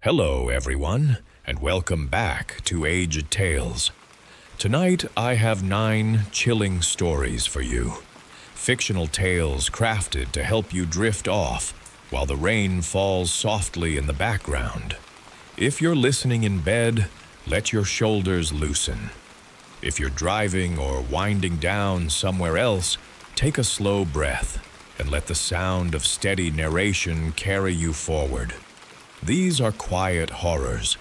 Hello, everyone, and welcome back to Aged Tales. Tonight, I have 9 chilling stories for you. Fictional tales crafted to help you drift off while the rain falls softly in the background. If you're listening in bed, let your shoulders loosen. If you're driving or winding down somewhere else, take a slow breath and let the sound of steady narration carry you forward. These are quiet horrors,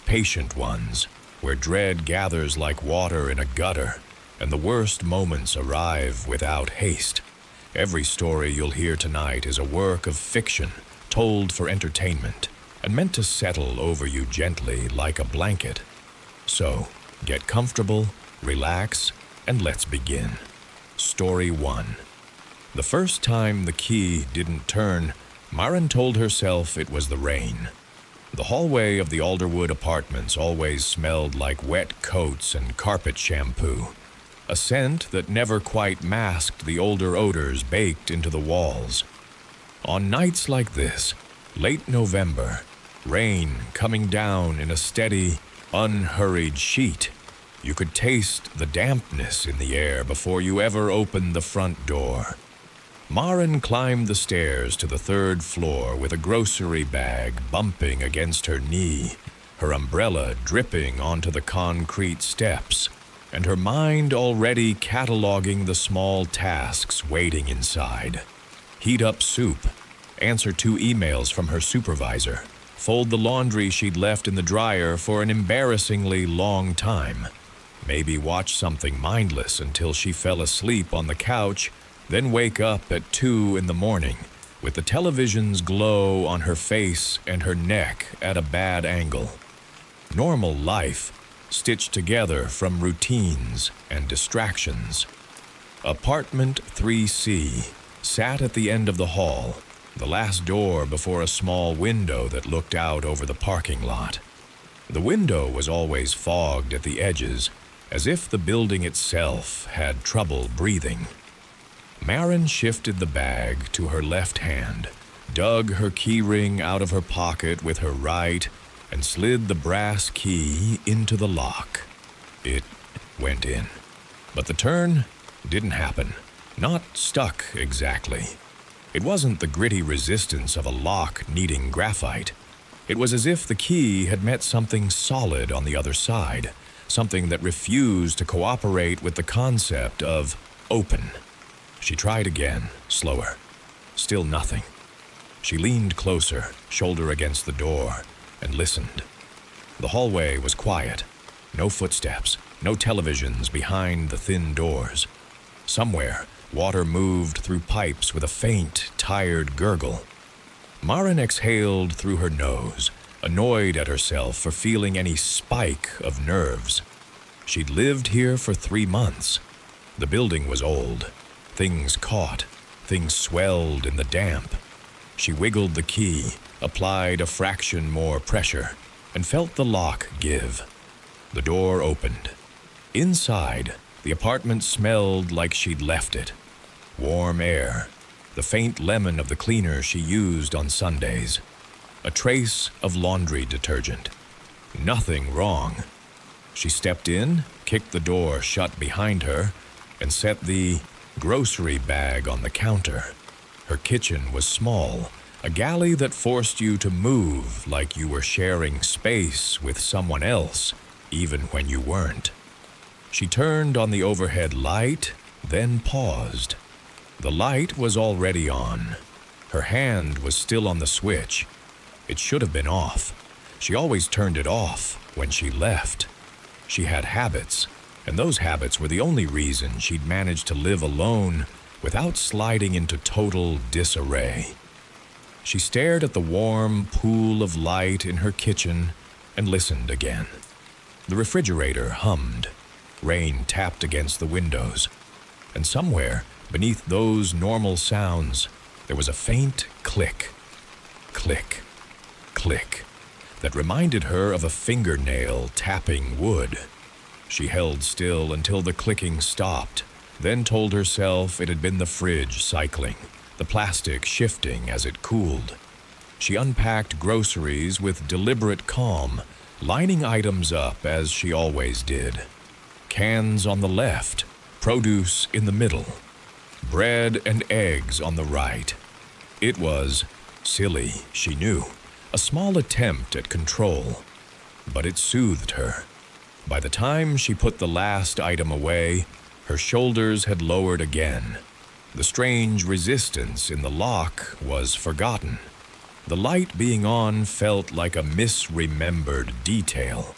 patient ones, where dread gathers like water in a gutter, and the worst moments arrive without haste. Every story you'll hear tonight is a work of fiction, told for entertainment, and meant to settle over you gently like a blanket. So, get comfortable, relax, and let's begin. Story 1. The first time the key didn't turn, Maren told herself it was the rain. The hallway of the Alderwood apartments always smelled like wet coats and carpet shampoo, a scent that never quite masked the older odors baked into the walls. On nights like this, late November, rain coming down in a steady, unhurried sheet, you could taste the dampness in the air before you ever opened the front door. Maren climbed the stairs to the 3rd floor with a grocery bag bumping against her knee, her umbrella dripping onto the concrete steps, and her mind already cataloging the small tasks waiting inside. Heat up soup, answer 2 emails from her supervisor, fold the laundry she'd left in the dryer for an embarrassingly long time, maybe watch something mindless until she fell asleep on the couch, then wake up at 2 in the morning with the television's glow on her face and her neck at a bad angle. Normal life, stitched together from routines and distractions. Apartment 3C sat at the end of the hall, the last door before a small window that looked out over the parking lot. The window was always fogged at the edges, as if the building itself had trouble breathing. Maren shifted the bag to her left hand, dug her keyring out of her pocket with her right, and slid the brass key into the lock. It went in. But the turn didn't happen. Not stuck exactly. It wasn't the gritty resistance of a lock needing graphite. It was as if the key had met something solid on the other side, something that refused to cooperate with the concept of open. She tried again, slower. Still nothing. She leaned closer, shoulder against the door, and listened. The hallway was quiet. No footsteps, no televisions behind the thin doors. Somewhere, water moved through pipes with a faint, tired gurgle. Maren exhaled through her nose, annoyed at herself for feeling any spike of nerves. She'd lived here for 3 months. The building was old. Things caught, things swelled in the damp. She wiggled the key, applied a fraction more pressure, and felt the lock give. The door opened. Inside, the apartment smelled like she'd left it. Warm air, the faint lemon of the cleaner she used on Sundays, a trace of laundry detergent. Nothing wrong. She stepped in, kicked the door shut behind her, and set the grocery bag on the counter. Her kitchen was small, a galley that forced you to move like you were sharing space with someone else, even when you weren't. She turned on the overhead light, then paused. The light was already on. Her hand was still on the switch. It should have been off. She always turned it off when she left. She had habits, and those habits were the only reason she'd managed to live alone without sliding into total disarray. She stared at the warm pool of light in her kitchen and listened again. The refrigerator hummed. Rain tapped against the windows. And somewhere, beneath those normal sounds, there was a faint click, click, click, that reminded her of a fingernail tapping wood. She held still until the clicking stopped, then told herself it had been the fridge cycling, the plastic shifting as it cooled. She unpacked groceries with deliberate calm, lining items up as she always did. Cans on the left, produce in the middle, bread and eggs on the right. It was silly, she knew, a small attempt at control, but it soothed her. By the time she put the last item away, her shoulders had lowered again. The strange resistance in the lock was forgotten. The light being on felt like a misremembered detail.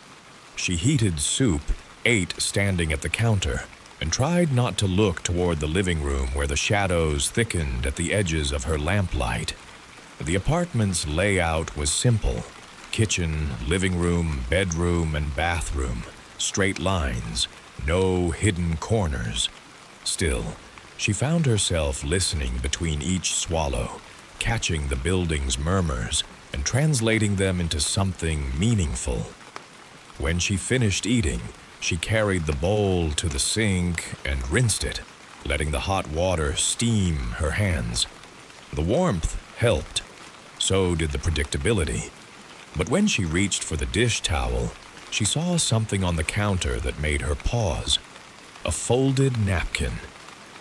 She heated soup, ate standing at the counter, and tried not to look toward the living room where the shadows thickened at the edges of her lamplight. The apartment's layout was simple. Kitchen, living room, bedroom, and bathroom. Straight lines, no hidden corners. Still, she found herself listening between each swallow, catching the building's murmurs and translating them into something meaningful. When she finished eating, she carried the bowl to the sink and rinsed it, letting the hot water steam her hands. The warmth helped. So did the predictability. But when she reached for the dish towel, she saw something on the counter that made her pause. A folded napkin.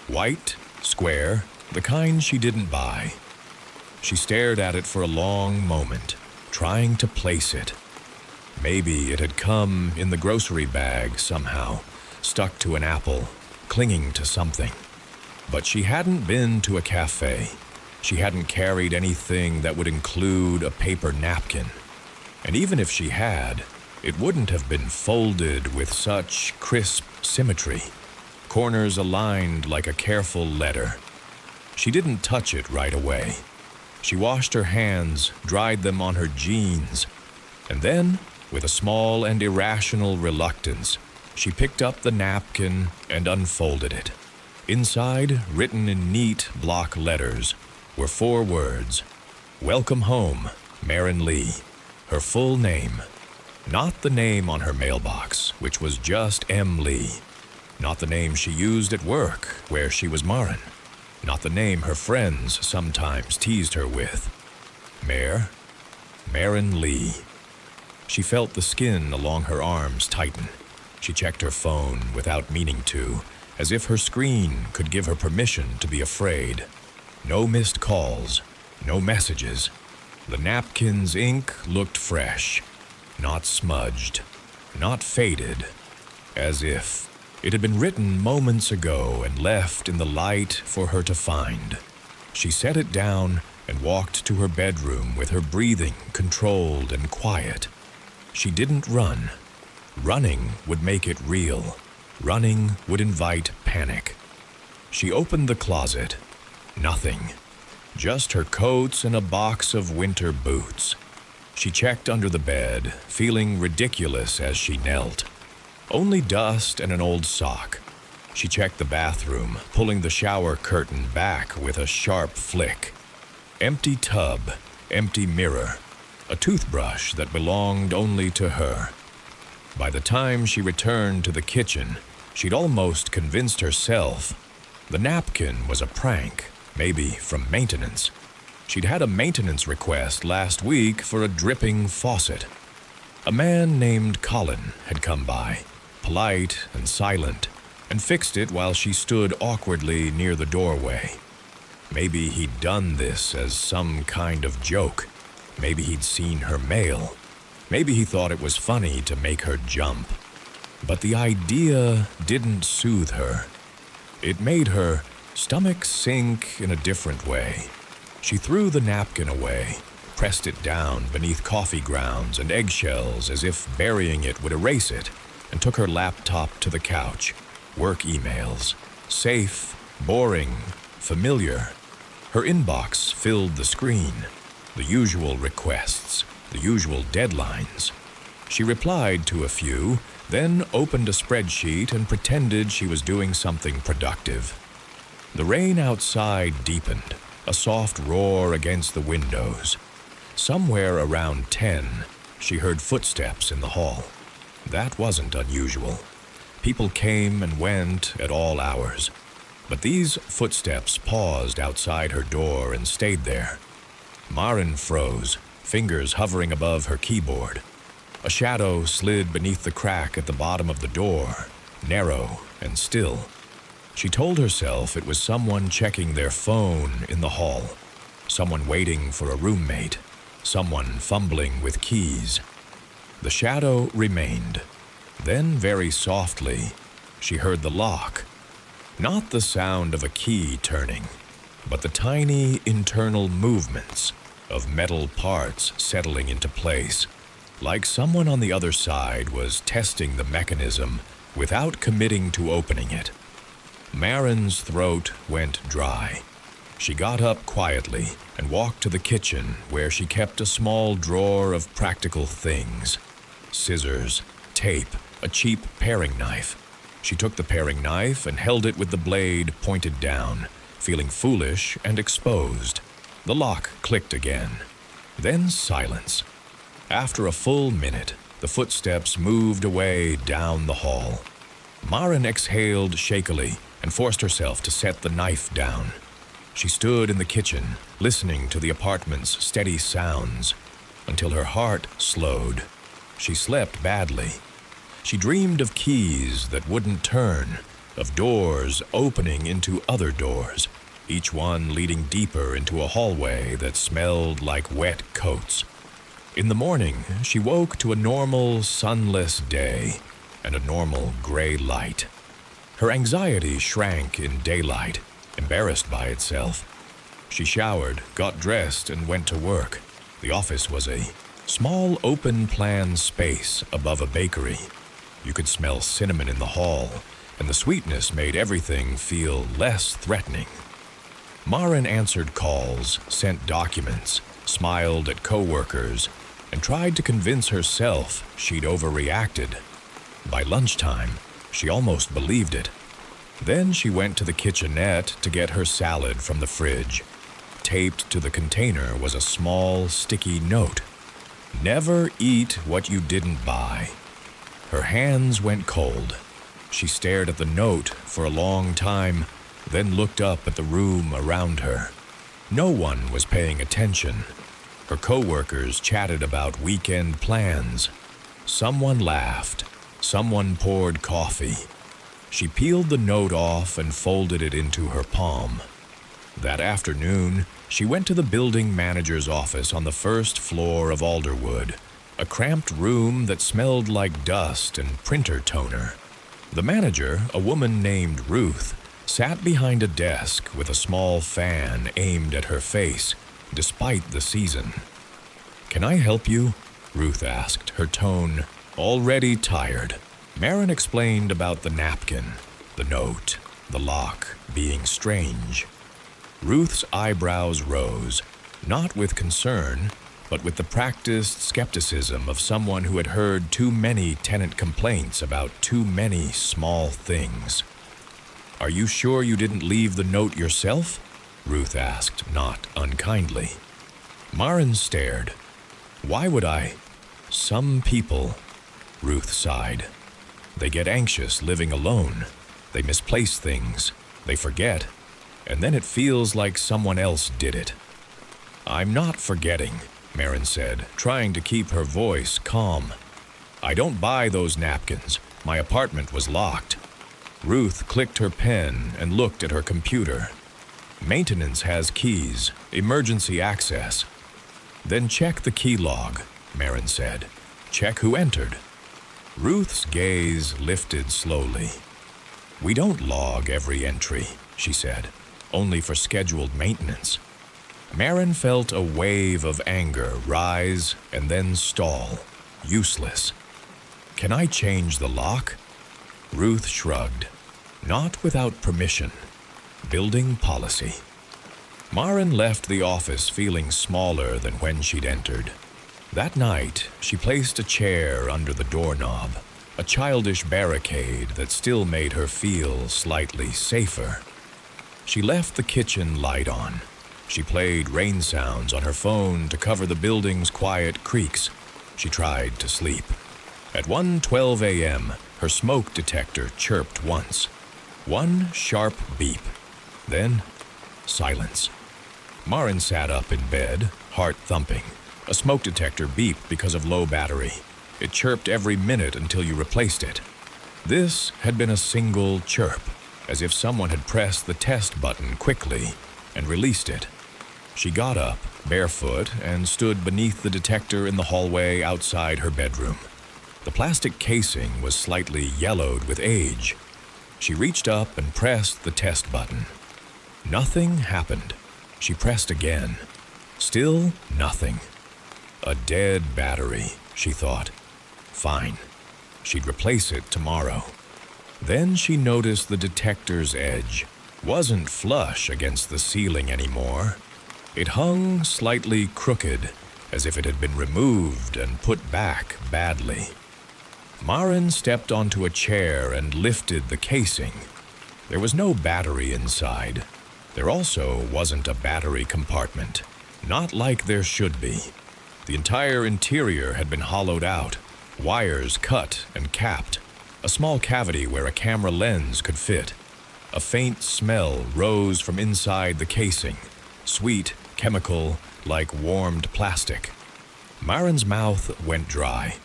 White, square, the kind she didn't buy. She stared at it for a long moment, trying to place it. Maybe it had come in the grocery bag somehow, stuck to an apple, clinging to something. But she hadn't been to a cafe. She hadn't carried anything that would include a paper napkin. And even if she had, it wouldn't have been folded with such crisp symmetry, corners aligned like a careful letter. She didn't touch it right away. She washed her hands, dried them on her jeans, and then, with a small and irrational reluctance, she picked up the napkin and unfolded it. Inside, written in neat block letters, were 4 words: "Welcome home, Marin Lee." Her full name. Not the name on her mailbox, which was just M. Lee. Not the name she used at work, where she was Marin. Not the name her friends sometimes teased her with. Marin Lee. She felt the skin along her arms tighten. She checked her phone without meaning to, as if her screen could give her permission to be afraid. No missed calls, no messages. The napkin's ink looked fresh, not smudged, not faded, as if it had been written moments ago and left in the light for her to find. She set it down and walked to her bedroom with her breathing controlled and quiet. She didn't run. Running would make it real. Running would invite panic. She opened the closet. Nothing. Just her coats and a box of winter boots. She checked under the bed, feeling ridiculous as she knelt. Only dust and an old sock. She checked the bathroom, pulling the shower curtain back with a sharp flick. Empty tub, empty mirror, a toothbrush that belonged only to her. By the time she returned to the kitchen, she'd almost convinced herself the napkin was a prank, maybe from maintenance. She'd had a maintenance request last week for a dripping faucet. A man named Colin had come by, polite and silent, and fixed it while she stood awkwardly near the doorway. Maybe he'd done this as some kind of joke. Maybe he'd seen her mail. Maybe he thought it was funny to make her jump. But the idea didn't soothe her. It made her stomach sink in a different way. She threw the napkin away, pressed it down beneath coffee grounds and eggshells as if burying it would erase it, and took her laptop to the couch. Work emails. Safe, boring, familiar. Her inbox filled the screen. The usual requests, the usual deadlines. She replied to a few, then opened a spreadsheet and pretended she was doing something productive. The rain outside deepened, a soft roar against the windows. Somewhere around 10, she heard footsteps in the hall. That wasn't unusual. People came and went at all hours. But these footsteps paused outside her door and stayed there. Maren froze, fingers hovering above her keyboard. A shadow slid beneath the crack at the bottom of the door, narrow and still. She told herself it was someone checking their phone in the hall, someone waiting for a roommate, someone fumbling with keys. The shadow remained. Then, very softly, she heard the lock. Not the sound of a key turning, but the tiny internal movements of metal parts settling into place, like someone on the other side was testing the mechanism without committing to opening it. Maren's throat went dry. She got up quietly and walked to the kitchen, where she kept a small drawer of practical things: scissors, tape, a cheap paring knife. She took the paring knife and held it with the blade pointed down, feeling foolish and exposed. The lock clicked again. Then silence. After a full minute, the footsteps moved away down the hall. Maren exhaled shakily and forced herself to set the knife down. She stood in the kitchen, listening to the apartment's steady sounds, until her heart slowed. She slept badly. She dreamed of keys that wouldn't turn, of doors opening into other doors, each one leading deeper into a hallway that smelled like wet coats. In the morning, she woke to a normal, sunless day and a normal gray light. Her anxiety shrank in daylight, embarrassed by itself. She showered, got dressed, and went to work. The office was a small, open-plan space above a bakery. You could smell cinnamon in the hall, and the sweetness made everything feel less threatening. Maren answered calls, sent documents, smiled at coworkers, and tried to convince herself she'd overreacted. By lunchtime, she almost believed it. Then she went to the kitchenette to get her salad from the fridge. Taped to the container was a small, sticky note: "Never eat what you didn't buy." Her hands went cold. She stared at the note for a long time, then looked up at the room around her. No one was paying attention. Her coworkers chatted about weekend plans. Someone laughed. Someone poured coffee. She peeled the note off and folded it into her palm. That afternoon, she went to the building manager's office on the first floor of Alderwood, a cramped room that smelled like dust and printer toner. The manager, a woman named Ruth, sat behind a desk with a small fan aimed at her face, despite the season. "Can I help you?" Ruth asked, her tone already tired. Maren explained about the napkin, the note, the lock being strange. Ruth's eyebrows rose, not with concern, but with the practiced skepticism of someone who had heard too many tenant complaints about too many small things. "Are you sure you didn't leave the note yourself?" Ruth asked, not unkindly. Maren stared. "Why would I?" "Some people," Ruth sighed. "They get anxious living alone. They misplace things. They forget. And then it feels like someone else did it." "I'm not forgetting," Maren said, trying to keep her voice calm. "I don't buy those napkins. My apartment was locked." Ruth clicked her pen and looked at her computer. "Maintenance has keys, emergency access." "Then check the key log," Maren said. "Check who entered." Ruth's gaze lifted slowly. "We don't log every entry," she said, "only for scheduled maintenance." Maren felt a wave of anger rise and then stall, useless. "Can I change the lock?" Ruth shrugged. "Not without permission. Building policy." Maren left the office feeling smaller than when she'd entered. That night, she placed a chair under the doorknob, a childish barricade that still made her feel slightly safer. She left the kitchen light on. She played rain sounds on her phone to cover the building's quiet creaks. She tried to sleep. At 1:12 a.m., her smoke detector chirped once. One sharp beep. Then, silence. Maren sat up in bed, heart thumping. A smoke detector beeped because of low battery. It chirped every minute until you replaced it. This had been a single chirp, as if someone had pressed the test button quickly and released it. She got up, barefoot, and stood beneath the detector in the hallway outside her bedroom. The plastic casing was slightly yellowed with age. She reached up and pressed the test button. Nothing happened. She pressed again. Still nothing. A dead battery, she thought. Fine. She'd replace it tomorrow. Then she noticed the detector's edge wasn't flush against the ceiling anymore. It hung slightly crooked, as if it had been removed and put back badly. Maren stepped onto a chair and lifted the casing. There was no battery inside. There also wasn't a battery compartment, not like there should be. The entire interior had been hollowed out, wires cut and capped, a small cavity where a camera lens could fit. A faint smell rose from inside the casing, sweet, chemical, like warmed plastic. Maren's mouth went dry.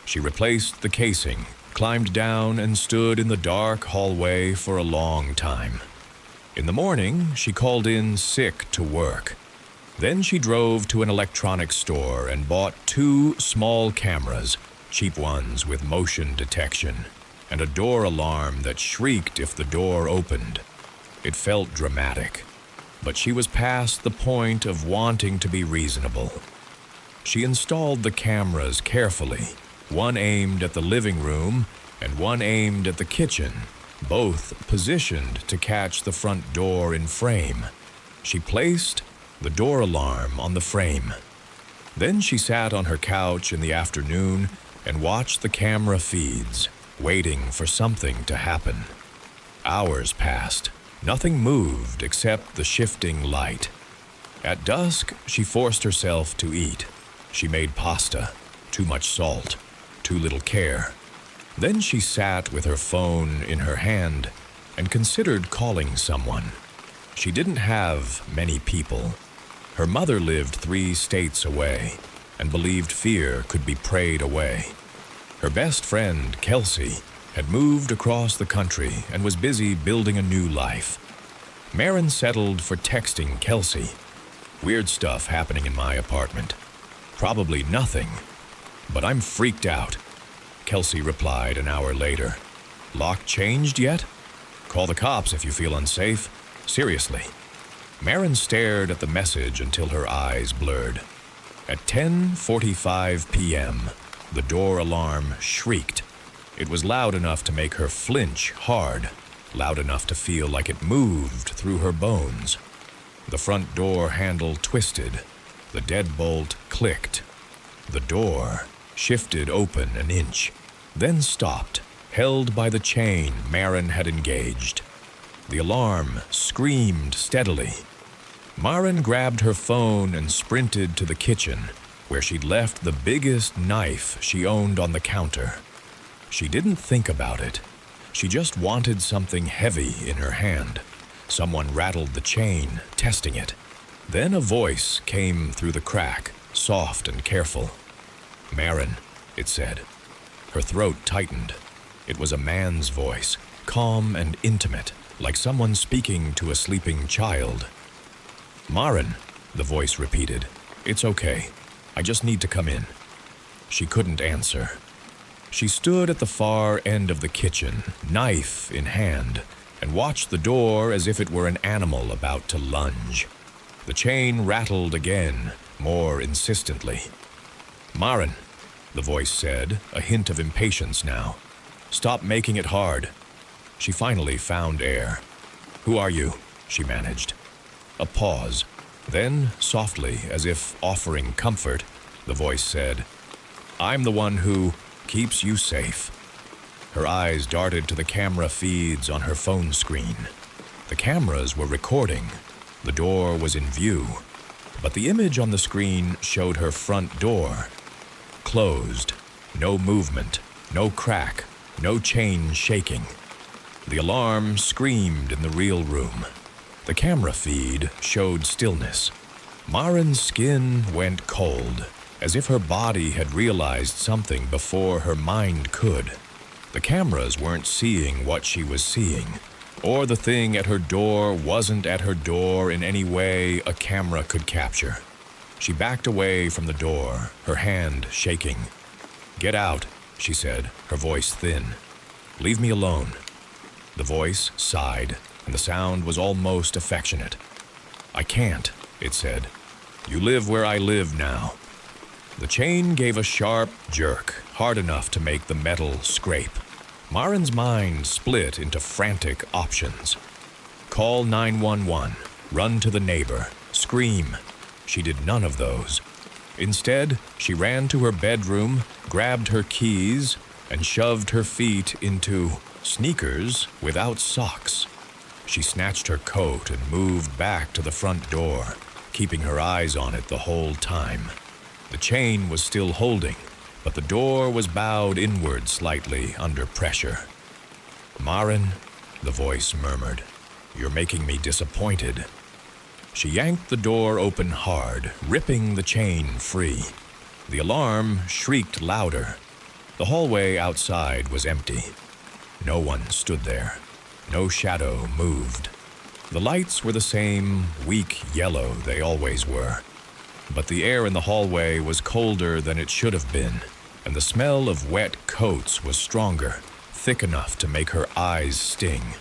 She replaced the casing, climbed down, and stood in the dark hallway for a long time. In the morning, she called in sick to work. Then she drove to an electronics store and bought 2 small cameras, cheap ones with motion detection, and a door alarm that shrieked if the door opened. It felt dramatic, but she was past the point of wanting to be reasonable. She installed the cameras carefully, one aimed at the living room and one aimed at the kitchen, both positioned to catch the front door in frame. She placed the door alarm on the frame. Then she sat on her couch in the afternoon and watched the camera feeds, waiting for something to happen. Hours passed. Nothing moved except the shifting light. At dusk, she forced herself to eat. She made pasta, too much salt, too little care. Then she sat with her phone in her hand and considered calling someone. She didn't have many people. Her mother lived 3 states away and believed fear could be prayed away. Her best friend, Kelsey, had moved across the country and was busy building a new life. Maren settled for texting Kelsey. Weird stuff happening in my apartment. Probably nothing, but I'm freaked out. Kelsey replied an hour later. Lock changed yet? Call the cops if you feel unsafe. Seriously. Maren stared at the message until her eyes blurred. At 10:45 p.m., the door alarm shrieked. It was loud enough to make her flinch hard, loud enough to feel like it moved through her bones. The front door handle twisted. The deadbolt clicked. The door shifted open an inch, then stopped, held by the chain Maren had engaged. The alarm screamed steadily. Maren grabbed her phone and sprinted to the kitchen, where she'd left the biggest knife she owned on the counter. She didn't think about it. She just wanted something heavy in her hand. Someone rattled the chain, testing it. Then a voice came through the crack, soft and careful. Maren, it said. Her throat tightened. It was a man's voice, calm and intimate, like someone speaking to a sleeping child. Maren, the voice repeated. It's okay. I just need to come in. She couldn't answer. She stood at the far end of the kitchen, knife in hand, and watched the door as if it were an animal about to lunge. The chain rattled again, more insistently. Maren, the voice said, a hint of impatience now. Stop making it hard. She finally found air. Who are you? She managed. A pause. Then, softly, as if offering comfort, the voice said, I'm the one who keeps you safe. Her eyes darted to the camera feeds on her phone screen. The cameras were recording. The door was in view, but the image on the screen showed her front door. Closed. No movement, no crack, no chain shaking. The alarm screamed in the real room. The camera feed showed stillness. Marin's skin went cold, as if her body had realized something before her mind could. The cameras weren't seeing what she was seeing, or the thing at her door wasn't at her door in any way a camera could capture. She backed away from the door, her hand shaking. "Get out," she said, her voice thin. "Leave me alone." The voice sighed, and the sound was almost affectionate. "I can't," it said. "You live where I live now." The chain gave a sharp jerk, hard enough to make the metal scrape. Marin's mind split into frantic options. Call 911, run to the neighbor, scream. She did none of those. Instead, she ran to her bedroom, grabbed her keys, and shoved her feet into sneakers without socks. She snatched her coat and moved back to the front door, keeping her eyes on it the whole time. The chain was still holding, but the door was bowed inward slightly under pressure. "Marin," the voice murmured, "you're making me disappointed." She yanked the door open hard, ripping the chain free. The alarm shrieked louder. The hallway outside was empty. No one stood there. No shadow moved. The lights were the same weak yellow they always were. But the air in the hallway was colder than it should have been, and the smell of wet coats was stronger, thick enough to make her eyes sting.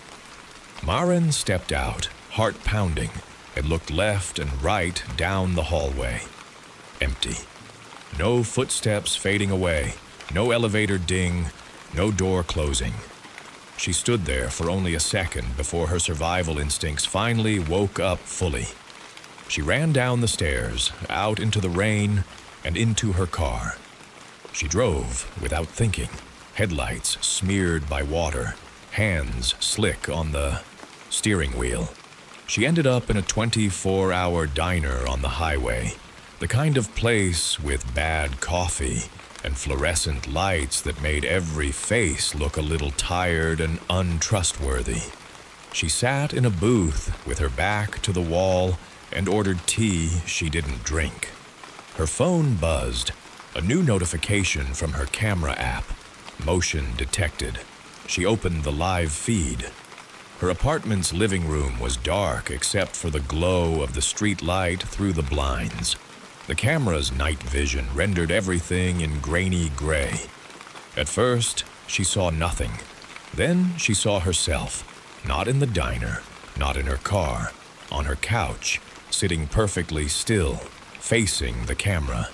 Marin stepped out, heart pounding, and looked left and right down the hallway. Empty. No footsteps fading away, no elevator ding, no door closing. She stood there for only a second before her survival instincts finally woke up fully. She ran down the stairs, out into the rain, and into her car. She drove without thinking, headlights smeared by water, hands slick on the steering wheel. She ended up in a 24-hour diner on the highway, the kind of place with bad coffee and fluorescent lights that made every face look a little tired and untrustworthy. She sat in a booth with her back to the wall and ordered tea she didn't drink. Her phone buzzed, a new notification from her camera app. Motion detected. She opened the live feed. Her apartment's living room was dark except for the glow of the street light through the blinds. The camera's night vision rendered everything in grainy gray. At first, she saw nothing. Then she saw herself, not in the diner, not in her car, on her couch, sitting perfectly still, facing the camera.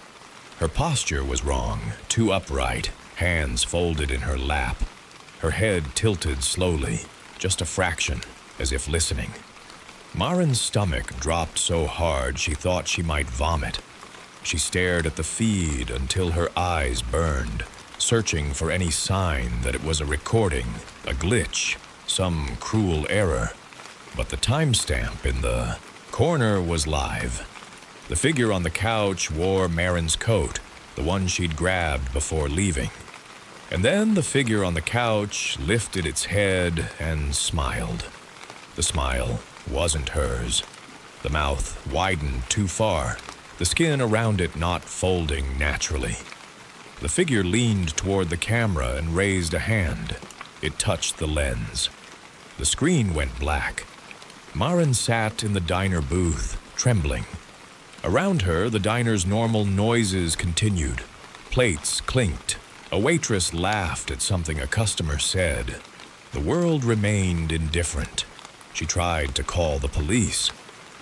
Her posture was wrong, too upright, hands folded in her lap. Her head tilted slowly, just a fraction, as if listening. Marin's stomach dropped so hard she thought she might vomit. She stared at the feed until her eyes burned, searching for any sign that it was a recording, a glitch, some cruel error. But the timestamp in the corner was live. The figure on the couch wore Marin's coat, the one she'd grabbed before leaving. And then the figure on the couch lifted its head and smiled. The smile wasn't hers. The mouth widened too far, the skin around it not folding naturally. The figure leaned toward the camera and raised a hand. It touched the lens. The screen went black. Marin sat in the diner booth, trembling. Around her, the diner's normal noises continued. Plates clinked. A waitress laughed at something a customer said. The world remained indifferent. She tried to call the police.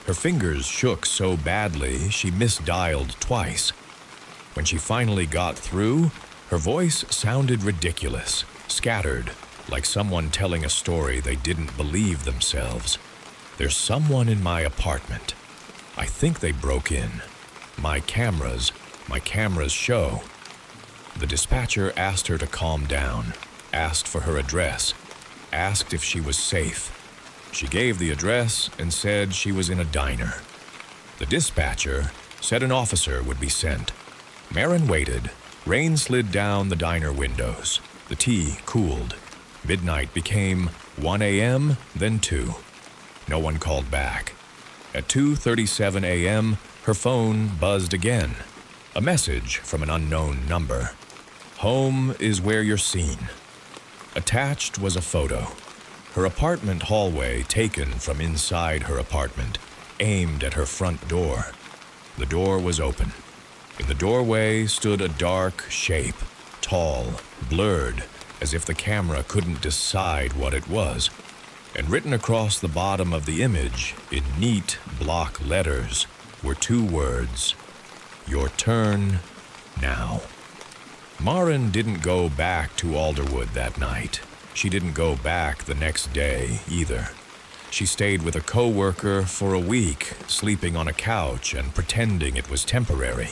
Her fingers shook so badly she misdialed twice. When she finally got through, her voice sounded ridiculous, scattered, like someone telling a story they didn't believe themselves. "There's someone in my apartment. I think they broke in. My cameras show." The dispatcher asked her to calm down, asked for her address, asked if she was safe. She gave the address and said she was in a diner. The dispatcher said an officer would be sent. Marin waited. Rain slid down the diner windows. The tea cooled. Midnight became 1 a.m., then 2. No one called back. At 2:37 a.m., Her phone buzzed again. A message from an unknown number. Home is where you're seen. Attached was a photo. Her apartment hallway taken from inside her apartment, aimed at her front door. The door was open. In the doorway stood a dark shape, tall, blurred, as if the camera couldn't decide what it was. And written across the bottom of the image, in neat block letters, were 2 words: "Your turn now." Maren didn't go back to Alderwood that night. She didn't go back the next day either. She stayed with a co-worker for a week, sleeping on a couch and pretending it was temporary.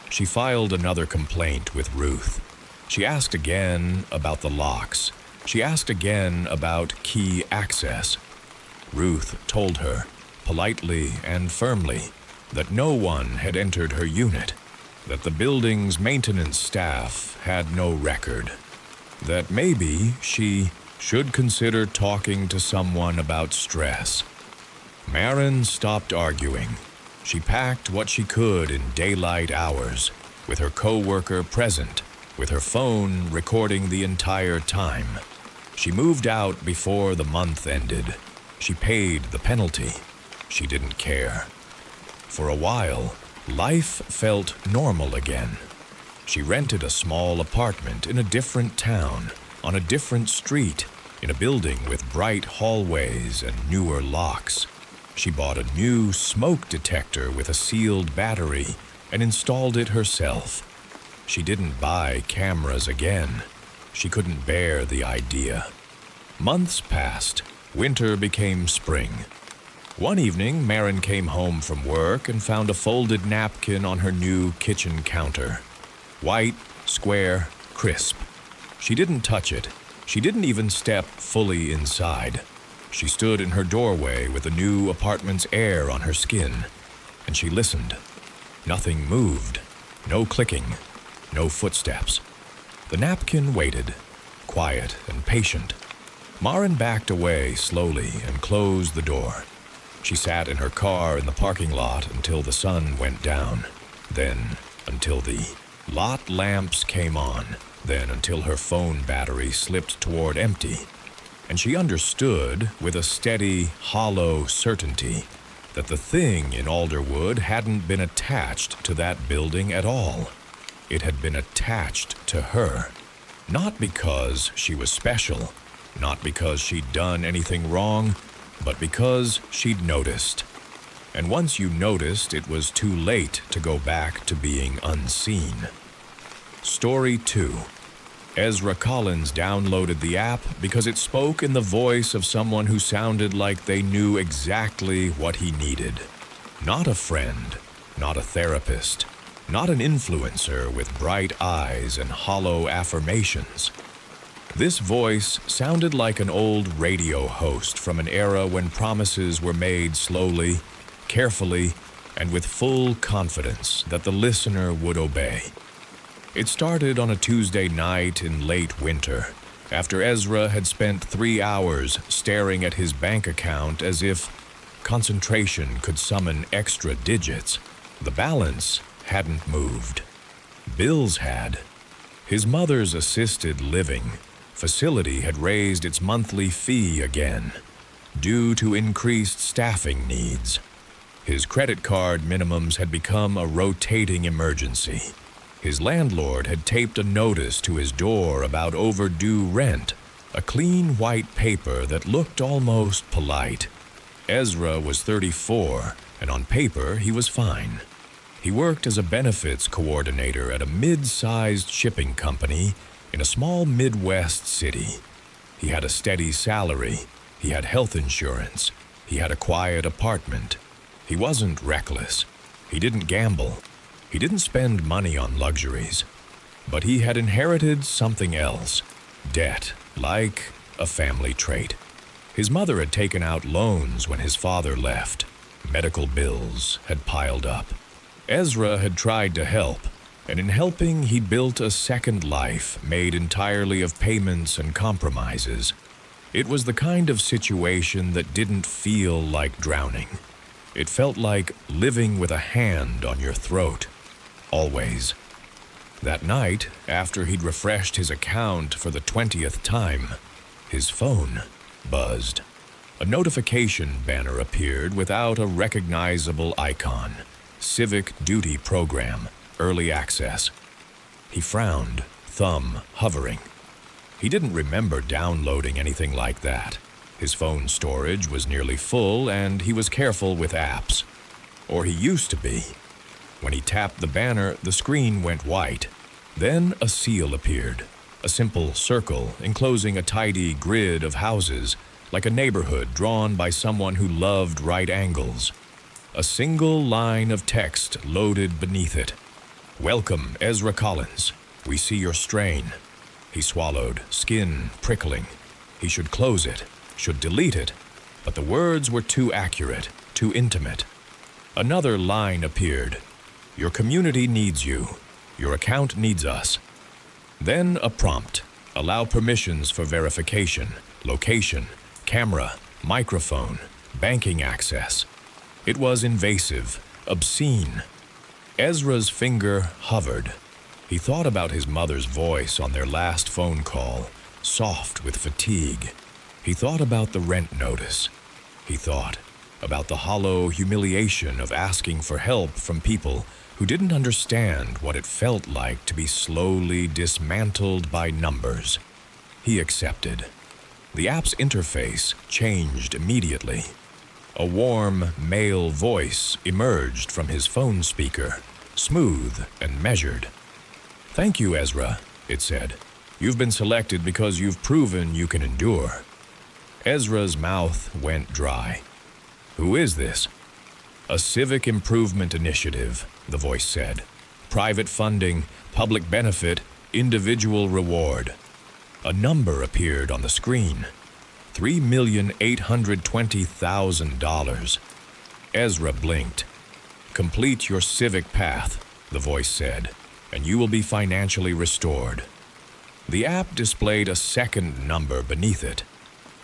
She filed another complaint with Ruth. She asked again about the locks. She asked again about key access. Ruth told her, politely and firmly, that no one had entered her unit, that the building's maintenance staff had no record, that maybe she should consider talking to someone about stress. Maren stopped arguing. She packed what she could in daylight hours, with her co-worker present, with her phone recording the entire time. She moved out before the month ended. She paid the penalty. She didn't care. For a while, life felt normal again. She rented a small apartment in a different town, on a different street, in a building with bright hallways and newer locks. She bought a new smoke detector with a sealed battery and installed it herself. She didn't buy cameras again. She couldn't bear the idea. Months passed. Winter became spring. One evening, Maren came home from work and found a folded napkin on her new kitchen counter. White, square, crisp. She didn't touch it. She didn't even step fully inside. She stood in her doorway with the new apartment's air on her skin, and she listened. Nothing moved. No clicking. No footsteps. The napkin waited, quiet and patient. Maren backed away slowly and closed the door. She sat in her car in the parking lot until the sun went down, then until the lot lamps came on, then until her phone battery slipped toward empty. And she understood with a steady, hollow certainty that the thing in Alderwood hadn't been attached to that building at all. It had been attached to her, not because she was special, not because she'd done anything wrong, but because she'd noticed. And once you noticed, it was too late to go back to being unseen. Story 2. Ezra Collins downloaded the app because it spoke in the voice of someone who sounded like they knew exactly what he needed. Not a friend, not a therapist, not an influencer with bright eyes and hollow affirmations. This voice sounded like an old radio host from an era when promises were made slowly, carefully, and with full confidence that the listener would obey. It started on a Tuesday night in late winter, after Ezra had spent 3 hours staring at his bank account as if concentration could summon extra digits. The balance hadn't moved. Bills had. His mother's assisted living facility had raised its monthly fee again, due to increased staffing needs. His credit card minimums had become a rotating emergency. His landlord had taped a notice to his door about overdue rent, a clean white paper that looked almost polite. Ezra was 34, and on paper he was fine. He worked as a benefits coordinator at a mid-sized shipping company in a small Midwest city. He had a steady salary. He had health insurance. He had a quiet apartment. He wasn't reckless. He didn't gamble. He didn't spend money on luxuries. But he had inherited something else. Debt, like a family trait. His mother had taken out loans when his father left. Medical bills had piled up. Ezra had tried to help, and in helping he built a second life made entirely of payments and compromises. It was the kind of situation that didn't feel like drowning. It felt like living with a hand on your throat. Always. That night, after he'd refreshed his account for the 20th time, his phone buzzed. A notification banner appeared without a recognizable icon. Civic Duty Program, Early Access. He frowned, thumb hovering. He didn't remember downloading anything like that. His phone storage was nearly full, and he was careful with apps. Or he used to be. When he tapped the banner, the screen went white. Then a seal appeared, a simple circle enclosing a tidy grid of houses, like a neighborhood drawn by someone who loved right angles. A single line of text loaded beneath it. "Welcome, Ezra Collins. We see your strain." He swallowed, skin prickling. He should close it, should delete it, but the words were too accurate, too intimate. Another line appeared. "Your community needs you. Your account needs us." Then a prompt. Allow permissions for verification, location, camera, microphone, banking access. It was invasive, obscene. Ezra's finger hovered. He thought about his mother's voice on their last phone call, soft with fatigue. He thought about the rent notice. He thought about the hollow humiliation of asking for help from people who didn't understand what it felt like to be slowly dismantled by numbers. He accepted. The app's interface changed immediately. A warm male voice emerged from his phone speaker, smooth and measured. "Thank you, Ezra," it said. "You've been selected because you've proven you can endure." Ezra's mouth went dry. "Who is this?" "A civic improvement initiative," the voice said. "Private funding, public benefit, individual reward." A number appeared on the screen. $3,820,000. Ezra blinked. "Complete your civic path," the voice said, "and you will be financially restored." The app displayed a second number beneath it.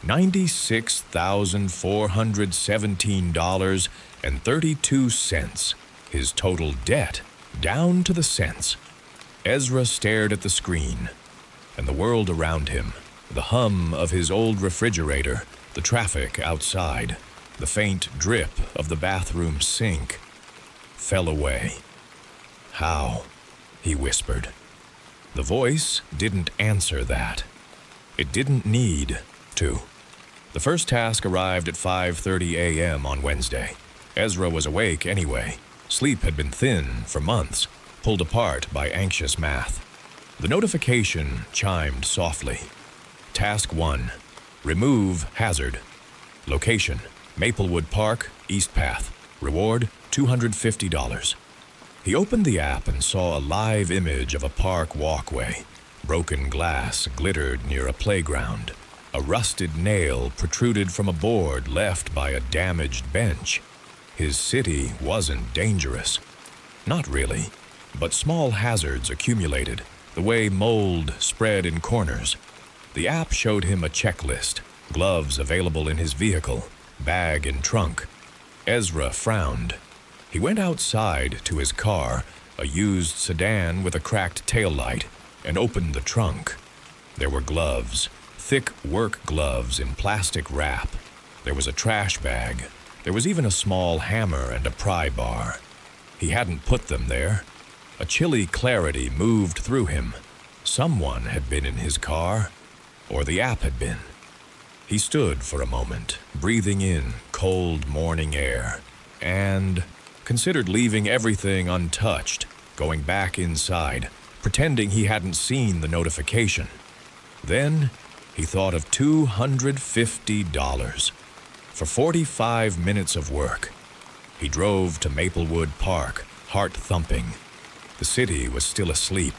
$96,417.32. His total debt, down to the cents. Ezra stared at the screen, and the world around him, the hum of his old refrigerator, the traffic outside, the faint drip of the bathroom sink, fell away. "How?" he whispered. The voice didn't answer that. It didn't need to. The first task arrived at 5:30 a.m. on Wednesday. Ezra was awake anyway. Sleep had been thin for months, pulled apart by anxious math. The notification chimed softly. Task 1. Remove hazard. Location: Maplewood Park, East Path. Reward: $250. He opened the app and saw a live image of a park walkway. Broken glass glittered near a playground. A rusted nail protruded from a board left by a damaged bench. His city wasn't dangerous. Not really, but small hazards accumulated, the way mold spread in corners. The app showed him a checklist: gloves available in his vehicle, bag in trunk. Ezra frowned. He went outside to his car, a used sedan with a cracked taillight, and opened the trunk. There were gloves, thick work gloves in plastic wrap. There was a trash bag. There was even a small hammer and a pry bar. He hadn't put them there. A chilly clarity moved through him. Someone had been in his car, or the app had been. He stood for a moment, breathing in cold morning air, and considered leaving everything untouched, going back inside, pretending he hadn't seen the notification. Then he thought of $250 for 45 minutes of work. He drove to Maplewood Park, heart thumping. The city was still asleep.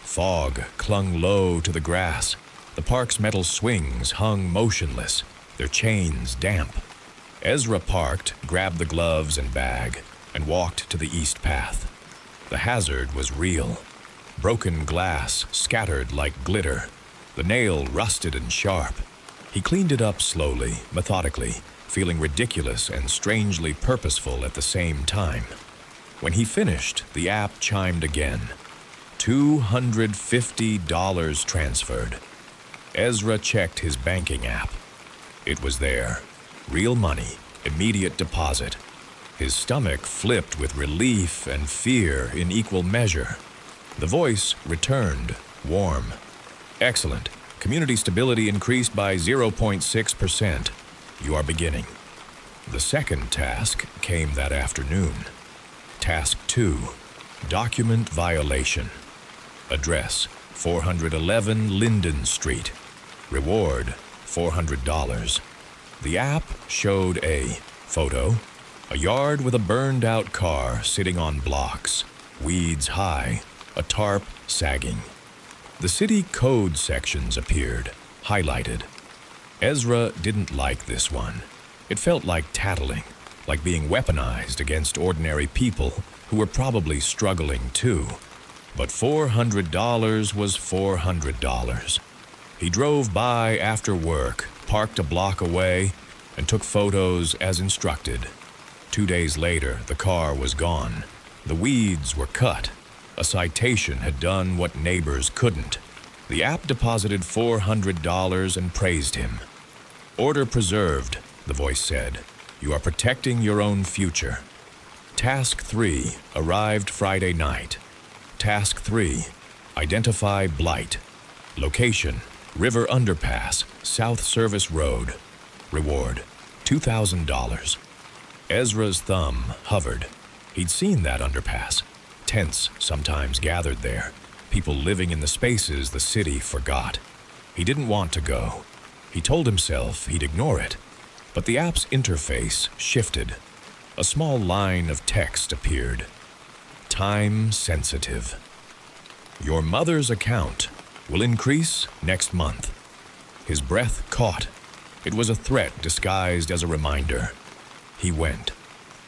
Fog clung low to the grass. The park's metal swings hung motionless, their chains damp. Ezra parked, grabbed the gloves and bag, and walked to the east path. The hazard was real. Broken glass scattered like glitter. The nail rusted and sharp. He cleaned it up slowly, methodically, feeling ridiculous and strangely purposeful at the same time. When he finished, the app chimed again. $250 transferred. Ezra checked his banking app. It was there. Real money, immediate deposit. His stomach flipped with relief and fear in equal measure. The voice returned, warm. Excellent. Community stability increased by 0.6%. You are beginning. The second task came that afternoon. Task 2, document violation. Address, 411 Linden Street. Reward, $400. The app showed a photo, a yard with a burned-out car sitting on blocks, weeds high, a tarp sagging. The city code sections appeared, highlighted. Ezra didn't like this one. It felt like tattling, like being weaponized against ordinary people who were probably struggling too. But $400 was $400. He drove by after work, parked a block away, and took photos as instructed. 2 days later, the car was gone. The weeds were cut. A citation had done what neighbors couldn't. The app deposited $400 and praised him. Order preserved, the voice said. You are protecting your own future. Task 3 arrived Friday night. Task 3, identify blight. Location, River Underpass, South Service Road. Reward, $2,000. Ezra's thumb hovered. He'd seen that underpass. Tents sometimes gathered there. People living in the spaces the city forgot. He didn't want to go. He told himself he'd ignore it. But the app's interface shifted. A small line of text appeared. Time sensitive. Your mother's account will increase next month. His breath caught. It was a threat disguised as a reminder. He went.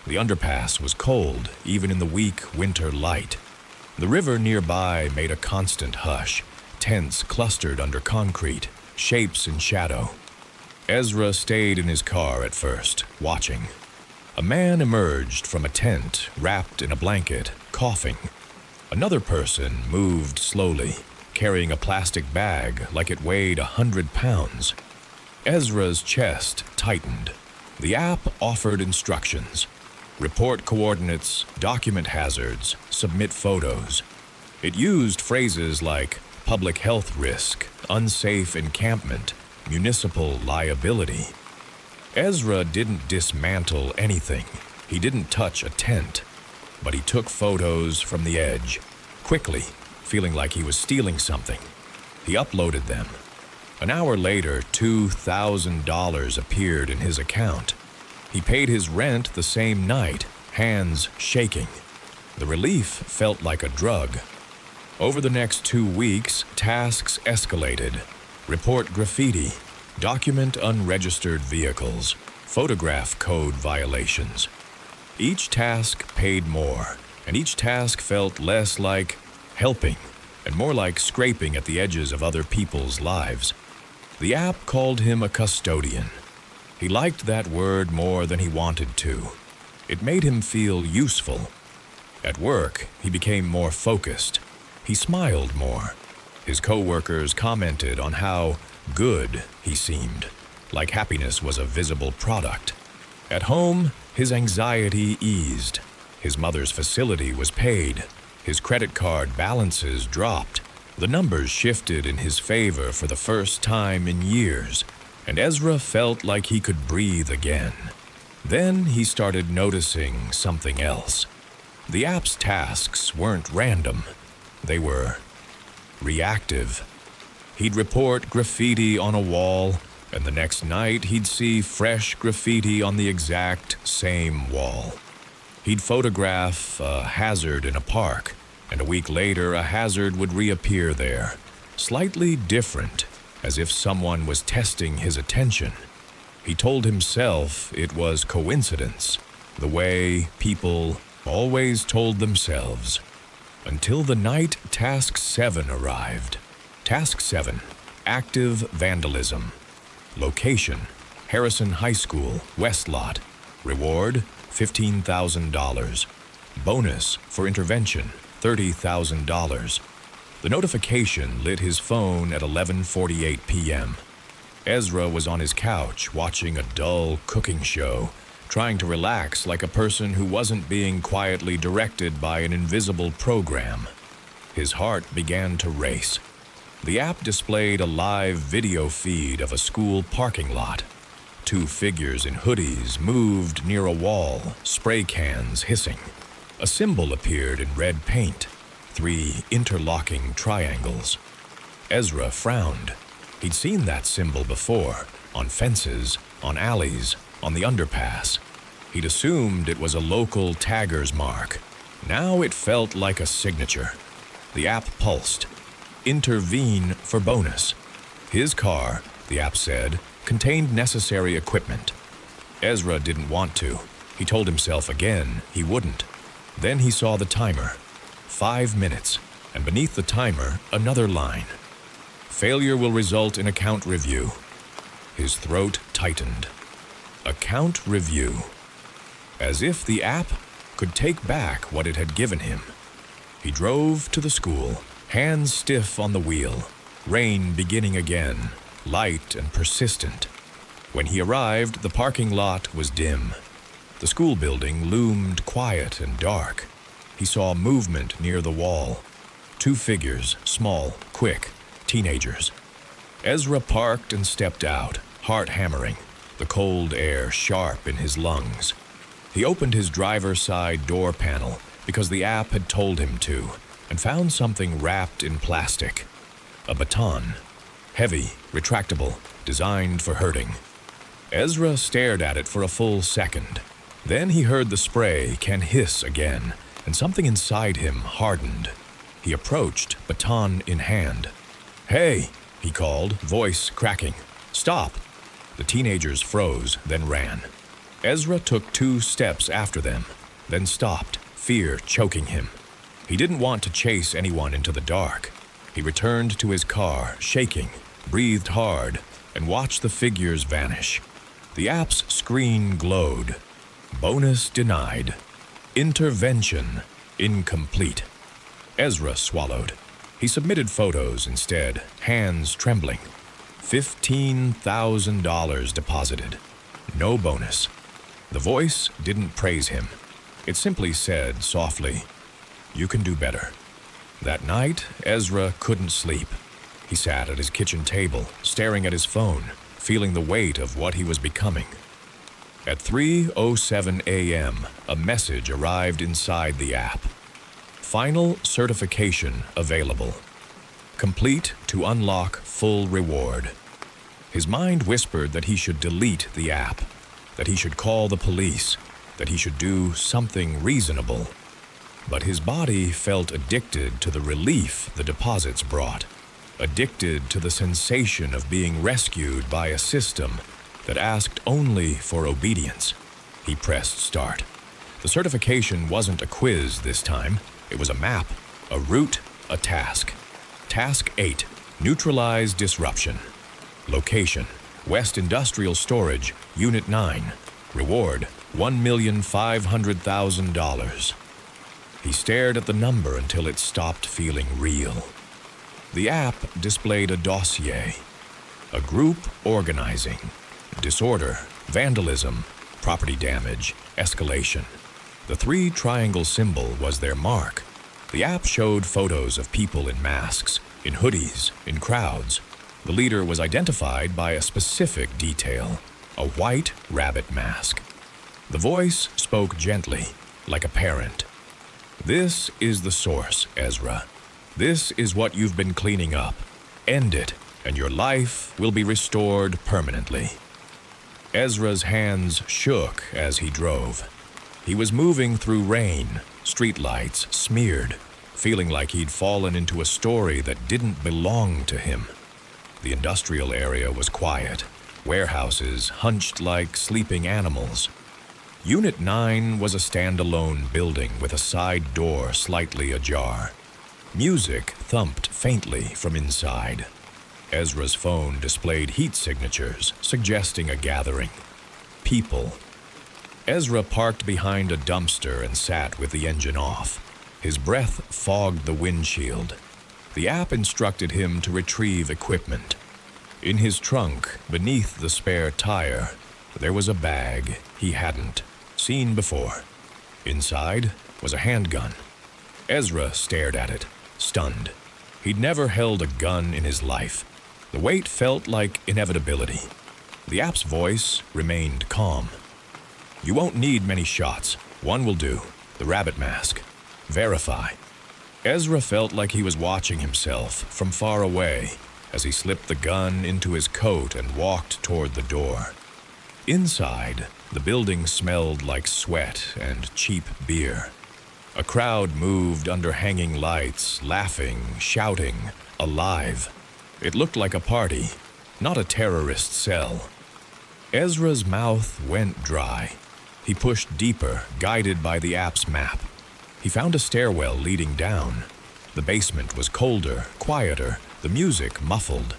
The underpass was cold, even in the weak winter light. The river nearby made a constant hush. Tents clustered under concrete, shapes in shadow. Ezra stayed in his car at first, watching. A man emerged from a tent, wrapped in a blanket, coughing. Another person moved slowly, carrying a plastic bag like it weighed 100 pounds. Ezra's chest tightened. The app offered instructions. Report coordinates, document hazards, submit photos. It used phrases like public health risk, unsafe encampment, municipal liability. Ezra didn't dismantle anything. He didn't touch a tent. But he took photos from the edge, quickly, feeling like he was stealing something. He uploaded them. An hour later, $2,000 appeared in his account. He paid his rent the same night, hands shaking. The relief felt like a drug. Over the next 2 weeks, tasks escalated. Report graffiti, document unregistered vehicles, photograph code violations. Each task paid more, and each task felt less like helping and more like scraping at the edges of other people's lives. The app called him a custodian. He liked that word more than he wanted to. It made him feel useful. At work, he became more focused. He smiled more. His coworkers commented on how good he seemed, like happiness was a visible product. At home, his anxiety eased. His mother's facility was paid. His credit card balances dropped. The numbers shifted in his favor for the first time in years, and Ezra felt like he could breathe again. Then he started noticing something else. The app's tasks weren't random. They were reactive. He'd report graffiti on a wall, and the next night he'd see fresh graffiti on the exact same wall. He'd photograph a hazard in a park, and a week later a hazard would reappear there, slightly different, as if someone was testing his attention. He told himself it was coincidence, the way people always told themselves. Until the night Task 7 arrived. Task 7, active vandalism. Location: Harrison High School, West Lot. Reward: $15,000. Bonus for intervention: $30,000. The notification lit his phone at 11:48 p.m. Ezra was on his couch watching a dull cooking show, trying to relax like a person who wasn't being quietly directed by an invisible program. His heart began to race. The app displayed a live video feed of a school parking lot. Two figures in hoodies moved near a wall, spray cans hissing. A symbol appeared in red paint, 3 interlocking triangles. Ezra frowned. He'd seen that symbol before, on fences, on alleys, on the underpass. He'd assumed it was a local tagger's mark. Now it felt like a signature. The app pulsed. Intervene for bonus. His car, the app said, contained necessary equipment. Ezra didn't want to. He told himself again he wouldn't. Then he saw the timer. 5 minutes, and beneath the timer, another line. Failure will result in account review. His throat tightened. Account review. As if the app could take back what it had given him. He drove to the school, hands stiff on the wheel, rain beginning again, light and persistent. When he arrived, the parking lot was dim. The school building loomed quiet and dark. He saw movement near the wall. 2 figures, small, quick, teenagers. Ezra parked and stepped out, heart hammering, the cold air sharp in his lungs. He opened his driver's side door panel because the app had told him to, and found something wrapped in plastic. A baton. Heavy, retractable, designed for hurting. Ezra stared at it for a full second. Then he heard the spray can hiss again, and something inside him hardened. He approached, baton in hand. "Hey," he called, voice cracking. "Stop!" The teenagers froze, then ran. Ezra took 2 steps after them, then stopped, fear choking him. He didn't want to chase anyone into the dark. He returned to his car, shaking, breathed hard, and watched the figures vanish. The app's screen glowed. Bonus denied. Intervention incomplete. Ezra swallowed. He submitted photos instead, hands trembling. $15,000 deposited. No bonus. The voice didn't praise him. It simply said softly, "You can do better." That night, Ezra couldn't sleep. He sat at his kitchen table, staring at his phone, feeling the weight of what he was becoming. At 3:07 a.m., a message arrived inside the app. Final certification available. Complete to unlock full reward. His mind whispered that he should delete the app, that he should call the police, that he should do something reasonable. But his body felt addicted to the relief the deposits brought, addicted to the sensation of being rescued by a system that asked only for obedience. He pressed start. The certification wasn't a quiz this time. It was a map, a route, a task. Task 8, neutralize disruption. Location, West Industrial Storage, Unit 9. Reward, $1,500,000. He stared at the number until it stopped feeling real. The app displayed a dossier. A group organizing. Disorder, vandalism, property damage, escalation. The 3 triangle symbol was their mark. The app showed photos of people in masks, in hoodies, in crowds. The leader was identified by a specific detail, a white rabbit mask. The voice spoke gently, like a parent. "This is the source, Ezra. This is what you've been cleaning up. End it, and your life will be restored permanently." Ezra's hands shook as he drove. He was moving through rain, streetlights smeared, feeling like he'd fallen into a story that didn't belong to him. The industrial area was quiet, warehouses hunched like sleeping animals. Unit 9 was a standalone building with a side door slightly ajar. Music thumped faintly from inside. Ezra's phone displayed heat signatures, suggesting a gathering. People. Ezra parked behind a dumpster and sat with the engine off. His breath fogged the windshield. The app instructed him to retrieve equipment. In his trunk, beneath the spare tire, there was a bag he hadn't seen before. Inside was a handgun. Ezra stared at it, stunned. He'd never held a gun in his life. The weight felt like inevitability. The app's voice remained calm. "You won't need many shots. One will do. The rabbit mask. Verify." Ezra felt like he was watching himself from far away as he slipped the gun into his coat and walked toward the door. Inside, the building smelled like sweat and cheap beer. A crowd moved under hanging lights, laughing, shouting, alive. It looked like a party, not a terrorist cell. Ezra's mouth went dry. He pushed deeper, guided by the app's map. He found a stairwell leading down. The basement was colder, quieter, the music muffled.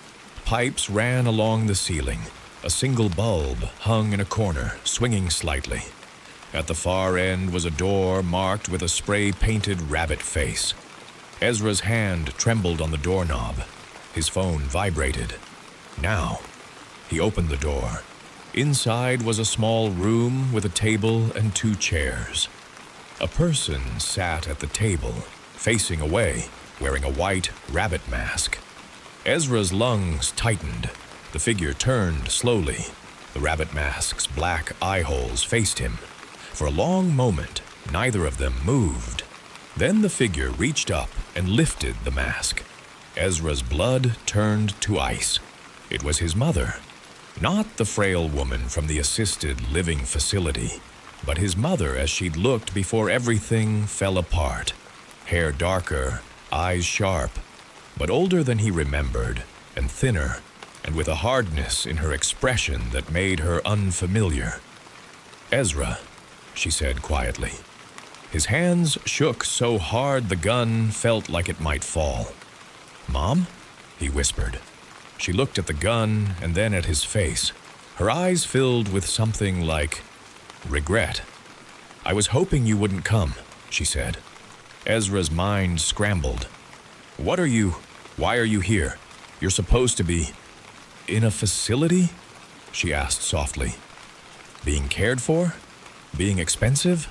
Pipes ran along the ceiling. A single bulb hung in a corner, swinging slightly. At the far end was a door marked with a spray-painted rabbit face. Ezra's hand trembled on the doorknob. His phone vibrated. Now, he opened the door. Inside was a small room with a table and 2 chairs. A person sat at the table, facing away, wearing a white rabbit mask. Ezra's lungs tightened. The figure turned slowly. The rabbit mask's black eye holes faced him. For a long moment, neither of them moved. Then the figure reached up and lifted the mask. Ezra's blood turned to ice. It was his mother. Not the frail woman from the assisted living facility, but his mother as she'd looked before everything fell apart. Hair darker, eyes sharp, but older than he remembered, and thinner, and with a hardness in her expression that made her unfamiliar. "Ezra," she said quietly. His hands shook so hard the gun felt like it might fall. "Mom?" he whispered. She looked at the gun and then at his face. Her eyes filled with something like regret. "I was hoping you wouldn't come," she said. Ezra's mind scrambled. Why are you here? You're supposed to be in a facility?" she asked softly. "Being cared for? Being expensive?"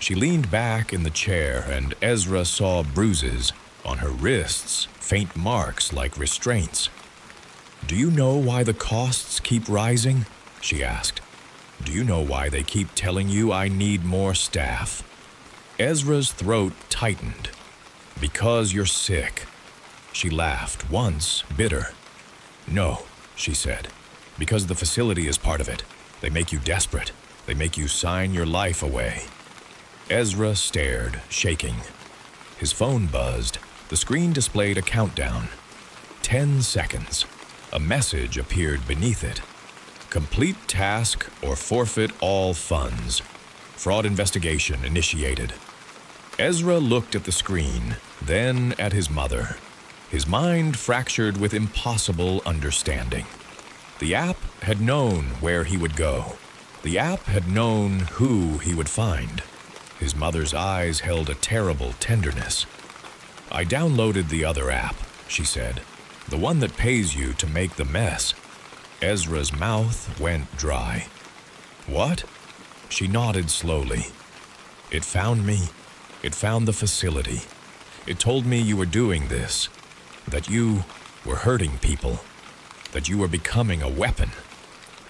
She leaned back in the chair and Ezra saw bruises on her wrists, faint marks like restraints. "Do you know why the costs keep rising?" she asked. "Do you know why they keep telling you I need more staff?" Ezra's throat tightened. "Because you're sick." She laughed, once bitter. "No," she said, "because the facility is part of it. They make you desperate. They make you sign your life away." Ezra stared, shaking. His phone buzzed. The screen displayed a countdown. 10 seconds. A message appeared beneath it. "Complete task or forfeit all funds. Fraud investigation initiated." Ezra looked at the screen, then at his mother. His mind fractured with impossible understanding. The app had known where he would go. The app had known who he would find. His mother's eyes held a terrible tenderness. "I downloaded the other app," she said. "The one that pays you to make the mess." Ezra's mouth went dry. "What?" She nodded slowly. "It found me. It found the facility. It told me you were doing this, that you were hurting people, that you were becoming a weapon.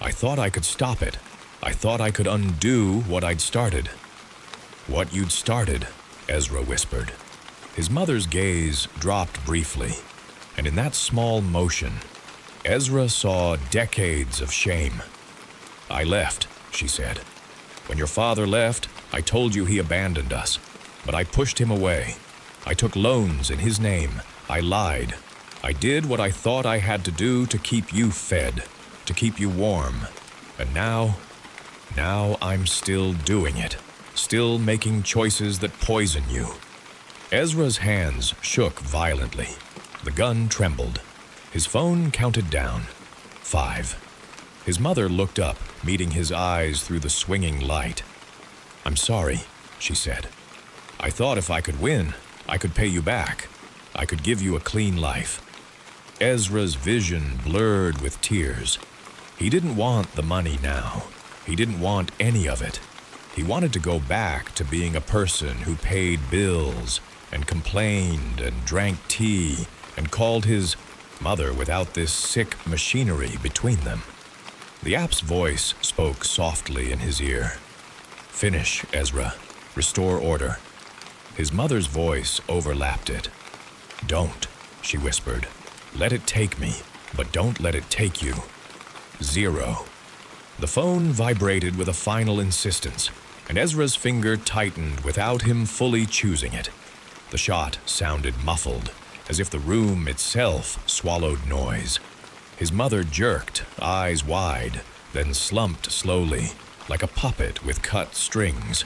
I thought I could stop it. I thought I could undo what I'd started." "What you'd started," Ezra whispered. His mother's gaze dropped briefly, and in that small motion, Ezra saw decades of shame. "I left," she said. "When your father left, I told you he abandoned us, but I pushed him away. I took loans in his name. I lied. I did what I thought I had to do to keep you fed, to keep you warm. And now I'm still doing it, still making choices that poison you." Ezra's hands shook violently. The gun trembled. His phone counted down. 5. His mother looked up, meeting his eyes through the swinging light. "I'm sorry," she said. "I thought if I could win, I could pay you back. I could give you a clean life." Ezra's vision blurred with tears. He didn't want the money now. He didn't want any of it. He wanted to go back to being a person who paid bills and complained and drank tea and called his mother without this sick machinery between them. The app's voice spoke softly in his ear. "Finish, Ezra. Restore order." His mother's voice overlapped it. "Don't," she whispered. "Let it take me, but don't let it take you." 0. The phone vibrated with a final insistence, and Ezra's finger tightened without him fully choosing it. The shot sounded muffled, as if the room itself swallowed noise. His mother jerked, eyes wide, then slumped slowly, like a puppet with cut strings.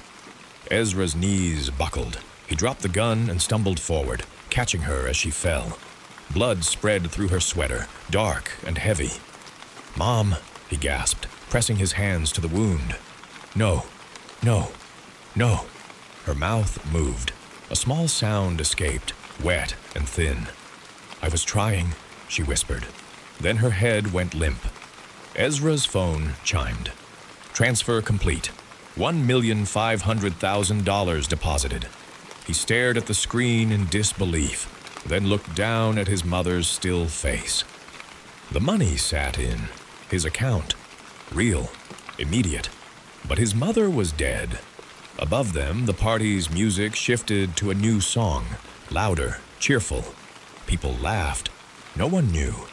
Ezra's knees buckled. He dropped the gun and stumbled forward, catching her as she fell. Blood spread through her sweater, dark and heavy. "Mom," he gasped, pressing his hands to the wound. "No, no, no." Her mouth moved. A small sound escaped, wet and thin. "I was trying," she whispered. Then her head went limp. Ezra's phone chimed. Transfer complete. $1,500,000 deposited. He stared at the screen in disbelief, then looked down at his mother's still face. The money sat in his account. Real, immediate. But his mother was dead. Above them, the party's music shifted to a new song, louder, cheerful. People laughed. No one knew.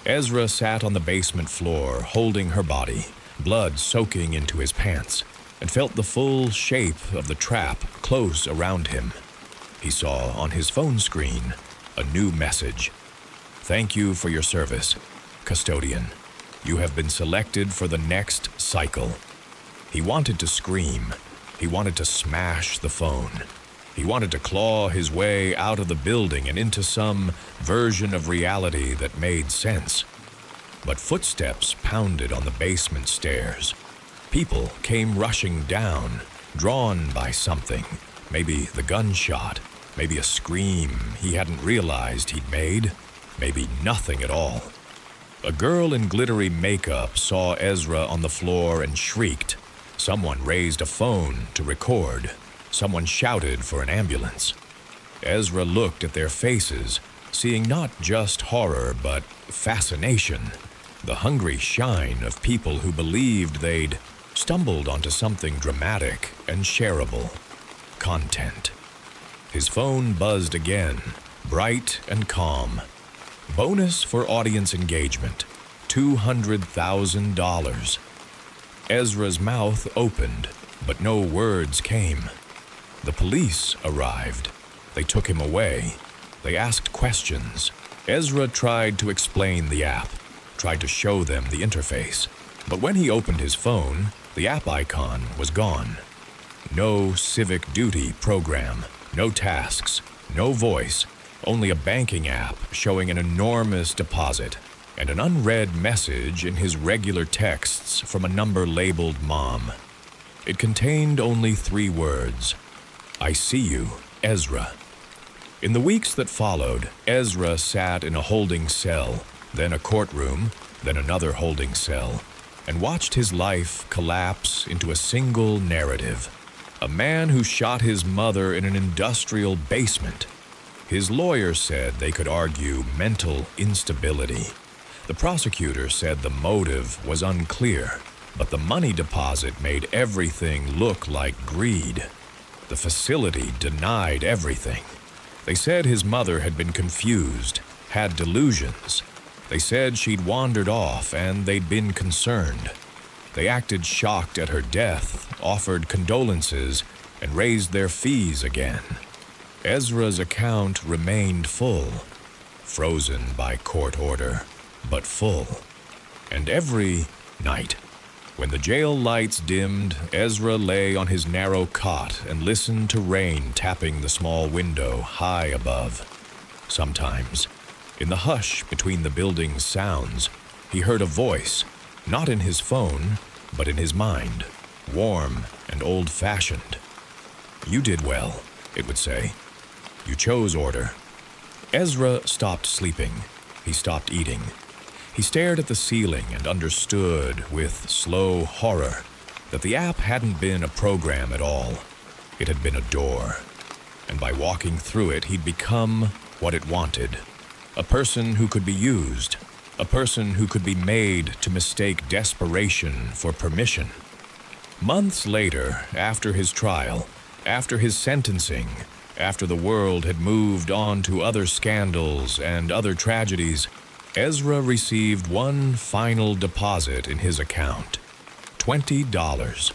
Ezra sat on the basement floor, holding her body, blood soaking into his pants, and felt the full shape of the trap close around him. He saw on his phone screen a new message. "Thank you for your service, custodian. You have been selected for the next cycle." He wanted to scream. He wanted to smash the phone. He wanted to claw his way out of the building and into some version of reality that made sense. But footsteps pounded on the basement stairs. People came rushing down, drawn by something. Maybe the gunshot, maybe a scream he hadn't realized he'd made, maybe nothing at all. A girl in glittery makeup saw Ezra on the floor and shrieked. Someone raised a phone to record. Someone shouted for an ambulance. Ezra looked at their faces, seeing not just horror but fascination, the hungry shine of people who believed they'd stumbled onto something dramatic and shareable. Content. His phone buzzed again, bright and calm. Bonus for audience engagement, $200,000. Ezra's mouth opened, but no words came. The police arrived. They took him away. They asked questions. Ezra tried to explain the app, tried to show them the interface. But when he opened his phone, the app icon was gone. No civic duty program, no tasks, no voice, only a banking app showing an enormous deposit and an unread message in his regular texts from a number labeled Mom. It contained only 3 words. "I see you, Ezra." In the weeks that followed, Ezra sat in a holding cell, then a courtroom, then another holding cell, and watched his life collapse into a single narrative. A man who shot his mother in an industrial basement. His lawyer said they could argue mental instability. The prosecutor said the motive was unclear, but the money deposit made everything look like greed. The facility denied everything. They said his mother had been confused, had delusions. They said she'd wandered off and they'd been concerned. They acted shocked at her death, offered condolences, and raised their fees again. Ezra's account remained full, frozen by court order, but full. And every night, when the jail lights dimmed, Ezra lay on his narrow cot and listened to rain tapping the small window high above. Sometimes, In the hush between the building's sounds, he heard a voice, not in his phone, but in his mind, warm and old-fashioned. "You did well," it would say. "You chose order." Ezra stopped sleeping. He stopped eating. He stared at the ceiling and understood, with slow horror, that the app hadn't been a program at all. It had been a door. And by walking through it, he'd become what it wanted. A person who could be used. A person who could be made to mistake desperation for permission. Months later, after his trial, after his sentencing, after the world had moved on to other scandals and other tragedies, Ezra received one final deposit in his account. $20.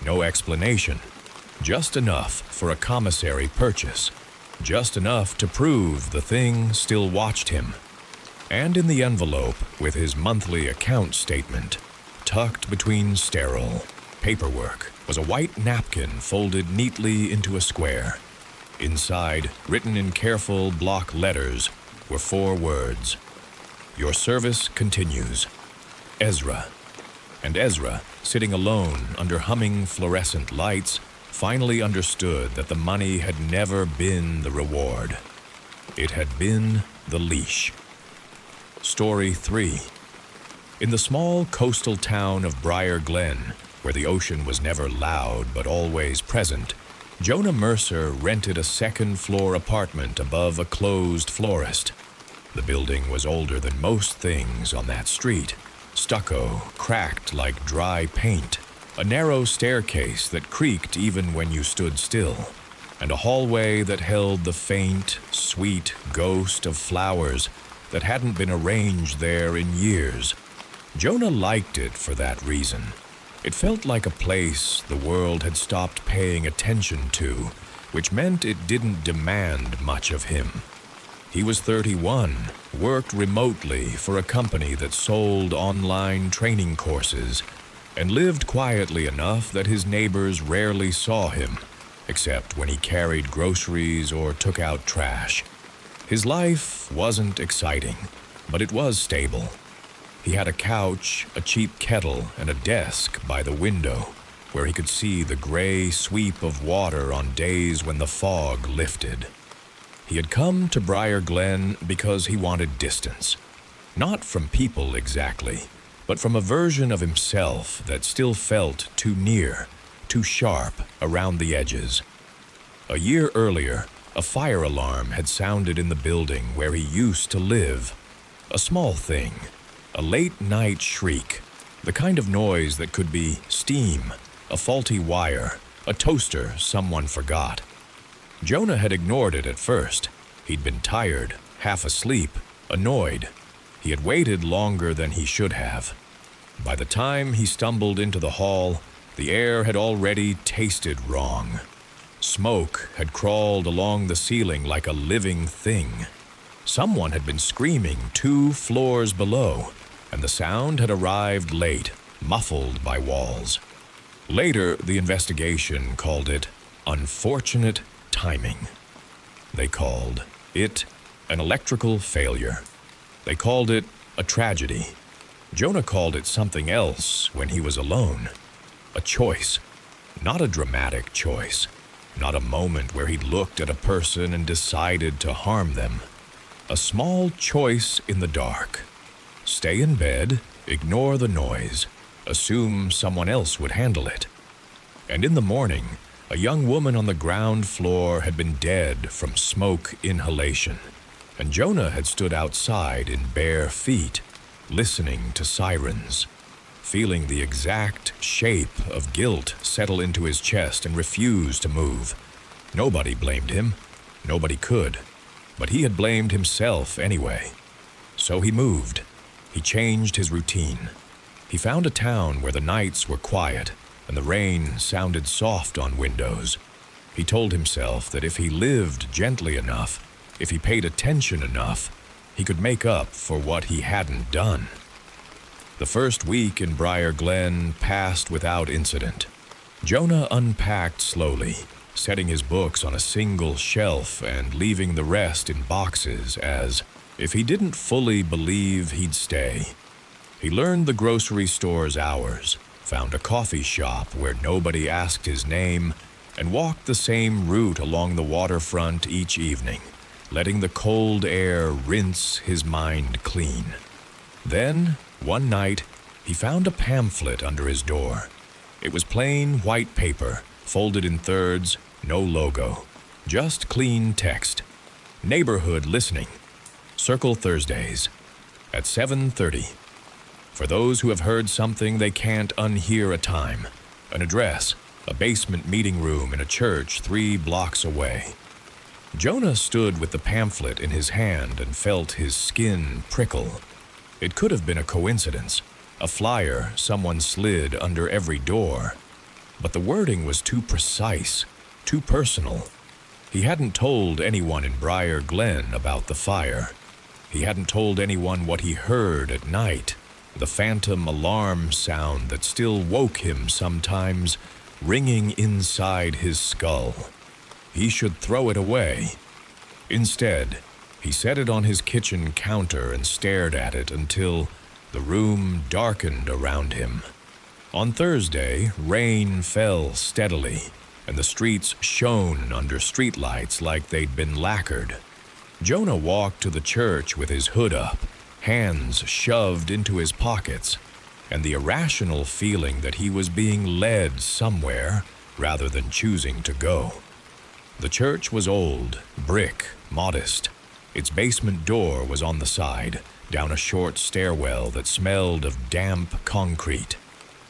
No explanation. Just enough for a commissary purchase. Just enough to prove the thing still watched him. And in the envelope with his monthly account statement, tucked between sterile paperwork, was a white napkin folded neatly into a square. Inside, written in careful block letters, were 4 words. "Your service continues. Ezra." And Ezra, sitting alone under humming fluorescent lights, finally understood that the money had never been the reward. It had been the leash. Story 3. In the small coastal town of Briar Glen, where the ocean was never loud but always present, Jonah Mercer rented a second-floor apartment above a closed florist. The building was older than most things on that street. Stucco, cracked like dry paint, a narrow staircase that creaked even when you stood still, and a hallway that held the faint, sweet ghost of flowers that hadn't been arranged there in years. Jonah liked it for that reason. It felt like a place the world had stopped paying attention to, which meant it didn't demand much of him. He was 31, worked remotely for a company that sold online training courses, and lived quietly enough that his neighbors rarely saw him, except when he carried groceries or took out trash. His life wasn't exciting, but it was stable. He had a couch, a cheap kettle, and a desk by the window, where he could see the gray sweep of water on days when the fog lifted. He had come to Briar Glen because he wanted distance. Not from people exactly, but from a version of himself that still felt too near, too sharp around the edges. A year earlier, a fire alarm had sounded in the building where he used to live. A small thing, a late-night shriek, the kind of noise that could be steam, a faulty wire, a toaster someone forgot. Jonah had ignored it at first. He'd been tired, half asleep, annoyed. He had waited longer than he should have. By the time he stumbled into the hall, the air had already tasted wrong. Smoke had crawled along the ceiling like a living thing. Someone had been screaming 2 floors below, and the sound had arrived late, muffled by walls. Later, the investigation called it unfortunate timing. They called it an electrical failure. They called it a tragedy. Jonah called it something else when he was alone. A choice. Not a dramatic choice. Not a moment where he looked at a person and decided to harm them. A small choice in the dark. Stay in bed, ignore the noise, assume someone else would handle it. And in the morning, a young woman on the ground floor had been dead from smoke inhalation, and Jonah had stood outside in bare feet, listening to sirens, feeling the exact shape of guilt settle into his chest and refuse to move. Nobody blamed him. Nobody could. But he had blamed himself anyway. So he moved. He changed his routine. He found a town where the nights were quiet and the rain sounded soft on windows. He told himself that if he lived gently enough, if he paid attention enough, he could make up for what he hadn't done. The first week in Briar Glen passed without incident. Jonah unpacked slowly, setting his books on a single shelf and leaving the rest in boxes as If he didn't fully believe he'd stay, he learned the grocery store's hours, found a coffee shop where nobody asked his name, and walked the same route along the waterfront each evening, letting the cold air rinse his mind clean. Then, one night, he found a pamphlet under his door. It was plain white paper, folded in thirds, no logo, just clean text. Neighborhood listening. Circle Thursdays at 7:30. For those who have heard something they can't unhear a time, an address, a basement meeting room in a church 3 blocks away. Jonah stood with the pamphlet in his hand and felt his skin prickle. It could have been a coincidence, a flyer someone slid under every door. But the wording was too precise, too personal. He hadn't told anyone in Briar Glen about the fire. He hadn't told anyone what he heard at night, the phantom alarm sound that still woke him sometimes, ringing inside his skull. He should throw it away. Instead, he set it on his kitchen counter and stared at it until the room darkened around him. On Thursday, rain fell steadily, and the streets shone under streetlights like they'd been lacquered. Jonah walked to the church with his hood up, hands shoved into his pockets, and the irrational feeling that he was being led somewhere rather than choosing to go. The church was old, brick, modest. Its basement door was on the side, down a short stairwell that smelled of damp concrete.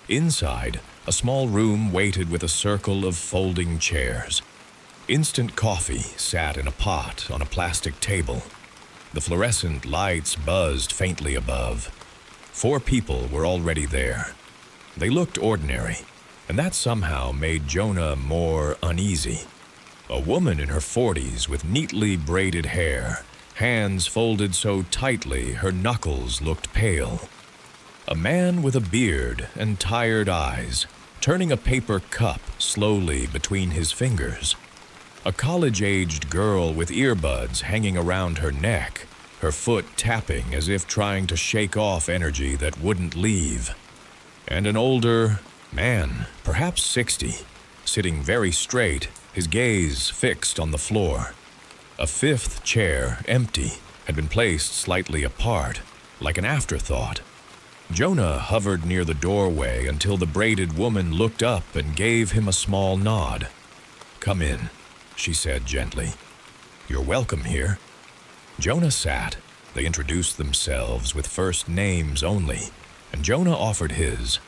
Inside, a small room waited with a circle of folding chairs. Instant coffee sat in a pot on a plastic table. The fluorescent lights buzzed faintly above. 4 people were already there. They looked ordinary, and that somehow made Jonah more uneasy. A woman in her 40s with neatly braided hair, hands folded so tightly her knuckles looked pale. A man with a beard and tired eyes, turning a paper cup slowly between his fingers. A college-aged girl with earbuds hanging around her neck, her foot tapping as if trying to shake off energy that wouldn't leave. And an older man, perhaps 60, sitting very straight, his gaze fixed on the floor. A 5th chair, empty, had been placed slightly apart, like an afterthought. Jonah hovered near the doorway until the braided woman looked up and gave him a small nod. "Come in," she said gently. "You're welcome here." Jonah sat. They introduced themselves with first names only, and Jonah offered his.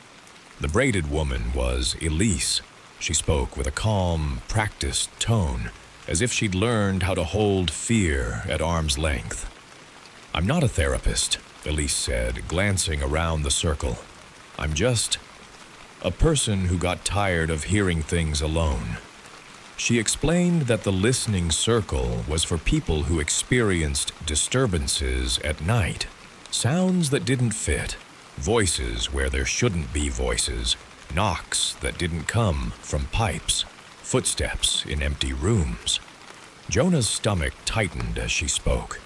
The braided woman was Elise. She spoke with a calm, practiced tone, as if she'd learned how to hold fear at arm's length. "I'm not a therapist," Elise said, glancing around the circle. "I'm just a person who got tired of hearing things alone." She explained that the listening circle was for people who experienced disturbances at night, sounds that didn't fit, voices where there shouldn't be voices, knocks that didn't come from pipes, footsteps in empty rooms. Jonah's stomach tightened as she spoke.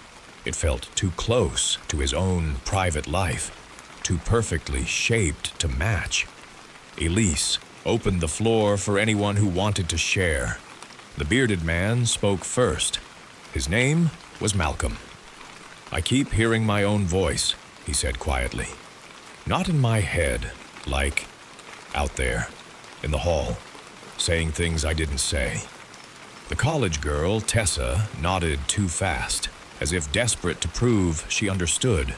It felt too close to his own private life, too perfectly shaped to match. Elise opened the floor for anyone who wanted to share. The bearded man spoke first. His name was Malcolm. "I keep hearing my own voice," he said quietly. "Not in my head, like out there, in the hall, saying things I didn't say." The college girl, Tessa, nodded too fast, as if desperate to prove she understood.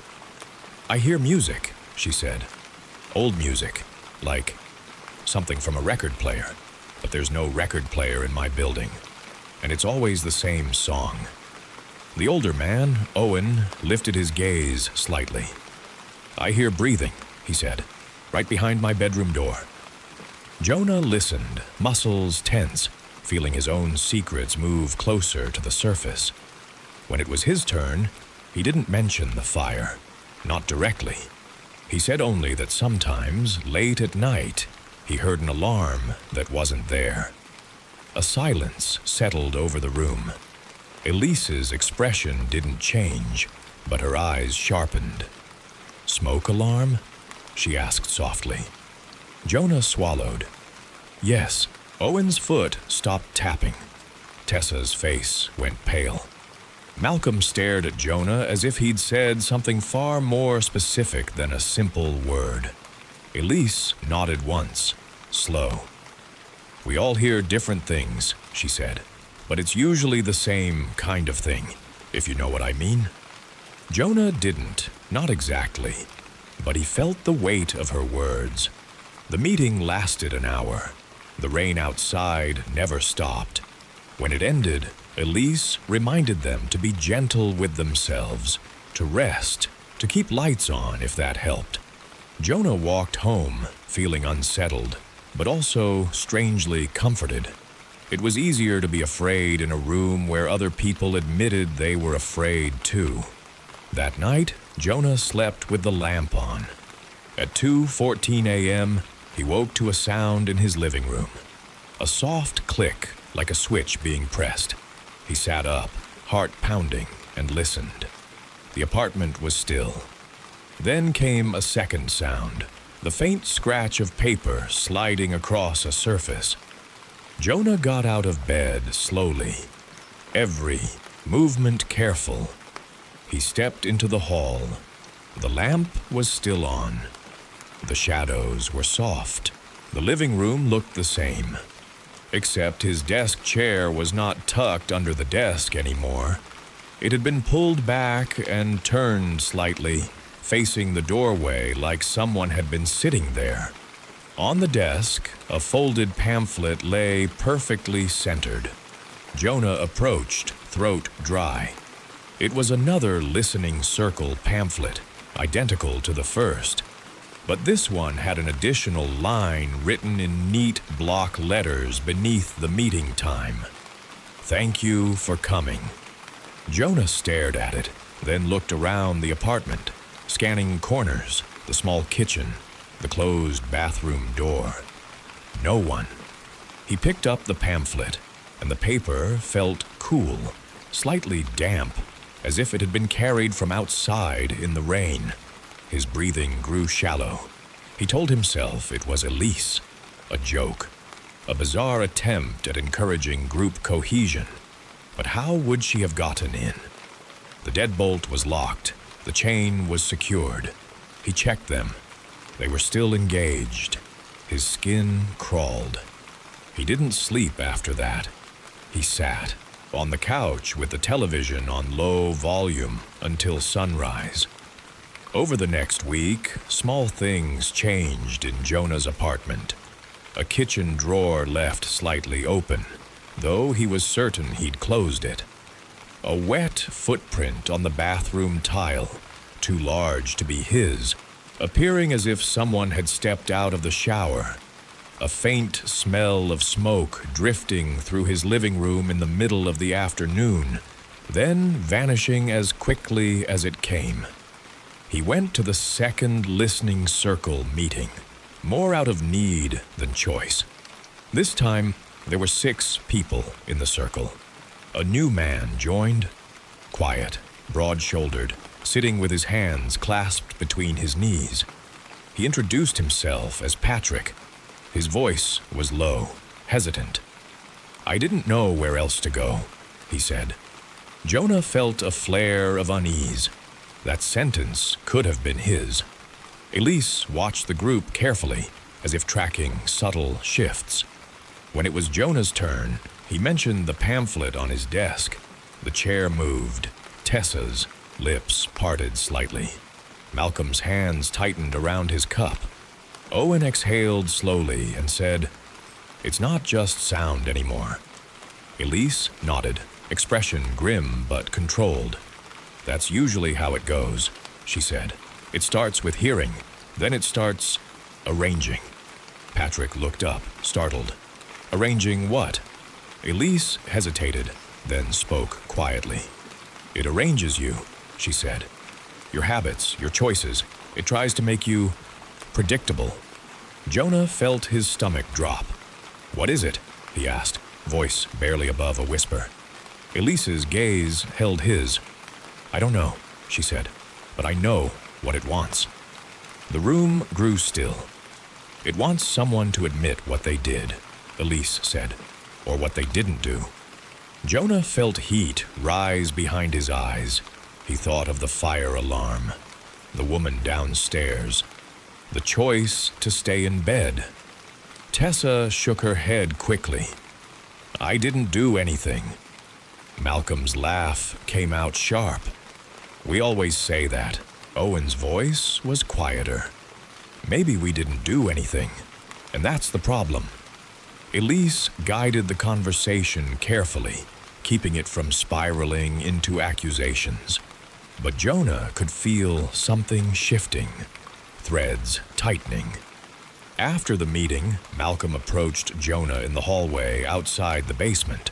"I hear music," she said. "Old music, like something from a record player, but there's no record player in my building, and it's always the same song." The older man, Owen, lifted his gaze slightly. "I hear breathing," he said, "right behind my bedroom door." Jonah listened, muscles tense, feeling his own secrets move closer to the surface. When it was his turn, he didn't mention the fire, not directly. He said only that sometimes, late at night, he heard an alarm that wasn't there. A silence settled over the room. Elise's expression didn't change, but her eyes sharpened. "Smoke alarm?" she asked softly. Jonah swallowed. Yes, Owen's foot stopped tapping. Tessa's face went pale. Malcolm stared at Jonah as if he'd said something far more specific than a simple word. Elise nodded once, slow. "We all hear different things," she said, "but it's usually the same kind of thing, if you know what I mean." Jonah didn't, not exactly, but he felt the weight of her words. The meeting lasted an hour. The rain outside never stopped. When it ended, Elise reminded them to be gentle with themselves, to rest, to keep lights on if that helped. Jonah walked home, feeling unsettled, but also strangely comforted. It was easier to be afraid in a room where other people admitted they were afraid too. That night, Jonah slept with the lamp on. At 2:14 a.m., he woke to a sound in his living room. A soft click, like a switch being pressed. He sat up, heart pounding, and listened. The apartment was still. Then came a second sound, the faint scratch of paper sliding across a surface. Jonah got out of bed slowly, every movement careful. He stepped into the hall. The lamp was still on. The shadows were soft. The living room looked the same, except his desk chair was not tucked under the desk anymore. It had been pulled back and turned slightly, facing the doorway like someone had been sitting there. On the desk, a folded pamphlet lay perfectly centered. Jonah approached, throat dry. It was another listening circle pamphlet, identical to the first. But this one had an additional line written in neat block letters beneath the meeting time. "Thank you for coming." Jonah stared at it, then looked around the apartment, scanning corners, the small kitchen, the closed bathroom door. No one. He picked up the pamphlet, and the paper felt cool, slightly damp, as if it had been carried from outside in the rain. His breathing grew shallow. He told himself it was Elise, a joke, a bizarre attempt at encouraging group cohesion. But how would she have gotten in? The deadbolt was locked. The chain was secured. He checked them. They were still engaged. His skin crawled. He didn't sleep after that. He sat on the couch with the television on low volume until sunrise. Over the next week, small things changed in Jonah's apartment. A kitchen drawer left slightly open, though he was certain he'd closed it. A wet footprint on the bathroom tile, too large to be his, appearing as if someone had stepped out of the shower. A faint smell of smoke drifting through his living room in the middle of the afternoon, then vanishing as quickly as it came. He went to the second listening circle meeting, more out of need than choice. This time, there were 6 people in the circle. A new man joined, quiet, broad-shouldered, sitting with his hands clasped between his knees. He introduced himself as Patrick. His voice was low, hesitant. "I didn't know where else to go," he said. Jonah felt a flare of unease. That sentence could have been his. Elise watched the group carefully, as if tracking subtle shifts. When it was Jonah's turn, he mentioned the pamphlet on his desk. The chair moved. Tessa's lips parted slightly. Malcolm's hands tightened around his cup. Owen exhaled slowly and said, "It's not just sound anymore." Elise nodded, expression grim but controlled. "That's usually how it goes," she said. "It starts with hearing, then it starts arranging." Patrick looked up, startled. "Arranging what?" Elise hesitated, then spoke quietly. "It arranges you," she said. "Your habits, your choices. It tries to make you predictable." Jonah felt his stomach drop. "What is it?" he asked, voice barely above a whisper. Elise's gaze held his. "I don't know," she said, "but I know what it wants." The room grew still. "It wants someone to admit what they did," Elise said, "or what they didn't do." Jonah felt heat rise behind his eyes. He thought of the fire alarm, the woman downstairs, the choice to stay in bed. Tessa shook her head quickly. "I didn't do anything." Malcolm's laugh came out sharp. "We always say that." Owen's voice was quieter. "Maybe we didn't do anything, and that's the problem." Elise guided the conversation carefully, keeping it from spiraling into accusations. But Jonah could feel something shifting, threads tightening. After the meeting, Malcolm approached Jonah in the hallway outside the basement.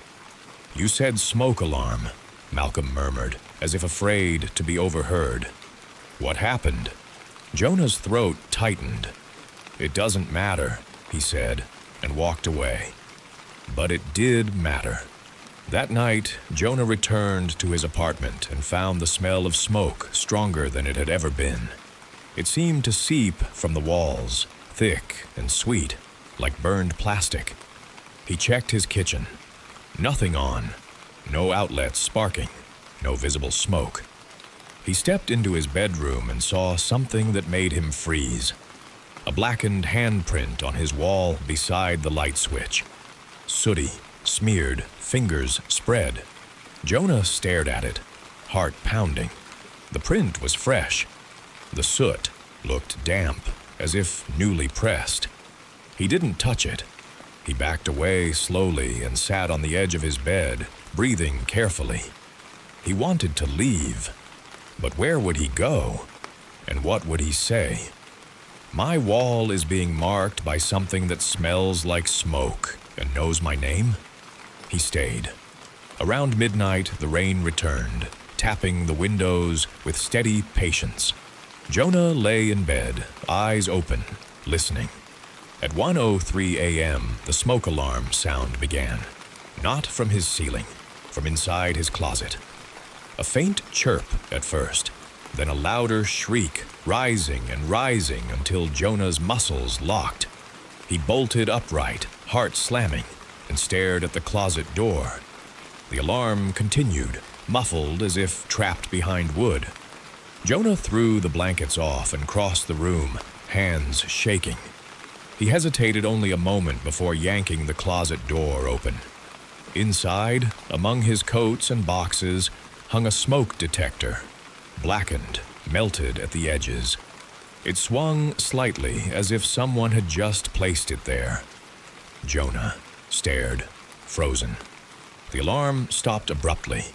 "You said smoke alarm," Malcolm murmured, as if afraid to be overheard. "What happened?" Jonah's throat tightened. "It doesn't matter," he said, and walked away. But it did matter. That night, Jonah returned to his apartment and found the smell of smoke stronger than it had ever been. It seemed to seep from the walls, thick and sweet, like burned plastic. He checked his kitchen. Nothing on. No outlets sparking. No visible smoke. He stepped into his bedroom and saw something that made him freeze. A blackened handprint on his wall beside the light switch. Sooty, smeared, fingers spread. Jonah stared at it, heart pounding. The print was fresh. The soot looked damp, as if newly pressed. He didn't touch it. He backed away slowly and sat on the edge of his bed, breathing carefully. He wanted to leave, but where would he go? And what would he say? "My wall is being marked by something that smells like smoke and knows my name?" He stayed. Around midnight, the rain returned, tapping the windows with steady patience. Jonah lay in bed, eyes open, listening. At 1:03 a.m., the smoke alarm sound began. Not from his ceiling, from inside his closet. A faint chirp at first, then a louder shriek, rising and rising until Jonah's muscles locked. He bolted upright, heart slamming, and stared at the closet door. The alarm continued, muffled as if trapped behind wood. Jonah threw the blankets off and crossed the room, hands shaking. He hesitated only a moment before yanking the closet door open. Inside, among his coats and boxes, hung a smoke detector, blackened, melted at the edges. It swung slightly as if someone had just placed it there. Jonah stared, frozen. The alarm stopped abruptly,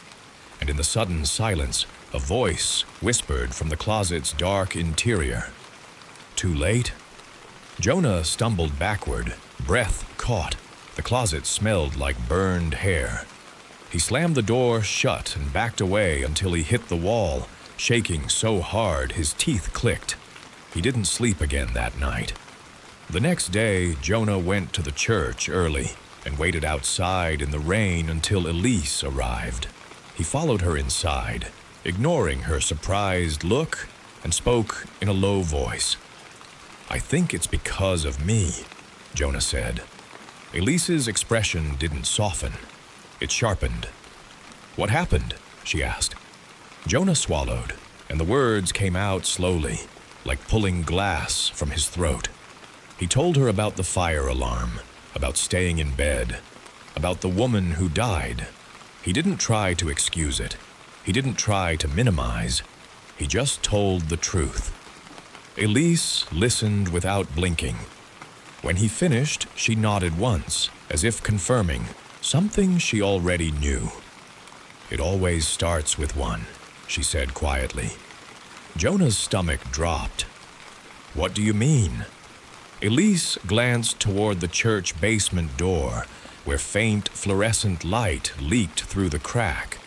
and in the sudden silence, a voice whispered from the closet's dark interior. "Too late?" Jonah stumbled backward, breath caught. The closet smelled like burned hair. He slammed the door shut and backed away until he hit the wall, shaking so hard his teeth clicked. He didn't sleep again that night. The next day, Jonah went to the church early and waited outside in the rain until Elise arrived. He followed her inside, ignoring her surprised look, and spoke in a low voice. "I think it's because of me," Jonah said. Elise's expression didn't soften. It sharpened. "What happened?" she asked. Jonah swallowed, and the words came out slowly, like pulling glass from his throat. He told her about the fire alarm, about staying in bed, about the woman who died. He didn't try to excuse it. He didn't try to minimize. He just told the truth. Elise listened without blinking. When he finished, she nodded once, as if confirming something she already knew. "It always starts with one," she said quietly. Jonah's stomach dropped. "What do you mean?" Elise glanced toward the church basement door, where faint fluorescent light leaked through the crack.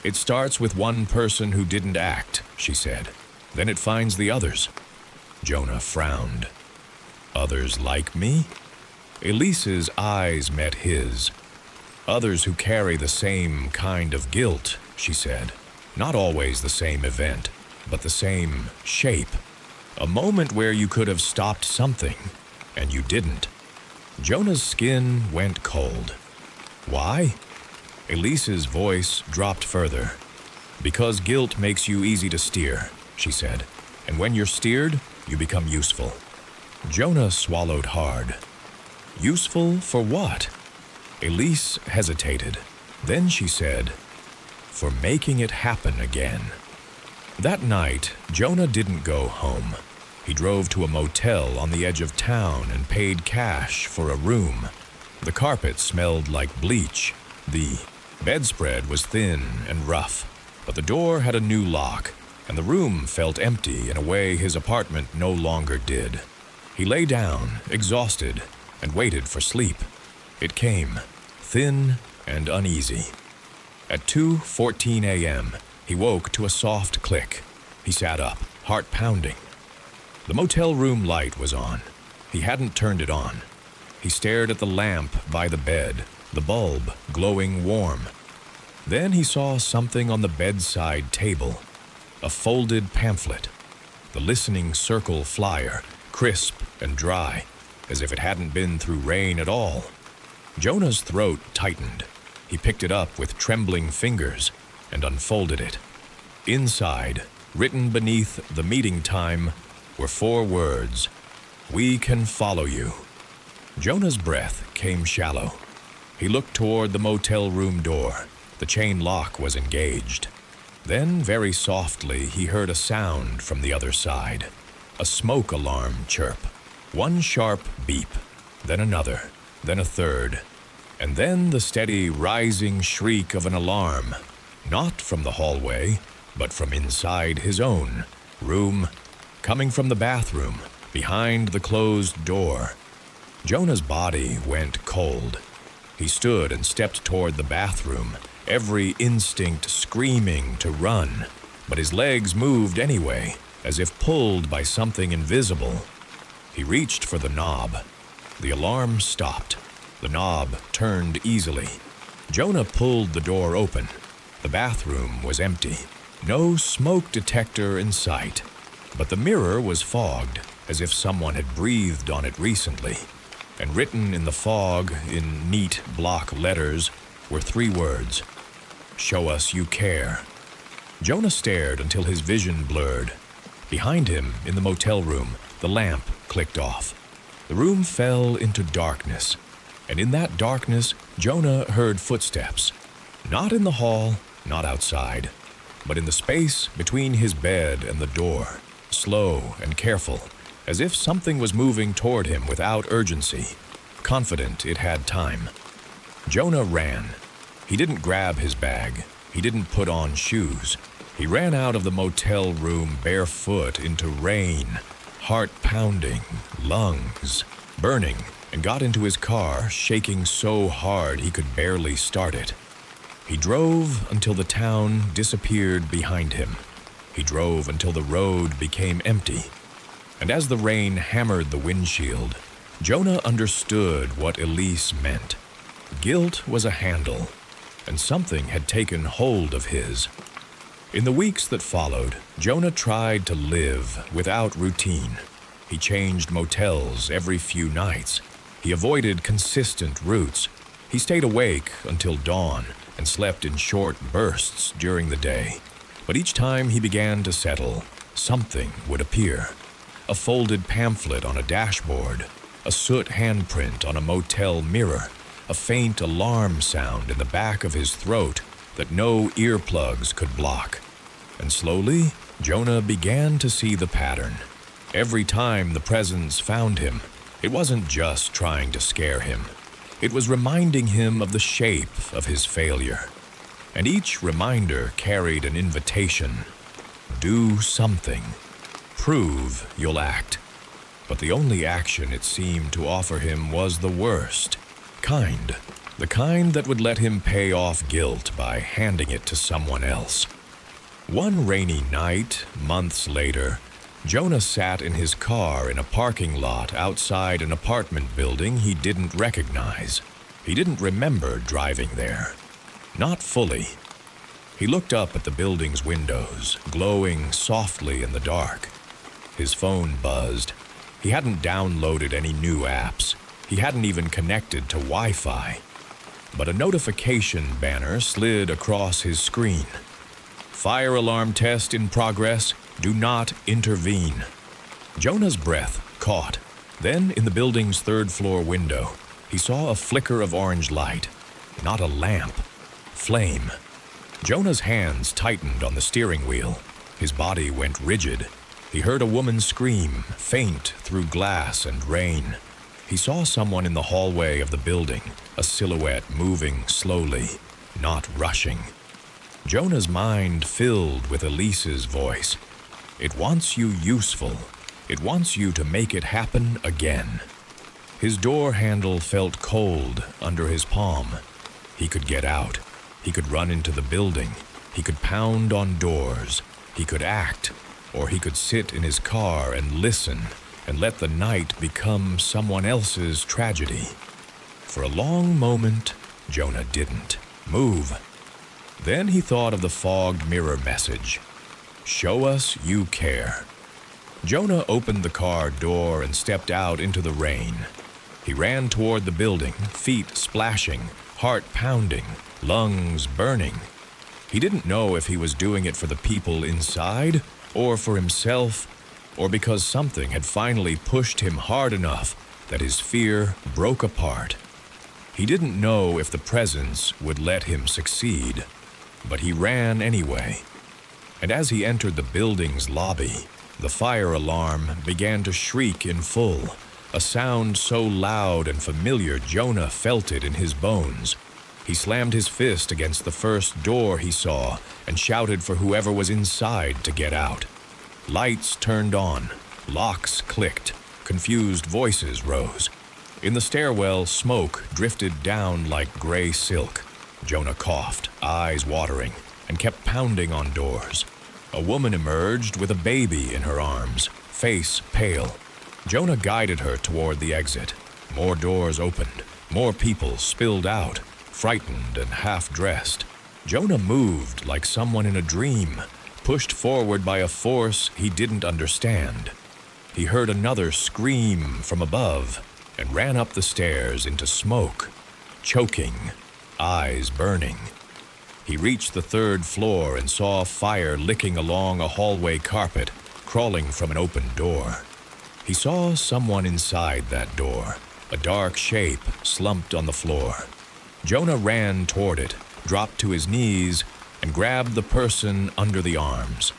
"It starts with one person who didn't act," she said. "Then it finds the others." Jonah frowned. "Others like me?" Elise's eyes met his. "Others who carry the same kind of guilt," she said. Not always the same event, but the same shape. A moment where you could have stopped something, and you didn't. Jonah's skin went cold. Why? Elise's voice dropped further. Because guilt makes you easy to steer, she said. And when you're steered, you become useful. Jonah swallowed hard. Useful for what? Elise hesitated. Then she said, for making it happen again. That night, Jonah didn't go home. He drove to a motel on the edge of town and paid cash for a room. The carpet smelled like bleach. The bedspread was thin and rough, but the door had a new lock, and the room felt empty in a way his apartment no longer did. He lay down, exhausted, and waited for sleep. It came, thin and uneasy. At 2:14 a.m., he woke to a soft click. He sat up, heart pounding. The motel room light was on. He hadn't turned it on. He stared at the lamp by the bed, the bulb glowing warm. Then he saw something on the bedside table, a folded pamphlet, the listening circle flyer, crisp and dry, as if it hadn't been through rain at all. Jonah's throat tightened. He picked it up with trembling fingers and unfolded it. Inside, written beneath the meeting time, were 4 words, "We can follow you." Jonah's breath came shallow. He looked toward the motel room door. The chain lock was engaged. Then, very softly, he heard a sound from the other side. A smoke alarm chirp. One sharp beep, then another, then a third, and then the steady rising shriek of an alarm, not from the hallway, but from inside his own room, coming from the bathroom, behind the closed door. Jonah's body went cold. He stood and stepped toward the bathroom, every instinct screaming to run, but his legs moved anyway, as if pulled by something invisible. He reached for the knob. The alarm stopped. The knob turned easily. Jonah pulled the door open. The bathroom was empty. No smoke detector in sight. But the mirror was fogged, as if someone had breathed on it recently. And written in the fog, in neat block letters, were 3 words. "Show us you care." Jonah stared until his vision blurred. Behind him, in the motel room, the lamp clicked off. The room fell into darkness, and in that darkness, Jonah heard footsteps. Not in the hall, not outside, but in the space between his bed and the door, slow and careful, as if something was moving toward him without urgency, confident it had time. Jonah ran. He didn't grab his bag. He didn't put on shoes. He ran out of the motel room barefoot into rain, heart pounding, lungs burning, and got into his car, shaking so hard he could barely start it. He drove until the town disappeared behind him. He drove until the road became empty. And as the rain hammered the windshield, Jonah understood what Elise meant. Guilt was a handle, and something had taken hold of his. In the weeks that followed, Jonah tried to live without routine. He changed motels every few nights. He avoided consistent routes. He stayed awake until dawn and slept in short bursts during the day. But each time he began to settle, something would appear. A folded pamphlet on a dashboard, a soot handprint on a motel mirror, a faint alarm sound in the back of his throat that no earplugs could block. And slowly, Jonah began to see the pattern. Every time the presence found him, it wasn't just trying to scare him. It was reminding him of the shape of his failure. And each reminder carried an invitation. Do something. Prove you'll act. But the only action it seemed to offer him was the worst kind. The kind that would let him pay off guilt by handing it to someone else. One rainy night, months later, Jonah sat in his car in a parking lot outside an apartment building he didn't recognize. He didn't remember driving there. Not fully. He looked up at the building's windows, glowing softly in the dark. His phone buzzed. He hadn't downloaded any new apps. He hadn't even connected to Wi-Fi. But a notification banner slid across his screen. Fire alarm test in progress. Do not intervene. Jonah's breath caught. Then, in the building's third-floor window, he saw a flicker of orange light. Not a lamp. Flame. Jonah's hands tightened on the steering wheel. His body went rigid. He heard a woman scream, faint through glass and rain. He saw someone in the hallway of the building, a silhouette moving slowly, not rushing. Jonah's mind filled with Elise's voice. It wants you useful. It wants you to make it happen again. His door handle felt cold under his palm. He could get out. He could run into the building. He could pound on doors. He could act, or he could sit in his car and listen and let the night become someone else's tragedy. For a long moment, Jonah didn't move. Then he thought of the fogged mirror message. Show us you care. Jonah opened the car door and stepped out into the rain. He ran toward the building, feet splashing, heart pounding, lungs burning. He didn't know if he was doing it for the people inside, or for himself, or because something had finally pushed him hard enough that his fear broke apart. He didn't know if the presence would let him succeed, but he ran anyway. And as he entered the building's lobby, the fire alarm began to shriek in full, a sound so loud and familiar Jonah felt it in his bones. He slammed his fist against the first door he saw and shouted for whoever was inside to get out. Lights turned on, locks clicked, confused voices rose. In the stairwell, smoke drifted down like gray silk. Jonah coughed, eyes watering, and kept pounding on doors. A woman emerged with a baby in her arms, face pale. Jonah guided her toward the exit. More doors opened. More people spilled out, frightened and half-dressed. Jonah moved like someone in a dream, pushed forward by a force he didn't understand. He heard another scream from above and ran up the stairs into smoke, choking, eyes burning. He reached the third floor and saw fire licking along a hallway carpet, crawling from an open door. He saw someone inside that door, a dark shape slumped on the floor. Jonah ran toward it, dropped to his knees, and grabbed the person under the arms.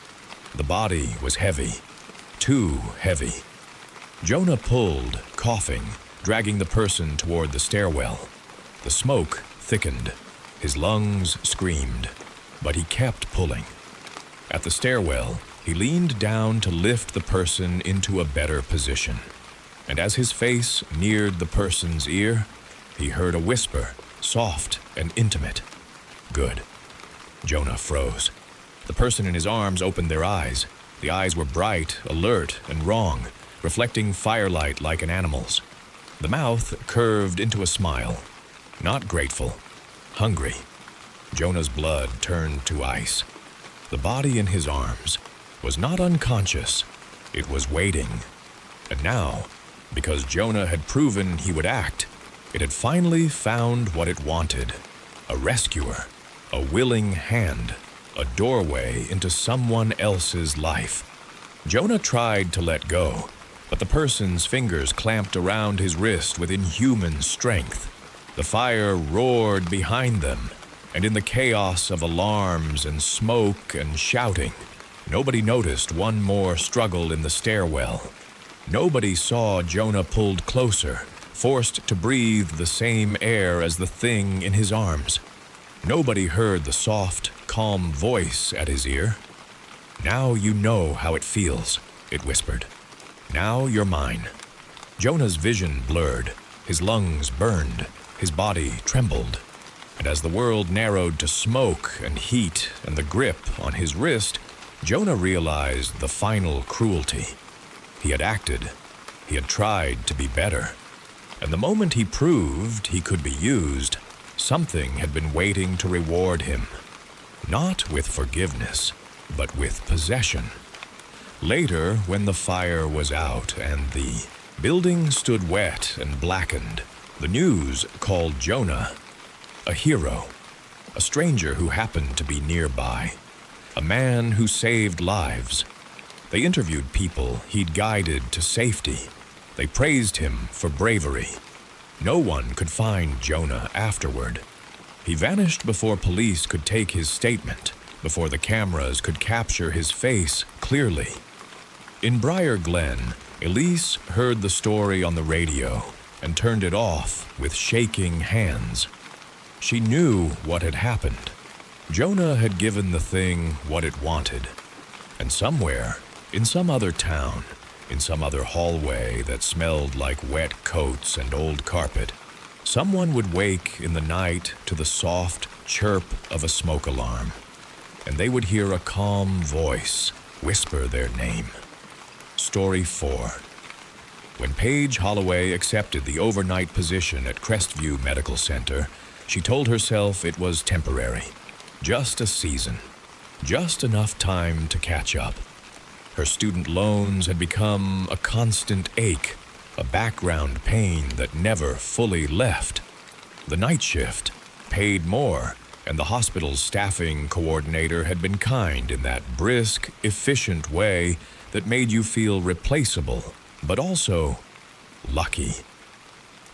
The body was heavy, too heavy. Jonah pulled, coughing, dragging the person toward the stairwell. The smoke thickened. His lungs screamed, but he kept pulling. At the stairwell, he leaned down to lift the person into a better position. And as his face neared the person's ear, he heard a whisper, soft and intimate. Good. Jonah froze. The person in his arms opened their eyes. The eyes were bright, alert, and wrong, reflecting firelight like an animal's. The mouth curved into a smile. Not grateful. Hungry. Jonah's blood turned to ice. The body in his arms was not unconscious. It was waiting. And now, because Jonah had proven he would act, it had finally found what it wanted. A rescuer. A willing hand. A doorway into someone else's life. Jonah tried to let go, but the person's fingers clamped around his wrist with inhuman strength. The fire roared behind them, and in the chaos of alarms and smoke and shouting, nobody noticed one more struggle in the stairwell. Nobody saw Jonah pulled closer, forced to breathe the same air as the thing in his arms. Nobody heard the soft, calm voice at his ear. Now you know how it feels, it whispered. Now you're mine. Jonah's vision blurred, his lungs burned, his body trembled. And as the world narrowed to smoke and heat and the grip on his wrist, Jonah realized the final cruelty. He had acted. He had tried to be better. And the moment he proved he could be used, something had been waiting to reward him. not with forgiveness, but with possession. Later, when the fire was out and the building stood wet and blackened, the news called Jonah a hero, a stranger who happened to be nearby, a man who saved lives. They interviewed people he'd guided to safety. They praised him for bravery. No one could find Jonah afterward. He vanished before police could take his statement, before the cameras could capture his face clearly. In Briar Glen, Elise heard the story on the radio and turned it off with shaking hands. She knew what had happened. Jonah had given the thing what it wanted. And somewhere, in some other town, in some other hallway that smelled like wet coats and old carpet, someone would wake in the night to the soft chirp of a smoke alarm, and they would hear a calm voice whisper their name. Story 4. When Paige Holloway accepted the overnight position at Crestview Medical Center, she told herself it was temporary, just a season, just enough time to catch up. Her student loans had become a constant ache, a background pain that never fully left. The night shift paid more, and the hospital's staffing coordinator had been kind in that brisk, efficient way that made you feel replaceable, but also lucky.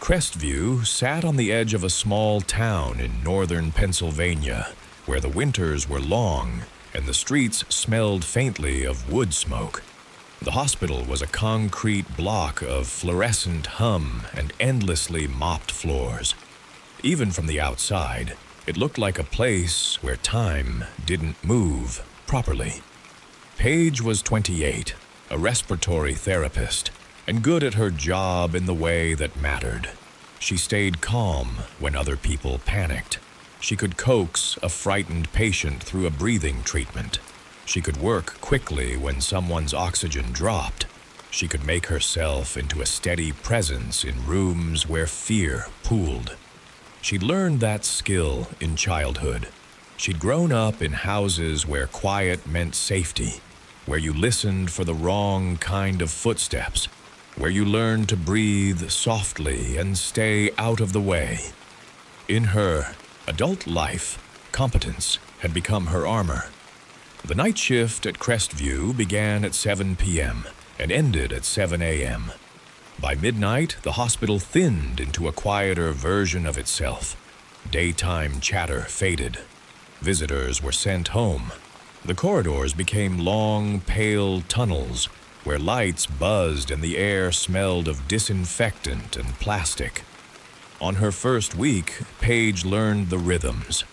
Crestview sat on the edge of a small town in northern Pennsylvania, where the winters were long and the streets smelled faintly of wood smoke. The hospital was a concrete block of fluorescent hum and endlessly mopped floors. Even from the outside, it looked like a place where time didn't move properly. Paige was 28, a respiratory therapist, and good at her job in the way that mattered. She stayed calm when other people panicked. She could coax a frightened patient through a breathing treatment. She could work quickly when someone's oxygen dropped. She could make herself into a steady presence in rooms where fear pooled. She'd learned that skill in childhood. She'd grown up in houses where quiet meant safety, where you listened for the wrong kind of footsteps, where you learned to breathe softly and stay out of the way. In her adult life, competence had become her armor. The night shift at Crestview began at 7 p.m. and ended at 7 a.m. By midnight, the hospital thinned into a quieter version of itself. Daytime chatter faded. Visitors were sent home. The corridors became long, pale tunnels where lights buzzed and the air smelled of disinfectant and plastic. On her first week, Paige learned the rhythms.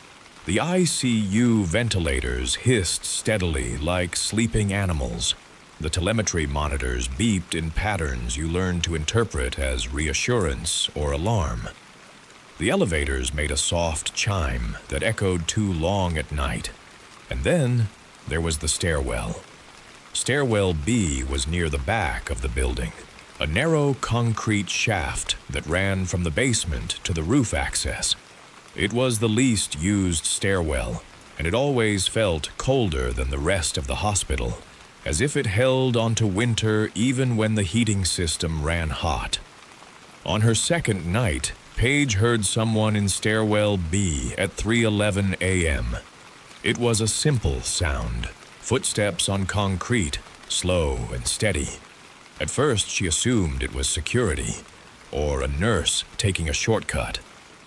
The ICU ventilators hissed steadily like sleeping animals. The telemetry monitors beeped in patterns you learned to interpret as reassurance or alarm. The elevators made a soft chime that echoed too long at night. And then there was the stairwell. Stairwell B was near the back of the building, a narrow concrete shaft that ran from the basement to the roof access. It was the least used stairwell, and it always felt colder than the rest of the hospital, as if it held onto winter even when the heating system ran hot. On her second night, Paige heard someone in Stairwell B at 3:11 a.m. It was a simple sound, footsteps on concrete, slow and steady. At first, she assumed it was security, or a nurse taking a shortcut.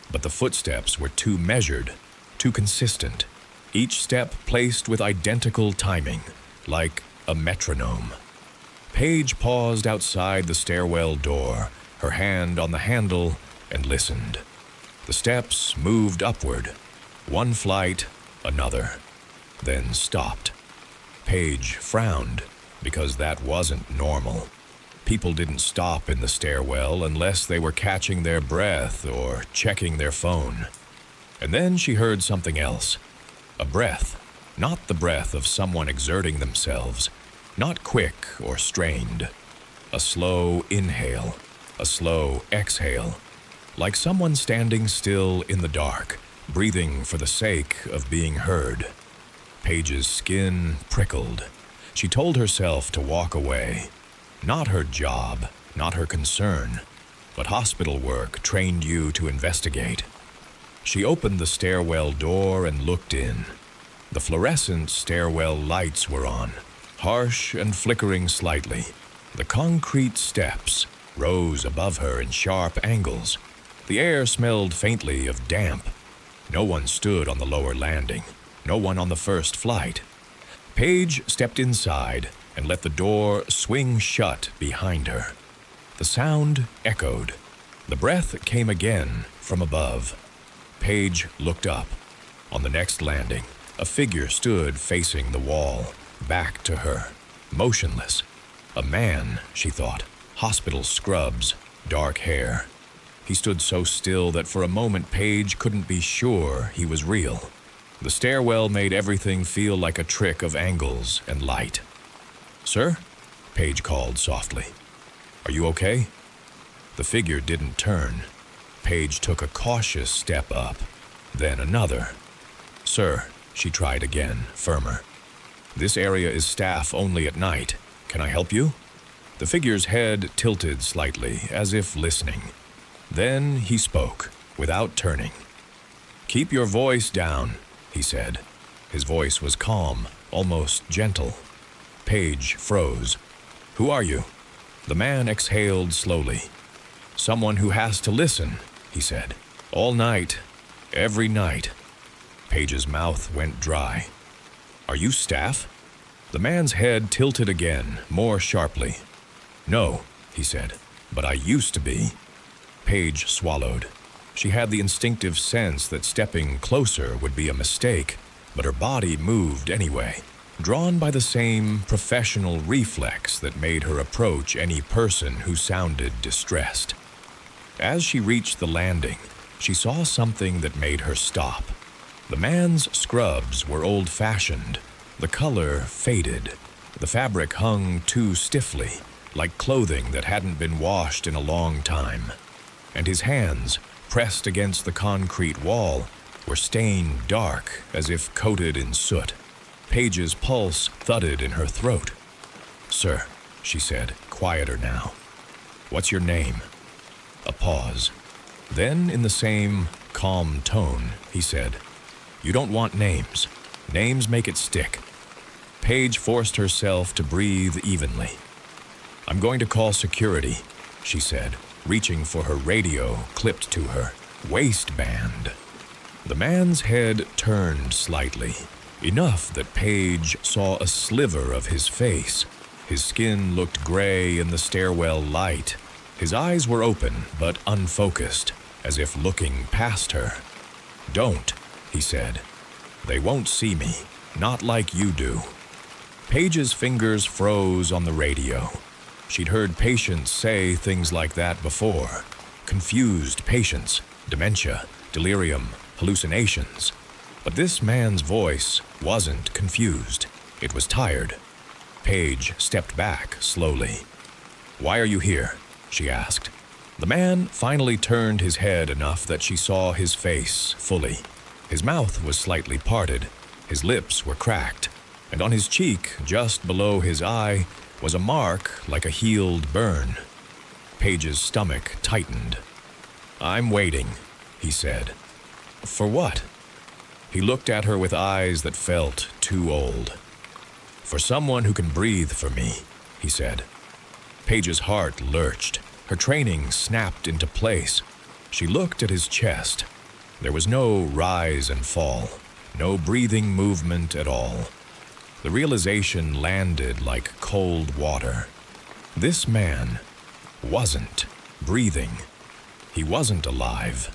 But the footsteps were too measured, too consistent, each step placed with identical timing, like a metronome. Paige paused outside the stairwell door, her hand on the handle, and listened. The steps moved upward, one flight, another, then stopped. Paige frowned, because that wasn't normal. People didn't stop in the stairwell unless they were catching their breath or checking their phone. And then she heard something else. A breath, not the breath of someone exerting themselves, not quick or strained. A slow inhale, a slow exhale, like someone standing still in the dark, breathing for the sake of being heard. Paige's skin prickled. She told herself to walk away. Not her job, not her concern, but hospital work trained you to investigate. She opened the stairwell door and looked in. The fluorescent stairwell lights were on, harsh and flickering slightly. The concrete steps rose above her in sharp angles. The air smelled faintly of damp. No one stood on the lower landing, no one on the first flight. Paige stepped inside and let the door swing shut behind her. The sound echoed. The breath came again from above. Paige looked up. On the next landing, a figure stood facing the wall, back to her, motionless. A man, she thought, hospital scrubs, dark hair. He stood so still that for a moment Paige couldn't be sure he was real. The stairwell made everything feel like a trick of angles and light. "Sir?" Paige called softly. "Are you okay?" The figure didn't turn. Paige took a cautious step up, then another. "Sir," she tried again, firmer. "This area is staff only at night. Can I help you?" The figure's head tilted slightly, as if listening. Then he spoke, without turning. "Keep your voice down," he said. His voice was calm, almost gentle. Paige froze. "Who are you?" The man exhaled slowly. "Someone who has to listen," he said. "All night, every night." Paige's mouth went dry. "Are you staff?" The man's head tilted again, more sharply. "No," he said, "but I used to be." Paige swallowed. She had the instinctive sense that stepping closer would be a mistake, but her body moved anyway, drawn by the same professional reflex that made her approach any person who sounded distressed. As she reached the landing, she saw something that made her stop. The man's scrubs were old-fashioned, the color faded. The fabric hung too stiffly, like clothing that hadn't been washed in a long time. And his hands, pressed against the concrete wall, were stained dark as if coated in soot. Paige's pulse thudded in her throat. "Sir," she said, quieter now. "What's your name?" A pause. Then, in the same calm tone, he said, "You don't want names. Names make it stick." Paige forced herself to breathe evenly. "I'm going to call security," she said, reaching for her radio clipped to her waistband. The man's head turned slightly, enough that Paige saw a sliver of his face. His skin looked gray in the stairwell light. His eyes were open but unfocused, as if looking past her. "Don't," he said. "They won't see me, not like you do." Paige's fingers froze on the radio. She'd heard patients say things like that before. Confused patients, dementia, delirium, hallucinations. But this man's voice wasn't confused. It was tired. Paige stepped back slowly. "Why are you here?" she asked. The man finally turned his head enough that she saw his face fully. His mouth was slightly parted, his lips were cracked, and on his cheek, just below his eye, was a mark like a healed burn. Paige's stomach tightened. "I'm waiting," he said. "For what?" He looked at her with eyes that felt too old. "For someone who can breathe for me," he said. Paige's heart lurched. Her training snapped into place. She looked at his chest. There was no rise and fall, no breathing movement at all. The realization landed like cold water. This man wasn't breathing. He wasn't alive.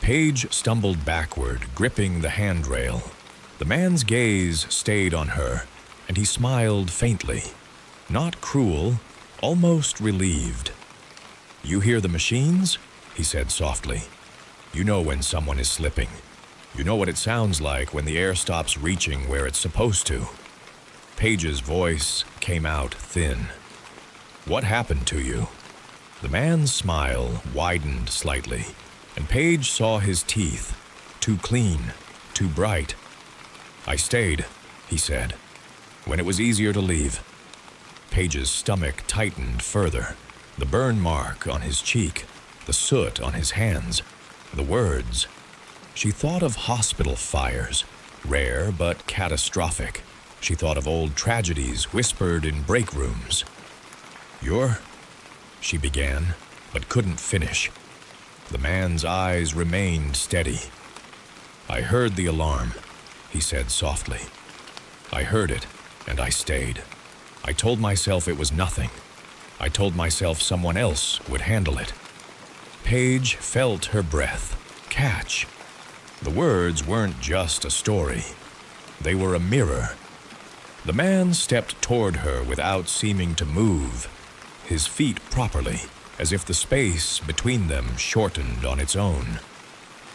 Paige stumbled backward, gripping the handrail. The man's gaze stayed on her, and he smiled faintly. Not cruel, almost relieved. "You hear the machines?" he said softly. "You know when someone is slipping. You know what it sounds like when the air stops reaching where it's supposed to." Paige's voice came out thin. "What happened to you?" The man's smile widened slightly, and Paige saw his teeth, too clean, too bright. I stayed, he said, when it was easier to leave. Page's stomach tightened further, the burn mark on his cheek, the soot on his hands, the words. She thought of hospital fires, rare but catastrophic. She thought of old tragedies whispered in break rooms. "You're—" she began, but couldn't finish. The man's eyes remained steady. "I heard the alarm," he said softly. "I heard it, and I stayed. I told myself it was nothing. I told myself someone else would handle it." Paige felt her breath catch. The words weren't just a story. They were a mirror. The man stepped toward her without seeming to move, his feet properly, as if the space between them shortened on its own.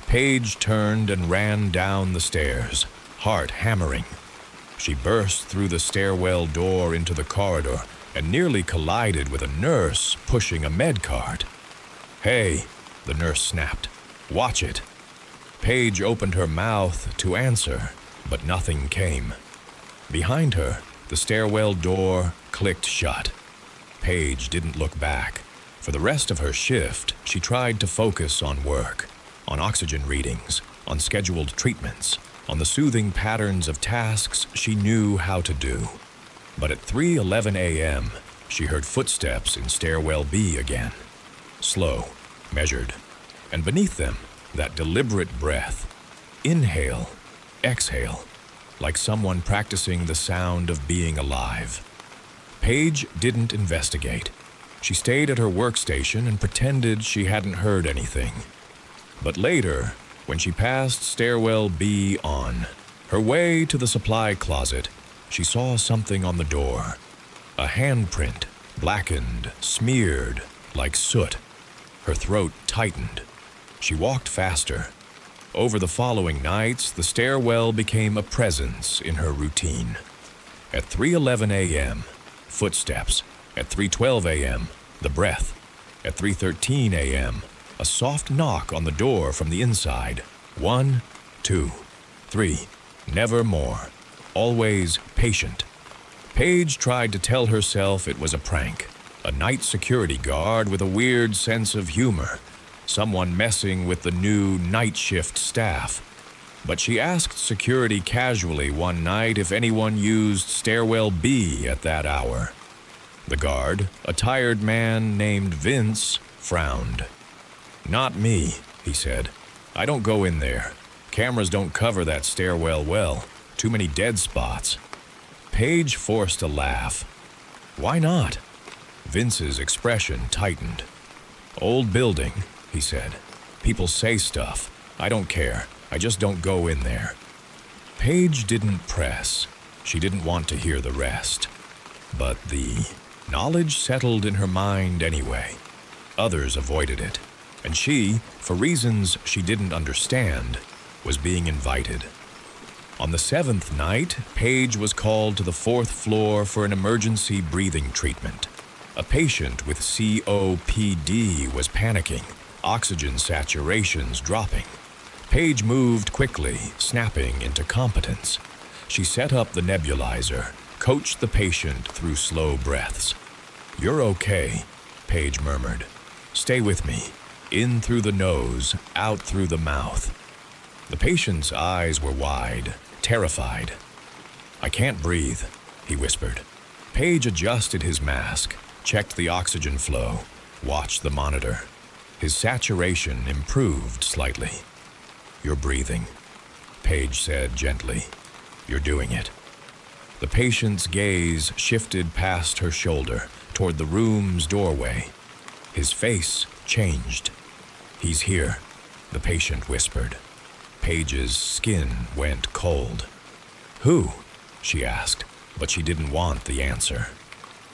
Paige turned and ran down the stairs, heart hammering. She burst through the stairwell door into the corridor and nearly collided with a nurse pushing a med cart. "Hey," the nurse snapped. "Watch it." Paige opened her mouth to answer, but nothing came. Behind her, the stairwell door clicked shut. Paige didn't look back. For the rest of her shift, she tried to focus on work, on oxygen readings, on scheduled treatments, on the soothing patterns of tasks she knew how to do. But at 3:11 a.m., she heard footsteps in stairwell B again. Slow, measured, and beneath them, that deliberate breath. Inhale, exhale, like someone practicing the sound of being alive. Paige didn't investigate. She stayed at her workstation and pretended she hadn't heard anything. But later, when she passed stairwell B on her way to the supply closet, she saw something on the door. A handprint, blackened, smeared, like soot. Her throat tightened. She walked faster. Over the following nights, the stairwell became a presence in her routine. At 3:11 a.m., footsteps. At 3:12 a.m., the breath. At 3:13 a.m., a soft knock on the door from the inside. 1, 2, 3, never more. Always patient. Paige tried to tell herself it was a prank. A night security guard with a weird sense of humor. Someone messing with the new night shift staff. But she asked security casually one night if anyone used stairwell B at that hour. The guard, a tired man named Vince, frowned. "Not me," he said. "I don't go in there. Cameras don't cover that stairwell well. Too many dead spots." Paige forced a laugh. "Why not?" Vince's expression tightened. "Old building," he said. "People say stuff. I don't care. I just don't go in there." Paige didn't press. She didn't want to hear the rest. But the knowledge settled in her mind anyway. Others avoided it, and she, for reasons she didn't understand, was being invited. On the 7th night, Paige was called to the 4th floor for an emergency breathing treatment. A patient with COPD was panicking, oxygen saturations dropping. Paige moved quickly, snapping into competence. She set up the nebulizer, coached the patient through slow breaths. "You're okay," Paige murmured. "Stay with me. In through the nose, out through the mouth." The patient's eyes were wide, terrified. "I can't breathe," he whispered. Paige adjusted his mask, checked the oxygen flow, watched the monitor. His saturation improved slightly. "You're breathing," Paige said gently. "You're doing it." The patient's gaze shifted past her shoulder toward the room's doorway. His face changed. "He's here," the patient whispered. Paige's skin went cold. "Who?" she asked, but she didn't want the answer.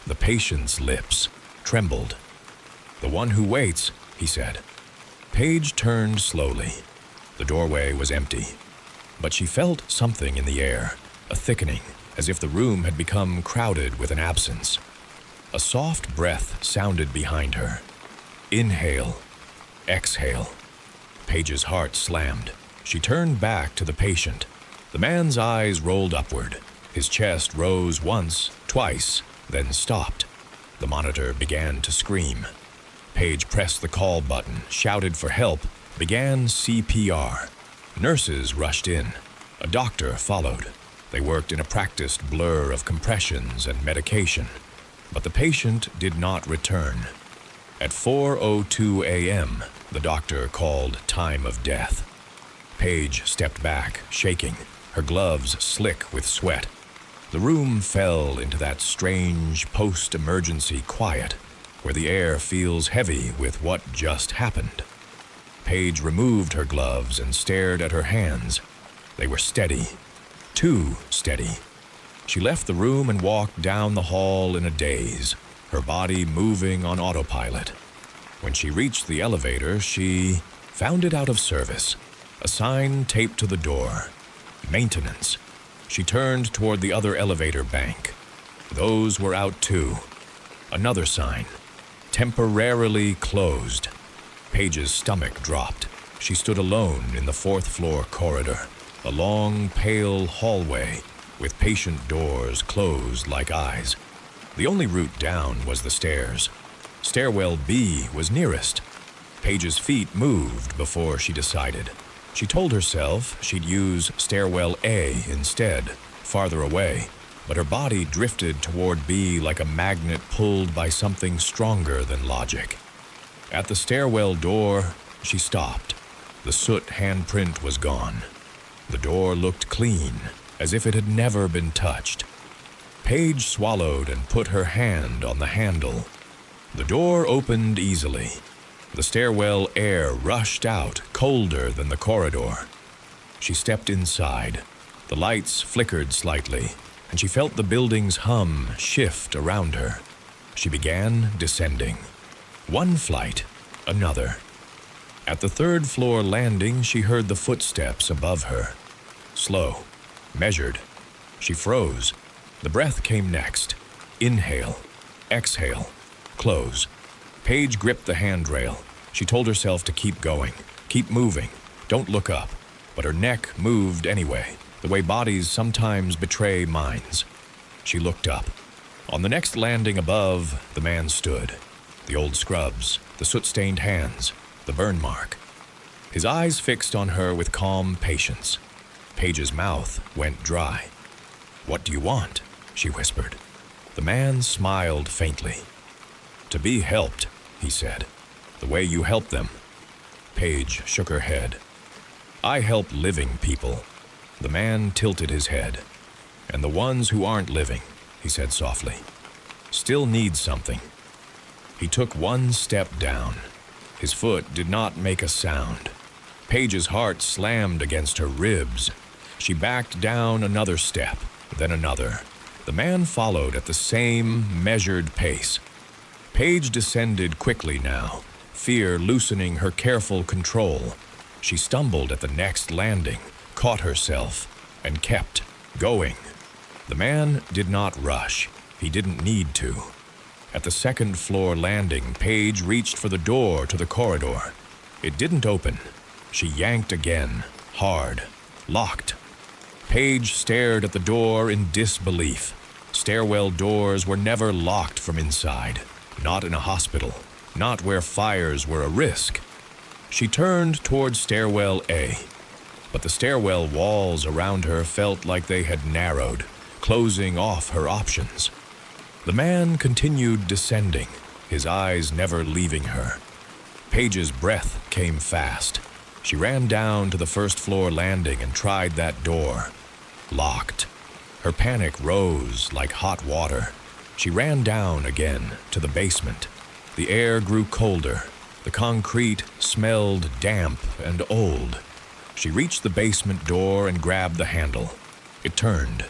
The patient's lips trembled. "The one who waits," he said. Paige turned slowly. The doorway was empty, but she felt something in the air, a thickening, as if the room had become crowded with an absence. A soft breath sounded behind her. Inhale, exhale. Paige's heart slammed. She turned back to the patient. The The man's eyes rolled upward. His chest rose once, twice, then stopped. The monitor began to scream. Paige pressed the call button, shouted for help, began CPR. Nurses rushed in. A doctor followed. They worked in a practiced blur of compressions and medication. But the patient did not return. At 4:02 a.m., the doctor called time of death. Paige stepped back, shaking, her gloves slick with sweat. The room fell into that strange post-emergency quiet where the air feels heavy with what just happened. Paige removed her gloves and stared at her hands. They were steady, too steady. She left the room and walked down the hall in a daze, her body moving on autopilot. When she reached the elevator, she found it out of service. A sign taped to the door. Maintenance. She turned toward the other elevator bank. Those were out too. Another sign. Temporarily closed. Paige's stomach dropped. She stood alone in the fourth-floor corridor, a long, pale hallway with patient doors closed like eyes. The only route down was the stairs. Stairwell B was nearest. Paige's feet moved before she decided. She told herself she'd use stairwell A instead, farther away, but her body drifted toward B like a magnet pulled by something stronger than logic. At the stairwell door, she stopped. The soot handprint was gone. The door looked clean, as if it had never been touched. Paige swallowed and put her hand on the handle. The door opened easily. The stairwell air rushed out, colder than the corridor. She stepped inside. The lights flickered slightly, and she felt the building's hum shift around her. She began descending. One flight, another. At the third-floor landing, she heard the footsteps above her. Slow, measured. She froze. The breath came next. Inhale, exhale, close. Paige gripped the handrail. She told herself to keep going, keep moving, don't look up. But her neck moved anyway, the way bodies sometimes betray minds. She looked up. On the next landing above, the man stood. The old scrubs, the soot-stained hands, the burn mark. His eyes fixed on her with calm patience. Paige's mouth went dry. "What do you want?" she whispered. The man smiled faintly. "To be helped," he said. "The way you help them." Paige shook her head. "I help living people." The man tilted his head. "And the ones who aren't living," he said softly, "still need something." He took one step down. His foot did not make a sound. Paige's heart slammed against her ribs. She backed down another step, then another. The man followed at the same measured pace. Paige descended quickly now, fear loosening her careful control. She stumbled at the next landing, caught herself, and kept going. The man did not rush. He didn't need to. At the second-floor landing, Paige reached for the door to the corridor. It didn't open. She yanked again, hard, locked. Paige stared at the door in disbelief. Stairwell doors were never locked from inside. Not in a hospital, not where fires were a risk. She turned toward stairwell A, but the stairwell walls around her felt like they had narrowed, closing off her options. The man continued descending, his eyes never leaving her. Paige's breath came fast. She ran down to the first-floor landing and tried that door. Locked. Her panic rose like hot water. She ran down again to the basement. The air grew colder. The concrete smelled damp and old. She reached the basement door and grabbed the handle. It turned.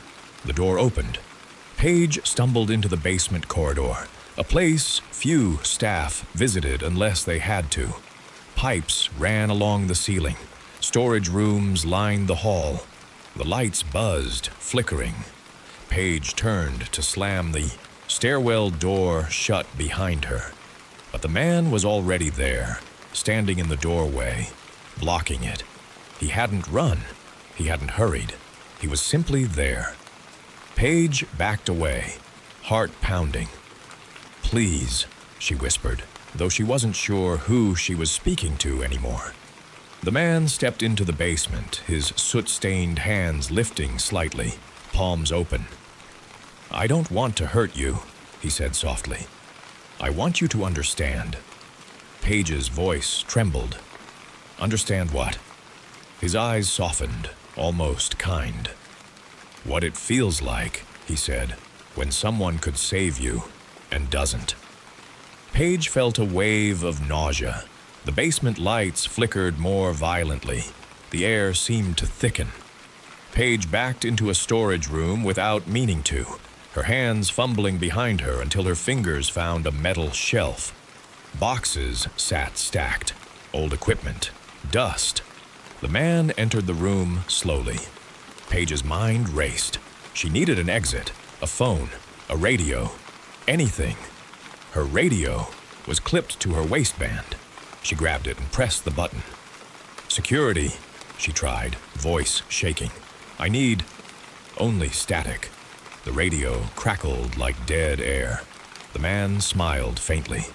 The door opened. Paige stumbled into the basement corridor, a place few staff visited unless they had to. Pipes ran along the ceiling. Storage rooms lined the hall. The lights buzzed, flickering. Paige turned to slam the stairwell door shut behind her. But the man was already there, standing in the doorway, blocking it. He hadn't run. He hadn't hurried. He was simply there. Paige backed away, heart pounding. "Please," she whispered, though she wasn't sure who she was speaking to anymore. The man stepped into the basement, his soot-stained hands lifting slightly, palms open. "I don't want to hurt you," he said softly. "I want you to understand." Paige's voice trembled. "Understand what?" His eyes softened, almost kind. "What it feels like," he said, "when someone could save you and doesn't." Paige felt a wave of nausea. The basement lights flickered more violently. The air seemed to thicken. Paige backed into a storage room without meaning to, her hands fumbling behind her until her fingers found a metal shelf. Boxes sat stacked, old equipment, dust. The man entered the room slowly. Paige's mind raced. She needed an exit, a phone, a radio, anything. Her radio was clipped to her waistband. She grabbed it and pressed the button. "Security," she tried, voice shaking. "I need..." Only static. The radio crackled like dead air. The man smiled faintly.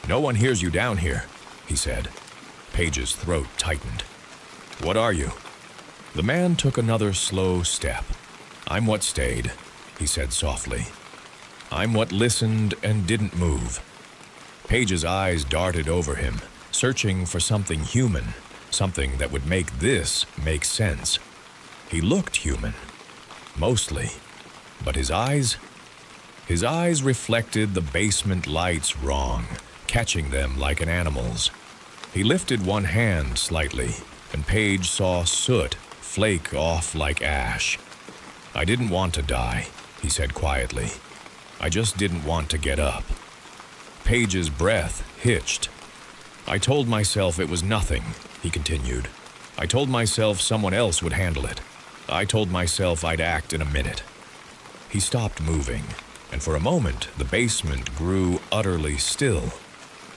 "No one hears you down here," he said. Paige's throat tightened. "What are you?" The man took another slow step. "I'm what stayed," he said softly. "I'm what listened and didn't move." Paige's eyes darted over him, searching for something human, something that would make this make sense. He looked human, mostly, but his eyes reflected the basement lights wrong, catching them like an animal's. He lifted one hand slightly, and Paige saw soot flake off like ash. "I didn't want to die," he said quietly. "I just didn't want to get up." Paige's breath hitched. "I told myself it was nothing," he continued. "I told myself someone else would handle it. I told myself I'd act in a minute." He stopped moving, and for a moment the basement grew utterly still.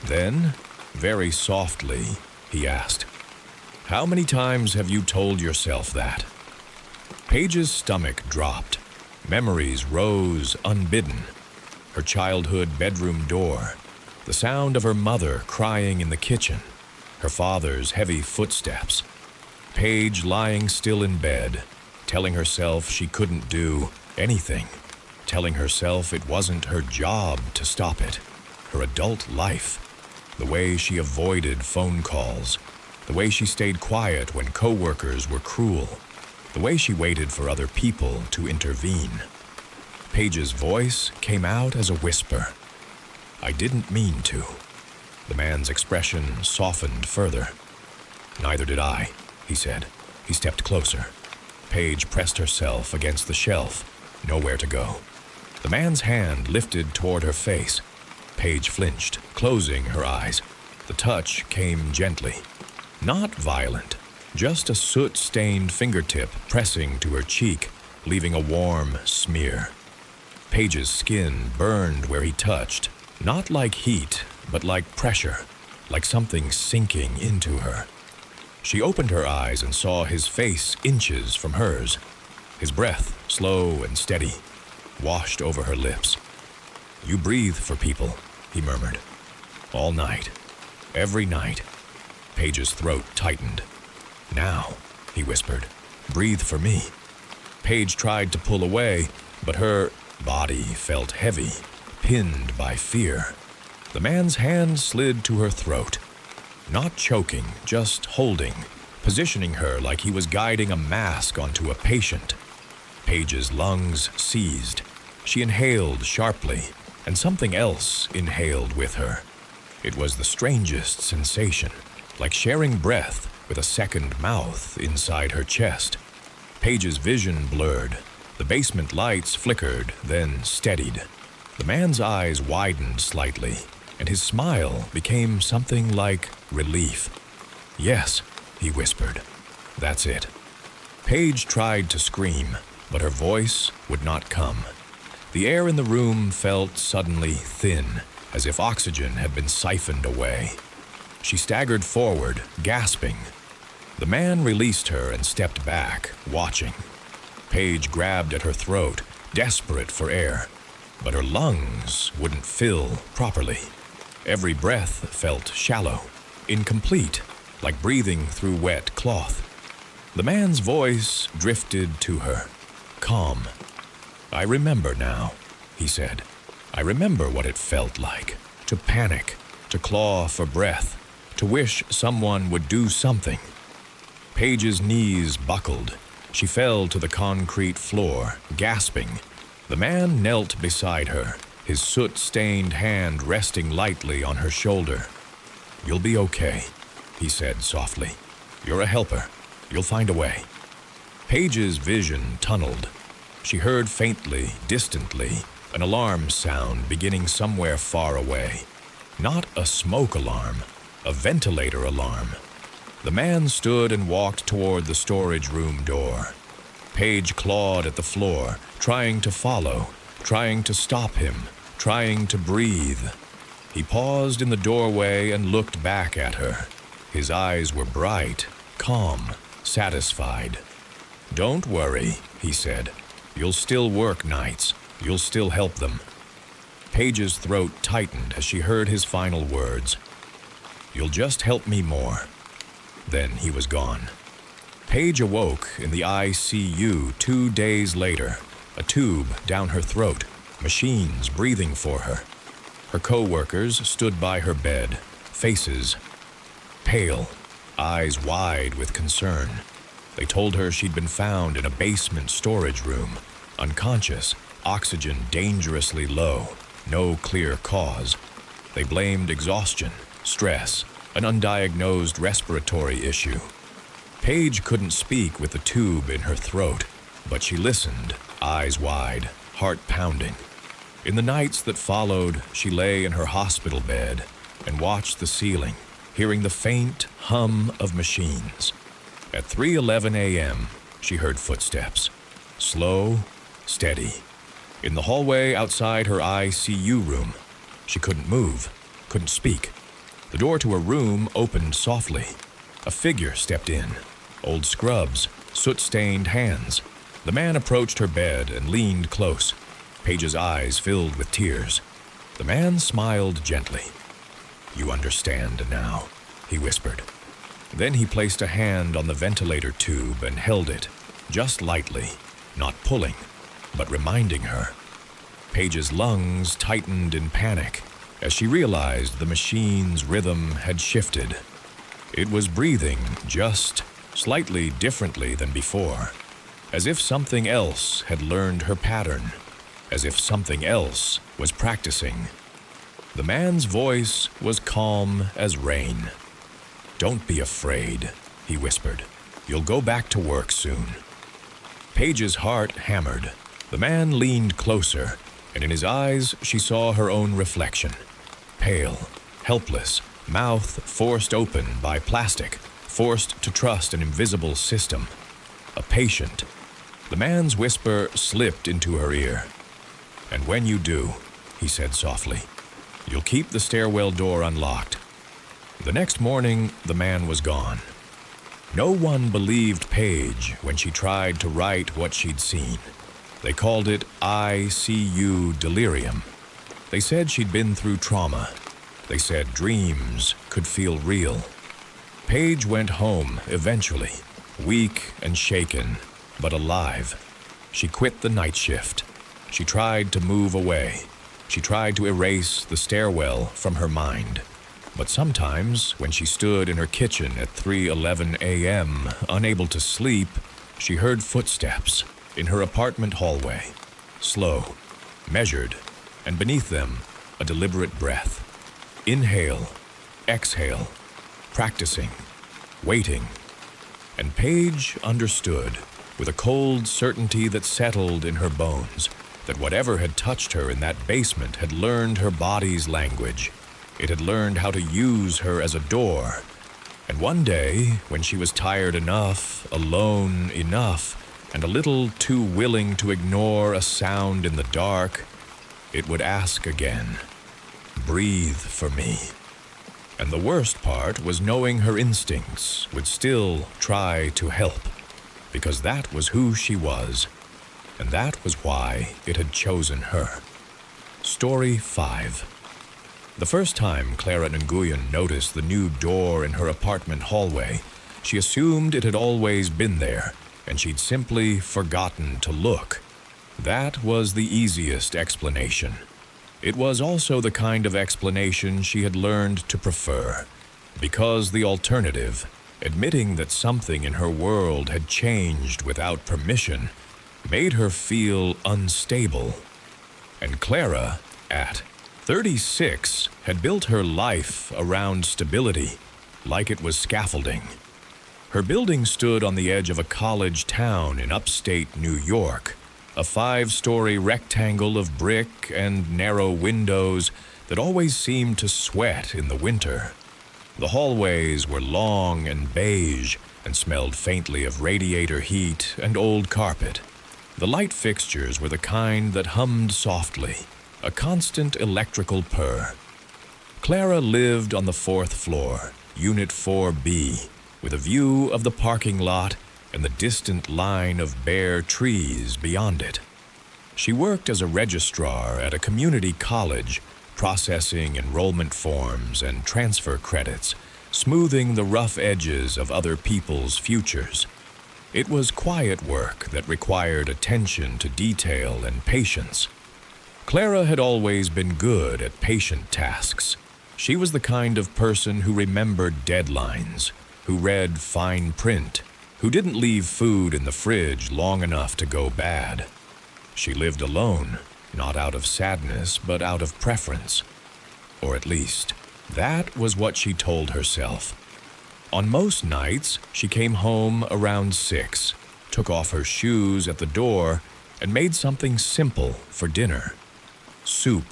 Then, very softly, he asked, "How many times have you told yourself that?" Paige's stomach dropped. Memories rose unbidden. Her childhood bedroom door, the sound of her mother crying in the kitchen, her father's heavy footsteps, Paige lying still in bed, telling herself she couldn't do anything, telling herself it wasn't her job to stop it, her adult life, the way she avoided phone calls, the way she stayed quiet when coworkers were cruel, the way she waited for other people to intervene. Paige's voice came out as a whisper. "I didn't mean to." The man's expression softened further. "Neither did I," he said. He stepped closer. Paige pressed herself against the shelf, nowhere to go. The man's hand lifted toward her face. Paige flinched, closing her eyes. The touch came gently. Not violent, just a soot-stained fingertip pressing to her cheek, leaving a warm smear. Paige's skin burned where he touched, not like heat, but like pressure, like something sinking into her. She opened her eyes and saw his face inches from hers. His breath, slow and steady, washed over her lips. "You breathe for people," he murmured. "All night. Every night." Paige's throat tightened. "Now," he whispered, "breathe for me." Paige tried to pull away, but her body felt heavy, pinned by fear. The man's hand slid to her throat. Not choking, just holding, positioning her like he was guiding a mask onto a patient. Paige's lungs seized. She inhaled sharply, and something else inhaled with her. It was the strangest sensation, like sharing breath with a second mouth inside her chest. Paige's vision blurred. The basement lights flickered, then steadied. The man's eyes widened slightly, and his smile became something like relief. "Yes," he whispered. "That's it." Paige tried to scream, but her voice would not come. The air in the room felt suddenly thin, as if oxygen had been siphoned away. She staggered forward, gasping. The man released her and stepped back, watching. Paige grabbed at her throat, desperate for air, but her lungs wouldn't fill properly. Every breath felt shallow, incomplete, like breathing through wet cloth. The man's voice drifted to her, calm. "I remember now," he said. "I remember what it felt like, to panic, to claw for breath, to wish someone would do something." Paige's knees buckled. She fell to the concrete floor, gasping. The man knelt beside her, his soot-stained hand resting lightly on her shoulder. "You'll be okay," he said softly. "You're a helper. You'll find a way." Paige's vision tunneled. She heard faintly, distantly, an alarm sound beginning somewhere far away. Not a smoke alarm, a ventilator alarm. The man stood and walked toward the storage room door. Paige clawed at the floor, trying to follow, trying to stop him, trying to breathe. He paused in the doorway and looked back at her. His eyes were bright, calm, satisfied. "Don't worry," he said. "You'll still work nights. You'll still help them." Paige's throat tightened as she heard his final words. "You'll just help me more." Then he was gone. Paige awoke in the ICU 2 days later, a tube down her throat, machines breathing for her. Her co-workers stood by her bed, faces pale, eyes wide with concern. They told her she'd been found in a basement storage room, unconscious, oxygen dangerously low, no clear cause. They blamed exhaustion, stress, an undiagnosed respiratory issue. Paige couldn't speak with the tube in her throat, but she listened, eyes wide, heart pounding. In the nights that followed, she lay in her hospital bed and watched the ceiling, hearing the faint hum of machines. At 3:11 a.m., she heard footsteps, slow, steady. In the hallway outside her ICU room, she couldn't move, couldn't speak. The door to her room opened softly. A figure stepped in, old scrubs, soot-stained hands. The man approached her bed and leaned close. Paige's eyes filled with tears. The man smiled gently. "You understand now," he whispered. Then he placed a hand on the ventilator tube and held it, just lightly, not pulling, but reminding her. Paige's lungs tightened in panic as she realized the machine's rhythm had shifted. It was breathing just slightly differently than before, as if something else had learned her pattern, as if something else was practicing. The man's voice was calm as rain. "Don't be afraid," he whispered. "You'll go back to work soon." Paige's heart hammered. The man leaned closer, and in his eyes she saw her own reflection. Pale, helpless, mouth forced open by plastic, forced to trust an invisible system. A patient. The man's whisper slipped into her ear. "And when you do," he said softly, "you'll keep the stairwell door unlocked." The next morning, the man was gone. No one believed Paige when she tried to write what she'd seen. They called it ICU delirium. They said she'd been through trauma. They said dreams could feel real. Paige went home eventually, weak and shaken, but alive. She quit the night shift. She tried to move away. She tried to erase the stairwell from her mind. But sometimes, when she stood in her kitchen at 3:11 a.m., unable to sleep, she heard footsteps in her apartment hallway. Slow, measured, and beneath them, a deliberate breath. Inhale, exhale, practicing, waiting. And Paige understood, with a cold certainty that settled in her bones, that whatever had touched her in that basement had learned her body's language. It had learned how to use her as a door. And one day, when she was tired enough, alone enough, and a little too willing to ignore a sound in the dark, it would ask again, "Breathe for me." And the worst part was knowing her instincts would still try to help, because that was who she was. and that was why it had chosen her. Story 5. The first time Clara Nguyen noticed the new door in her apartment hallway, she assumed it had always been there, and she'd simply forgotten to look. That was the easiest explanation. It was also the kind of explanation she had learned to prefer, because the alternative, admitting that something in her world had changed without permission, made her feel unstable. And Clara, at 36, had built her life around stability, like it was scaffolding. Her building stood on the edge of a college town in upstate New York, a 5-story rectangle of brick and narrow windows that always seemed to sweat in the winter. The hallways were long and beige and smelled faintly of radiator heat and old carpet. The light fixtures were the kind that hummed softly, a constant electrical purr. Clara lived on the 4th floor, Unit 4B, with a view of the parking lot and the distant line of bare trees beyond it. She worked as a registrar at a community college, processing enrollment forms and transfer credits, smoothing the rough edges of other people's futures. It was quiet work that required attention to detail and patience. Clara had always been good at patient tasks. She was the kind of person who remembered deadlines, who read fine print, who didn't leave food in the fridge long enough to go bad. She lived alone, not out of sadness, but out of preference. Or at least, that was what she told herself. On most nights, she came home around 6, took off her shoes at the door, and made something simple for dinner. Soup,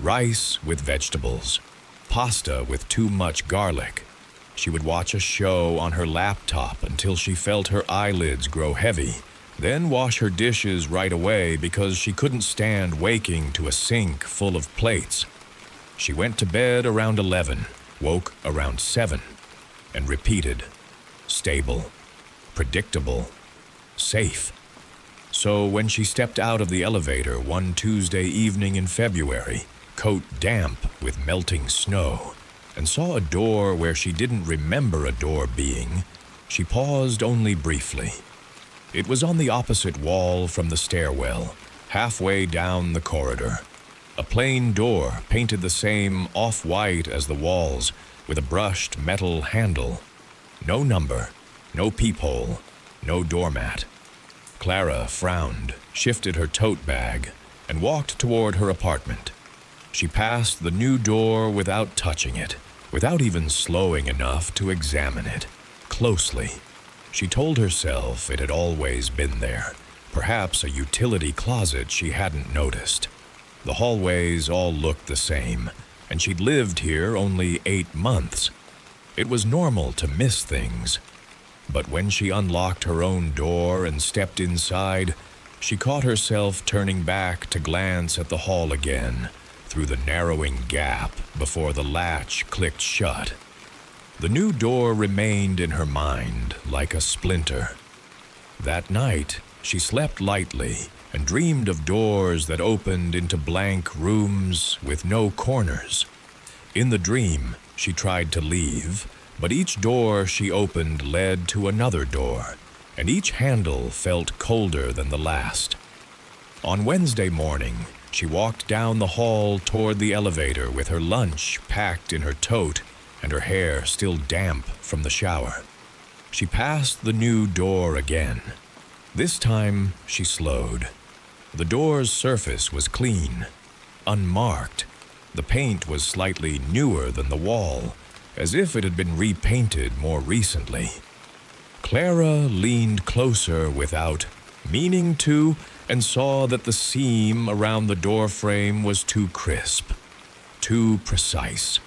rice with vegetables, pasta with too much garlic. She would watch a show on her laptop until she felt her eyelids grow heavy, then wash her dishes right away because she couldn't stand waking to a sink full of plates. She went to bed around 11, woke around 7, and repeated. Stable, predictable, safe. So when she stepped out of the elevator one Tuesday evening in February, coat damp with melting snow, and saw a door where she didn't remember a door being, she paused only briefly. It was on the opposite wall from the stairwell, halfway down the corridor. A plain door painted the same off-white as the walls, with a brushed metal handle. No number, no peephole, no doormat. Clara frowned, shifted her tote bag, and walked toward her apartment. She passed the new door without touching it, without even slowing enough to examine it closely. She told herself it had always been there, perhaps a utility closet she hadn't noticed. The hallways all looked the same, and she'd lived here only 8 months. It was normal to miss things. But when she unlocked her own door and stepped inside, she caught herself turning back to glance at the hall again, through the narrowing gap before the latch clicked shut. The new door remained in her mind like a splinter. That night, she slept lightly and dreamed of doors that opened into blank rooms with no corners. In the dream, she tried to leave, but each door she opened led to another door, and each handle felt colder than the last. On Wednesday morning, she walked down the hall toward the elevator with her lunch packed in her tote and her hair still damp from the shower. She passed the new door again. This time, she slowed. The door's surface was clean, unmarked. The paint was slightly newer than the wall, as if it had been repainted more recently. Clara leaned closer without meaning to, and saw that the seam around the doorframe was too crisp, too precise,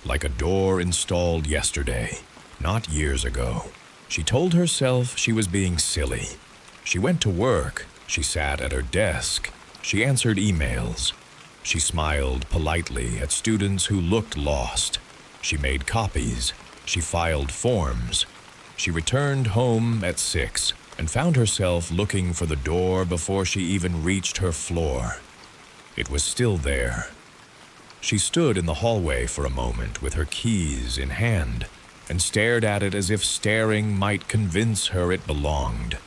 like a door installed yesterday, not years ago. She told herself she was being silly. She went to work, she sat at her desk, she answered emails. She smiled politely at students who looked lost. She made copies. She filed forms. She returned home at 6, and found herself looking for the door before she even reached her floor. It was still there. She stood in the hallway for a moment with her keys in hand and stared at it as if staring might convince her it belonged.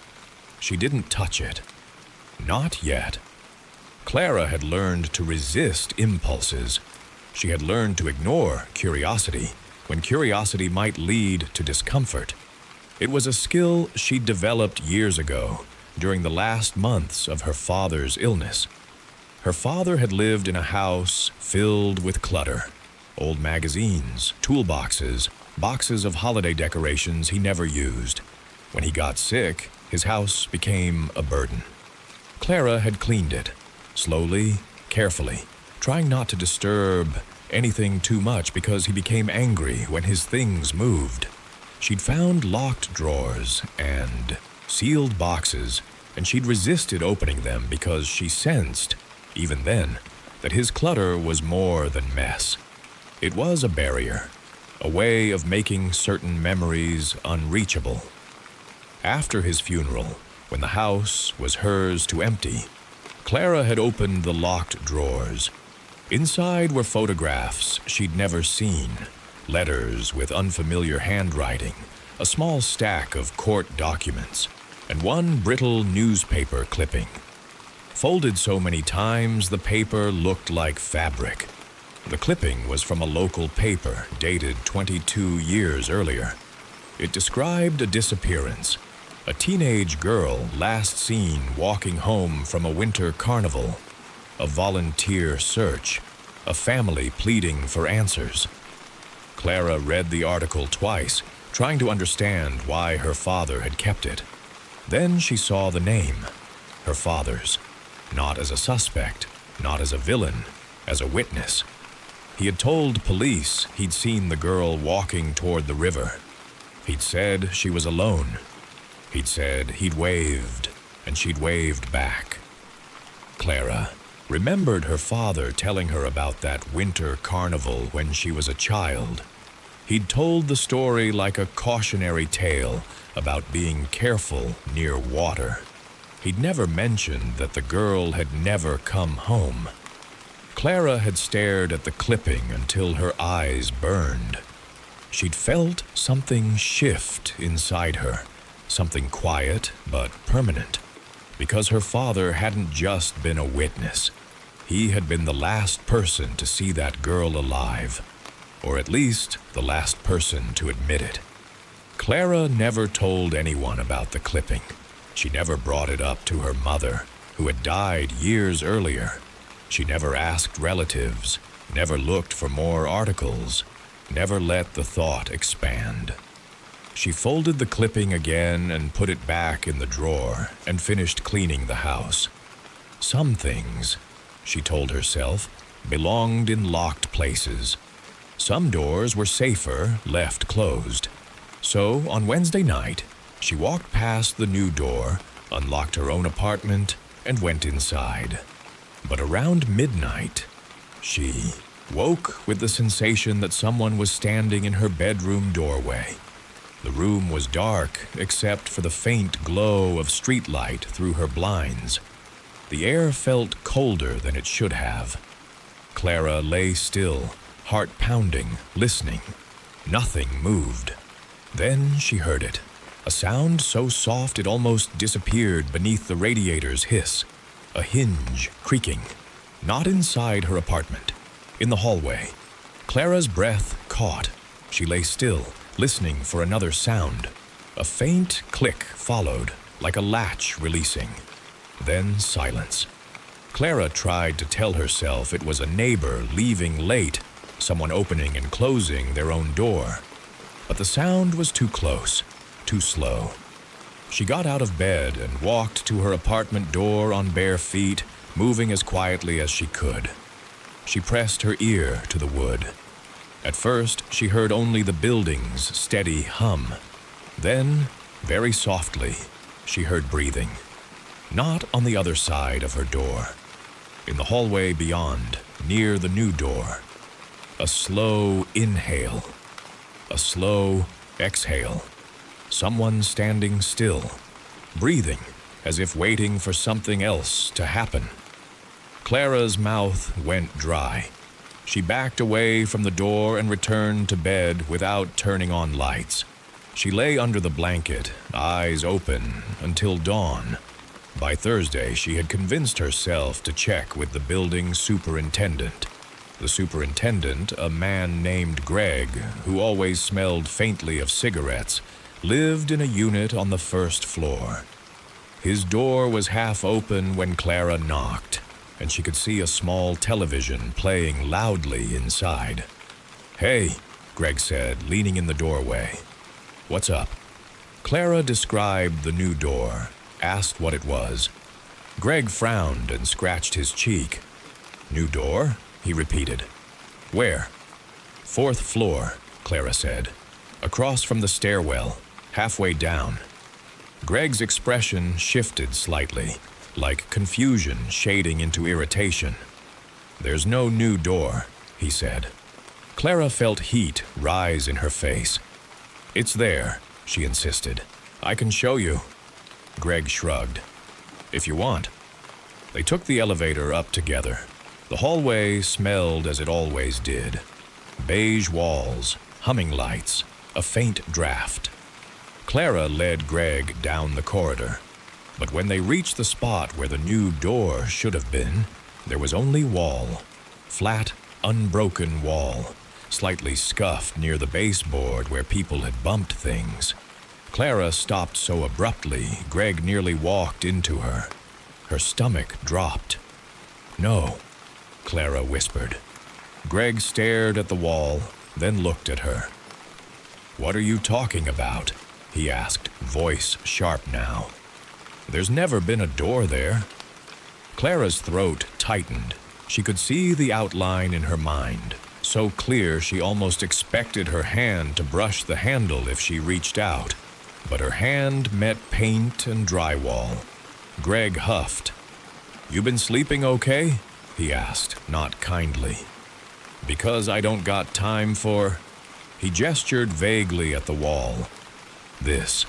She didn't touch it. Not yet. Clara had learned to resist impulses. She had learned to ignore curiosity when curiosity might lead to discomfort. It was a skill she'd developed years ago, during the last months of her father's illness. Her father had lived in a house filled with clutter. Old magazines, toolboxes, boxes of holiday decorations he never used. When he got sick, his house became a burden. Clara had cleaned it, slowly, carefully, trying not to disturb anything too much because he became angry when his things moved. She'd found locked drawers and sealed boxes, and she'd resisted opening them because she sensed, even then, that his clutter was more than mess. It was a barrier, a way of making certain memories unreachable. After his funeral, when the house was hers to empty, Clara had opened the locked drawers. Inside were photographs she'd never seen, letters with unfamiliar handwriting, a small stack of court documents, and one brittle newspaper clipping. Folded so many times, the paper looked like fabric. The clipping was from a local paper dated 22 years earlier. It described a disappearance, a teenage girl last seen walking home from a winter carnival, a volunteer search, a family pleading for answers. Clara read the article twice, trying to understand why her father had kept it. Then she saw the name, her father's, not as a suspect, not as a villain, as a witness. He had told police he'd seen the girl walking toward the river. He'd said she was alone. He'd said he'd waved, and she'd waved back. Clara remembered her father telling her about that winter carnival when she was a child. He'd told the story like a cautionary tale about being careful near water. He'd never mentioned that the girl had never come home. Clara had stared at the clipping until her eyes burned. She'd felt something shift inside her, something quiet but permanent, because her father hadn't just been a witness. He had been the last person to see that girl alive, or at least the last person to admit it. Clara never told anyone about the clipping. She never brought it up to her mother, who had died years earlier. She never asked relatives, never looked for more articles, never let the thought expand. She folded the clipping again and put it back in the drawer and finished cleaning the house. Some things, she told herself, belonged in locked places. Some doors were safer left closed. So, on Wednesday night, she walked past the new door, unlocked her own apartment, and went inside. But around midnight, she woke with the sensation that someone was standing in her bedroom doorway. The room was dark except for the faint glow of streetlight through her blinds. The air felt colder than it should have. Clara lay still, heart pounding, listening. Nothing moved. Then she heard it. A sound so soft it almost disappeared beneath the radiator's hiss. A hinge creaking. Not inside her apartment. In the hallway. Clara's breath caught. She lay still, listening for another sound. A faint click followed, like a latch releasing. Then silence. Clara tried to tell herself it was a neighbor leaving late, someone opening and closing their own door. But the sound was too close, too slow. She got out of bed and walked to her apartment door on bare feet, moving as quietly as she could. She pressed her ear to the wood. At first, she heard only the building's steady hum. Then, very softly, she heard breathing. Not on the other side of her door. In the hallway beyond, near the new door. A slow inhale. A slow exhale. Someone standing still, breathing, as if waiting for something else to happen. Clara's mouth went dry. She backed away from the door and returned to bed without turning on lights. She lay under the blanket, eyes open, until dawn. By Thursday, she had convinced herself to check with the building superintendent. The superintendent, a man named Greg, who always smelled faintly of cigarettes, lived in a unit on the first floor. His door was half open when Clara knocked, and she could see a small television playing loudly inside. "Hey," Greg said, leaning in the doorway. "What's up?" Clara described the new door, asked what it was. Greg frowned and scratched his cheek. "New door?" he repeated. "Where?" "Fourth floor," Clara said. "Across from the stairwell, halfway down." Greg's expression shifted slightly, like confusion shading into irritation. "There's no new door," he said. Clara felt heat rise in her face. "It's there," she insisted. "I can show you." Greg shrugged. "If you want." They took the elevator up together. The hallway smelled as it always did. Beige walls, humming lights, a faint draft. Clara led Greg down the corridor. But when they reached the spot where the new door should have been, there was only wall. Flat, unbroken wall, slightly scuffed near the baseboard where people had bumped things. Clara stopped so abruptly, Greg nearly walked into her. Her stomach dropped. "No," Clara whispered. Greg stared at the wall, then looked at her. "What are you talking about?" he asked, voice sharp now. "There's never been a door there." Clara's throat tightened. She could see the outline in her mind, so clear she almost expected her hand to brush the handle if she reached out. But her hand met paint and drywall. Greg huffed. "You been sleeping okay?" he asked, not kindly. "Because I don't got time for—" He gestured vaguely at the wall. "This."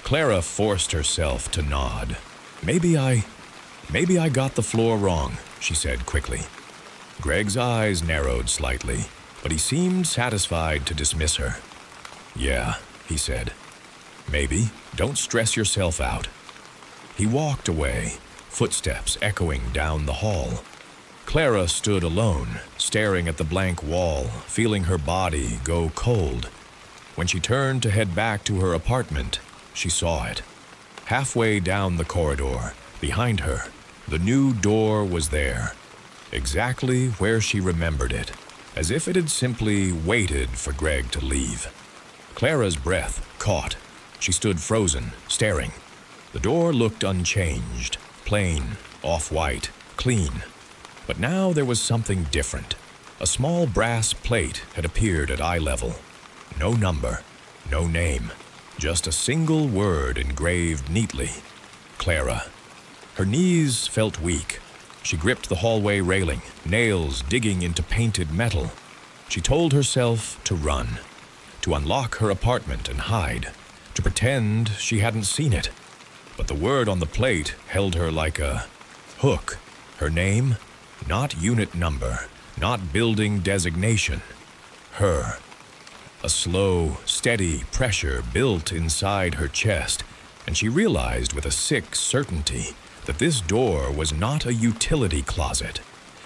Clara forced herself to nod. Maybe I got the floor wrong," she said quickly. Greg's eyes narrowed slightly, but he seemed satisfied to dismiss her. "Yeah," he said. "Maybe. Don't stress yourself out." He walked away, footsteps echoing down the hall. Clara stood alone, staring at the blank wall, feeling her body go cold. When she turned to head back to her apartment, she saw it. Halfway down the corridor, behind her, the new door was there, exactly where she remembered it, as if it had simply waited for Greg to leave. Clara's breath caught. She stood frozen, staring. The door looked unchanged, plain, off-white, clean. But now there was something different. A small brass plate had appeared at eye level. No number, no name, just a single word engraved neatly. Clara. Her knees felt weak. She gripped the hallway railing, nails digging into painted metal. She told herself to run, to unlock her apartment and hide, to pretend she hadn't seen it. But the word on the plate held her like a hook. Her name, not unit number, not building designation. Her. A slow, steady pressure built inside her chest, and she realized with a sick certainty that this door was not a utility closet.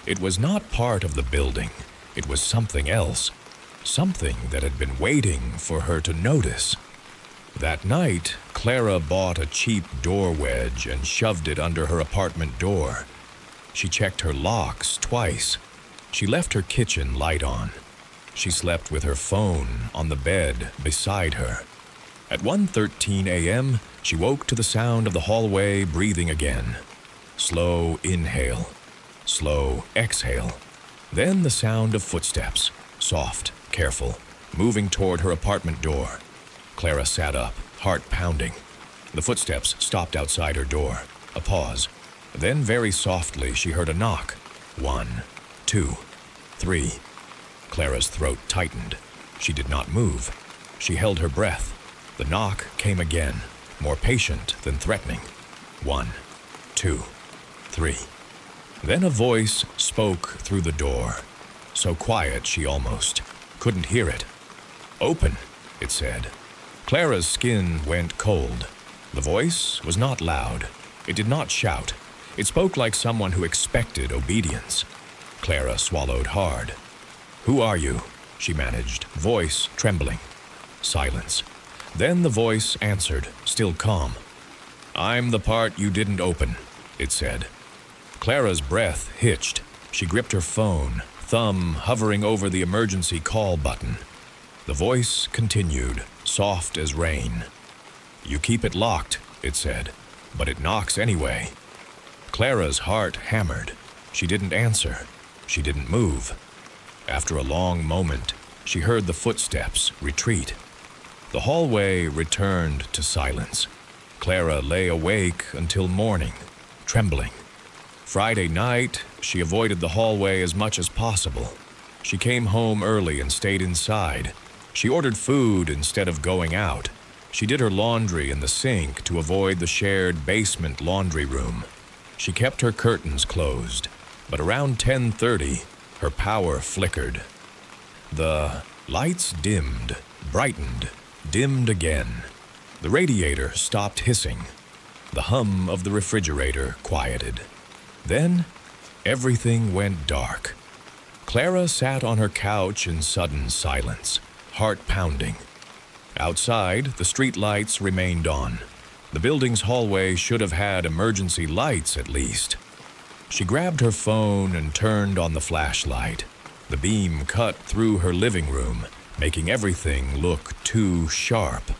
It was not part of the building. It was something else, something that had been waiting for her to notice. That night, Clara bought a cheap door wedge and shoved it under her apartment door. She checked her locks twice. She left her kitchen light on. She slept with her phone on the bed beside her. At 1:13 a.m., she woke to the sound of the hallway breathing again. Slow inhale, slow exhale. Then the sound of footsteps, soft, careful, moving toward her apartment door. Clara sat up, heart pounding. The footsteps stopped outside her door. A pause. Then very softly she heard a knock. 1, 2, 3. Clara's throat tightened. She did not move. She held her breath. The knock came again, more patient than threatening. 1, 2, 3. Then a voice spoke through the door, so quiet she almost couldn't hear it. "Open," it said. Clara's skin went cold. The voice was not loud. It did not shout. It spoke like someone who expected obedience. Clara swallowed hard. "Who are you?" she managed, voice trembling. Silence. Then the voice answered, still calm. "I'm the part you didn't open," it said. Clara's breath hitched. She gripped her phone, thumb hovering over the emergency call button. The voice continued, soft as rain. "You keep it locked," it said, "but it knocks anyway." Clara's heart hammered. She didn't answer. She didn't move. After a long moment, she heard the footsteps retreat. The hallway returned to silence. Clara lay awake until morning, trembling. Friday night, she avoided the hallway as much as possible. She came home early and stayed inside. She ordered food instead of going out. She did her laundry in the sink to avoid the shared basement laundry room. She kept her curtains closed, but around 10:30, her power flickered. The lights dimmed, brightened, dimmed again. The radiator stopped hissing. The hum of the refrigerator quieted. Then, everything went dark. Clara sat on her couch in sudden silence, heart pounding. Outside, the street lights remained on. The building's hallway should have had emergency lights at least. She grabbed her phone and turned on the flashlight. The beam cut through her living room, making everything look too sharp.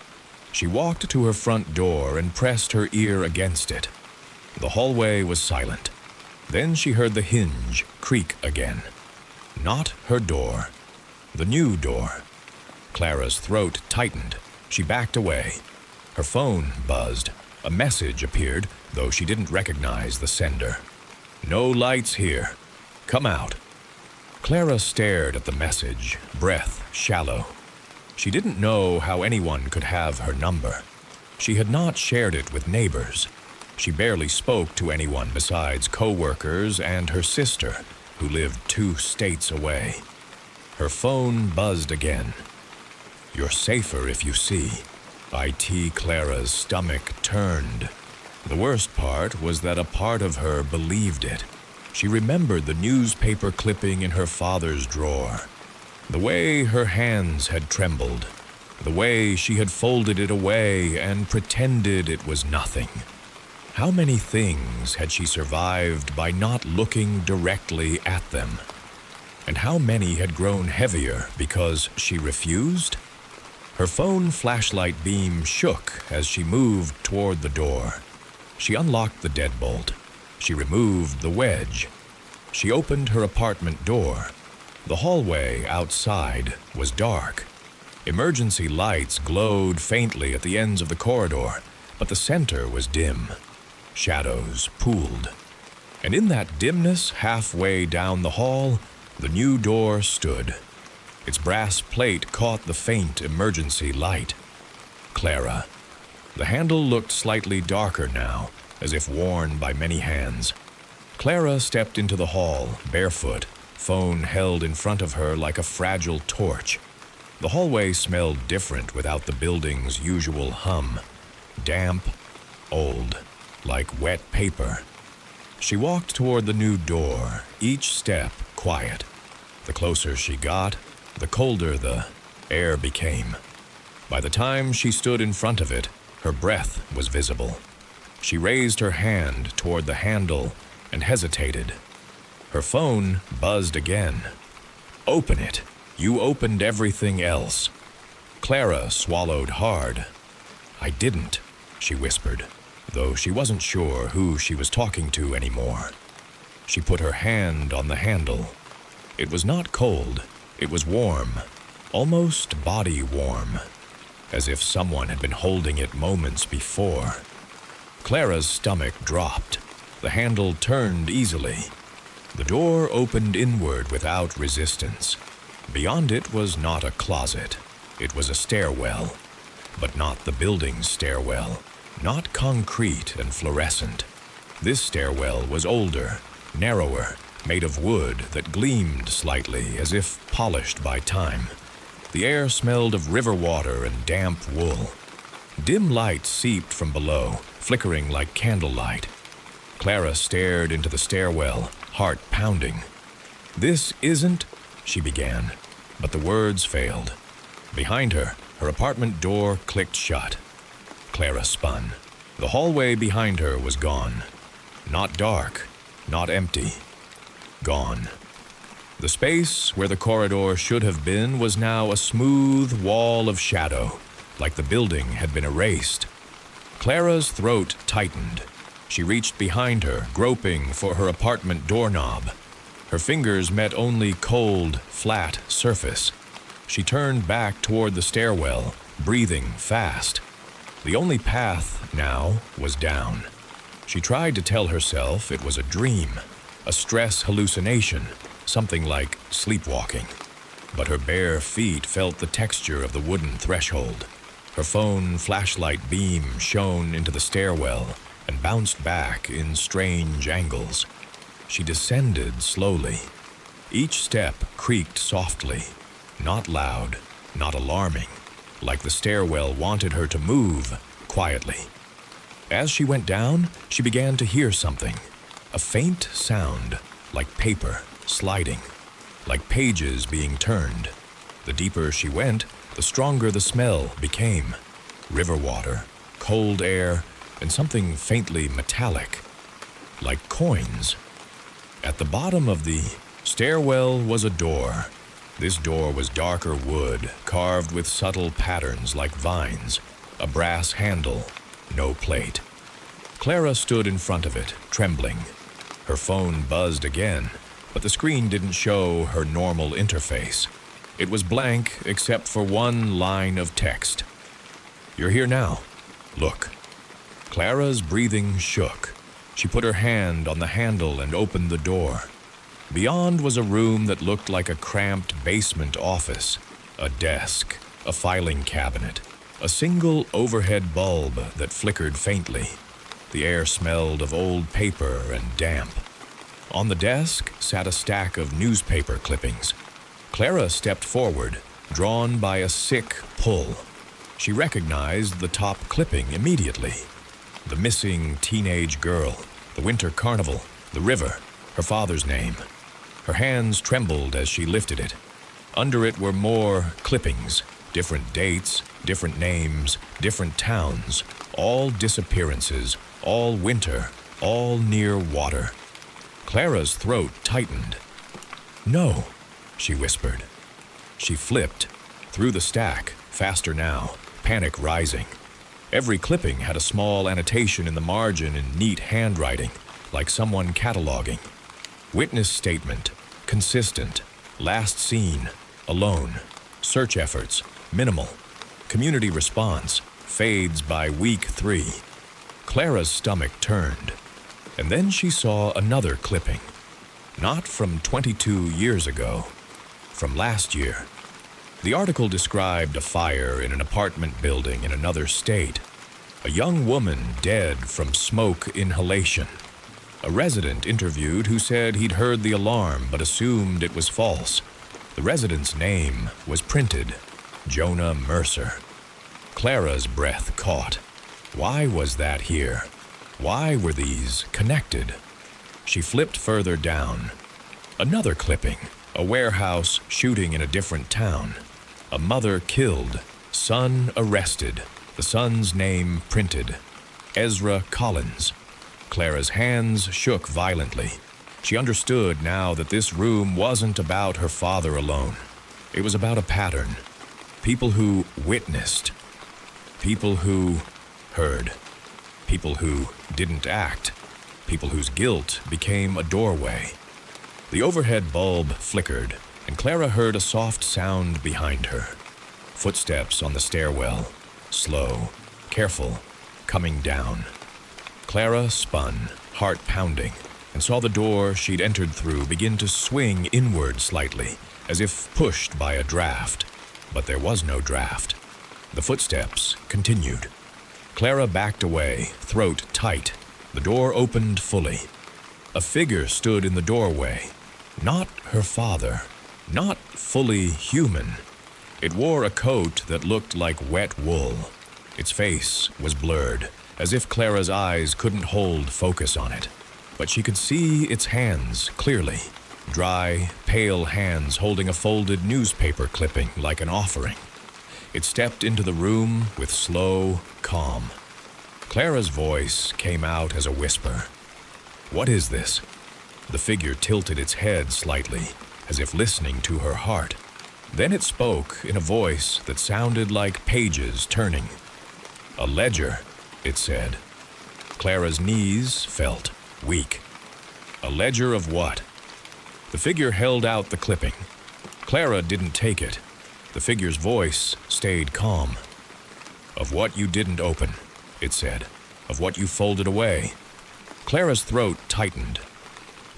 She walked to her front door and pressed her ear against it. The hallway was silent. Then she heard the hinge creak again. Not her door. The new door. Clara's throat tightened. She backed away. Her phone buzzed. A message appeared, though she didn't recognize the sender. "No lights here. Come out." Clara stared at the message, breath shallow. She didn't know how anyone could have her number. She had not shared it with neighbors. She barely spoke to anyone besides co-workers and her sister, who lived 2 states away. Her phone buzzed again. "You're safer if you see." Clara's stomach turned. The worst part was that a part of her believed it. She remembered the newspaper clipping in her father's drawer. The way her hands had trembled. The way she had folded it away and pretended it was nothing. How many things had she survived by not looking directly at them? And how many had grown heavier because she refused? Her phone flashlight beam shook as she moved toward the door. She unlocked the deadbolt. She removed the wedge. She opened her apartment door. The hallway outside was dark. Emergency lights glowed faintly at the ends of the corridor, but the center was dim. Shadows pooled. And in that dimness, halfway down the hall, the new door stood. Its brass plate caught the faint emergency light. Clara. The handle looked slightly darker now, as if worn by many hands. Clara stepped into the hall, barefoot, phone held in front of her like a fragile torch. The hallway smelled different without the building's usual hum. Damp, old, like wet paper. She walked toward the new door, each step quiet. The closer she got, the colder the air became. By the time she stood in front of it, her breath was visible. She raised her hand toward the handle and hesitated. Her phone buzzed again. "Open it. You opened everything else." Clara swallowed hard. "I didn't," she whispered, though she wasn't sure who she was talking to anymore. She put her hand on the handle. It was not cold. It was warm, almost body warm, as if someone had been holding it moments before. Clara's stomach dropped. The handle turned easily. The door opened inward without resistance. Beyond it was not a closet. It was a stairwell, but not the building's stairwell. not concrete and fluorescent. This stairwell was older, narrower, made of wood that gleamed slightly as if polished by time. The air smelled of river water and damp wool. Dim light seeped from below, flickering like candlelight. Clara stared into the stairwell, heart pounding. "This isn't," she began, but the words failed. Behind her, her apartment door clicked shut. Clara spun. The hallway behind her was gone. Not dark, not empty. Gone. The space where the corridor should have been was now a smooth wall of shadow, like the building had been erased. Clara's throat tightened. She reached behind her, groping for her apartment doorknob. Her fingers met only cold, flat surface. She turned back toward the stairwell, breathing fast. The only path now was down. She tried to tell herself it was a dream, a stress hallucination, something like sleepwalking. But her bare feet felt the texture of the wooden threshold. Her phone flashlight beam shone into the stairwell and bounced back in strange angles. She descended slowly. Each step creaked softly, not loud, not alarming, like the stairwell wanted her to move quietly. As she went down, she began to hear something, a faint sound, like paper sliding, like pages being turned. The deeper she went, the stronger the smell became. River water, cold air, and something faintly metallic, like coins. At the bottom of the stairwell was a door. This door was darker wood, carved with subtle patterns like vines, a brass handle, no plate. Clara stood in front of it, trembling. Her phone buzzed again, but the screen didn't show her normal interface. It was blank except for one line of text. "You're here now. Look." Clara's breathing shook. She put her hand on the handle and opened the door. Beyond was a room that looked like a cramped basement office. A desk, a filing cabinet, a single overhead bulb that flickered faintly. The air smelled of old paper and damp. On the desk sat a stack of newspaper clippings. Clara stepped forward, drawn by a sick pull. She recognized the top clipping immediately. The missing teenage girl, the winter carnival, the river, her father's name. Her hands trembled as she lifted it. Under it were more clippings, different dates, different names, different towns, all disappearances, all winter, all near water. Clara's throat tightened. "No," she whispered. She flipped, through the stack, faster now, panic rising. Every clipping had a small annotation in the margin in neat handwriting, like someone cataloging. Witness statement, consistent, last seen, alone, search efforts, minimal, community response, fades by week 3. Clara's stomach turned, and then she saw another clipping. Not from 22 years ago, from last year. The article described a fire in an apartment building in another state. A young woman dead from smoke inhalation. A resident interviewed who said he'd heard the alarm but assumed it was false. The resident's name was printed, Jonah Mercer. Clara's breath caught. Why was that here? Why were these connected? She flipped further down. Another clipping, a warehouse shooting in a different town. A mother killed, son arrested, the son's name printed, Ezra Collins. Clara's hands shook violently. She understood now that this room wasn't about her father alone. It was about a pattern. People who witnessed. People who heard. People who didn't act. People whose guilt became a doorway. The overhead bulb flickered, and Clara heard a soft sound behind her. Footsteps on the stairwell, slow, careful, coming down. Clara spun, heart pounding, and saw the door she'd entered through begin to swing inward slightly, as if pushed by a draft. But there was no draft. The footsteps continued. Clara backed away, throat tight. The door opened fully. A figure stood in the doorway. Not her father. Not fully human. It wore a coat that looked like wet wool. Its face was blurred, as if Clara's eyes couldn't hold focus on it. But she could see its hands clearly. Dry, pale hands holding a folded newspaper clipping like an offering. It stepped into the room with slow calm. Clara's voice came out as a whisper. "What is this?" The figure tilted its head slightly, as if listening to her heart. Then it spoke in a voice that sounded like pages turning. "A ledger," it said. Clara's knees felt weak. "A ledger of what?" The figure held out the clipping. Clara didn't take it. The figure's voice stayed calm. "Of what you didn't open," it said. "Of what you folded away." Clara's throat tightened.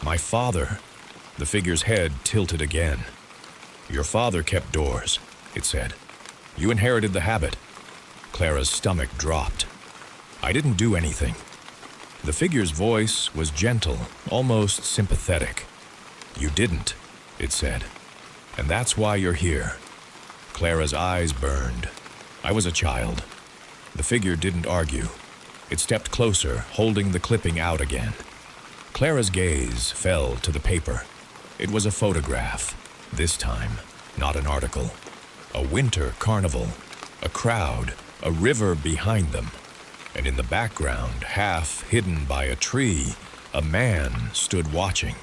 "My father." The figure's head tilted again. "Your father kept doors," it said. "You inherited the habit." Clara's stomach dropped. "I didn't do anything." The figure's voice was gentle, almost sympathetic. "You didn't," it said. "And that's why you're here." Clara's eyes burned. "I was a child." The figure didn't argue. It stepped closer, holding the clipping out again. Clara's gaze fell to the paper. It was a photograph, this time, not an article. A winter carnival, a crowd, a river behind them. And in the background, half hidden by a tree, a man stood watching.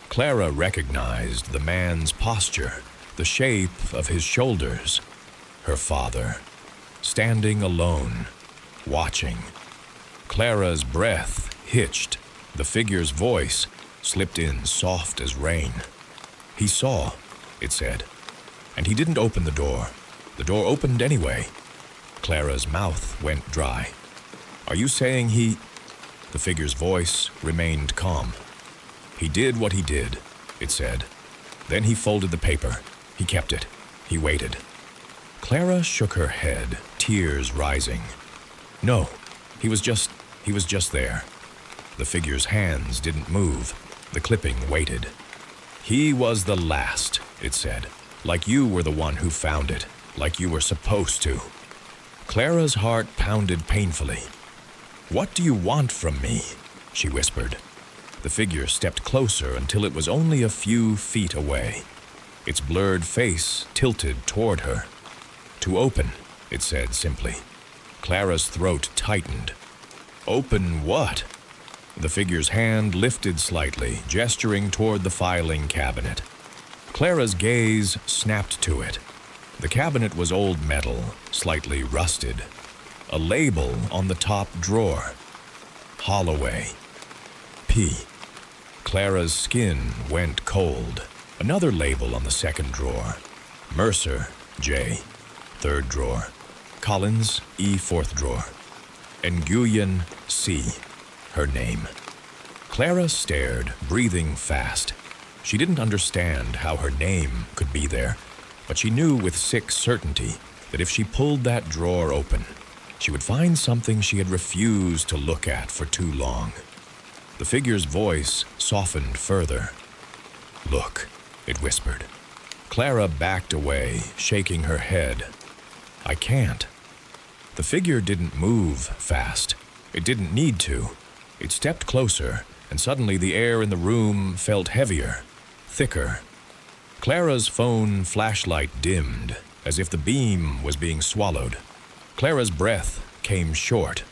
Clara recognized the man's posture, the shape of his shoulders. Her father, standing alone, watching. Clara's breath hitched. The figure's voice slipped in soft as rain. "He saw," it said, "and he didn't open the door. The door opened anyway." Clara's mouth went dry. "Are you saying he—" The figure's voice remained calm. "He did what he did," it said. Then he folded the paper. He kept it. He waited. Clara shook her head, tears rising. "No, he was just there." The figure's hands didn't move. The clipping waited. "He was the last," it said. "Like you were the one who found it. Like you were supposed to." Clara's heart pounded painfully. "What do you want from me?" she whispered. The figure stepped closer until it was only a few feet away. Its blurred face tilted toward her. "To open," it said simply. Clara's throat tightened. "Open what?" The figure's hand lifted slightly, gesturing toward the filing cabinet. Clara's gaze snapped to it. The cabinet was old metal, slightly rusted. A label on the top drawer. Holloway. P. Clara's skin went cold. Another label on the second drawer. Mercer, J. Third drawer. Collins, E. Fourth drawer. Nguyen, C. Her name. Clara stared, breathing fast. She didn't understand how her name could be there, but she knew with sick certainty that if she pulled that drawer open, she would find something she had refused to look at for too long. The figure's voice softened further. "Look," it whispered. Clara backed away, shaking her head. "I can't." The figure didn't move fast. It didn't need to. It stepped closer, and suddenly the air in the room felt heavier, thicker. Clara's phone flashlight dimmed, as if the beam was being swallowed. Clara's breath came short.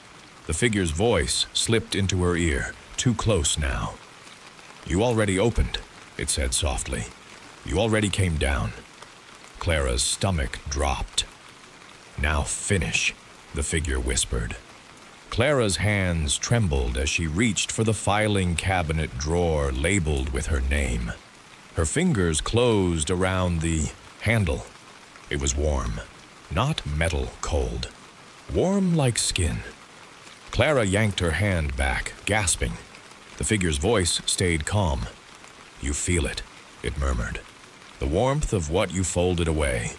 The figure's voice slipped into her ear, too close now. "You already opened," it said softly. "You already came down." Clara's stomach dropped. "Now finish," the figure whispered. Clara's hands trembled as she reached for the filing cabinet drawer labeled with her name. Her fingers closed around the handle. It was warm, not metal cold. Warm like skin. Clara yanked her hand back, gasping. The figure's voice stayed calm. "You feel it," it murmured. "The warmth of what you folded away."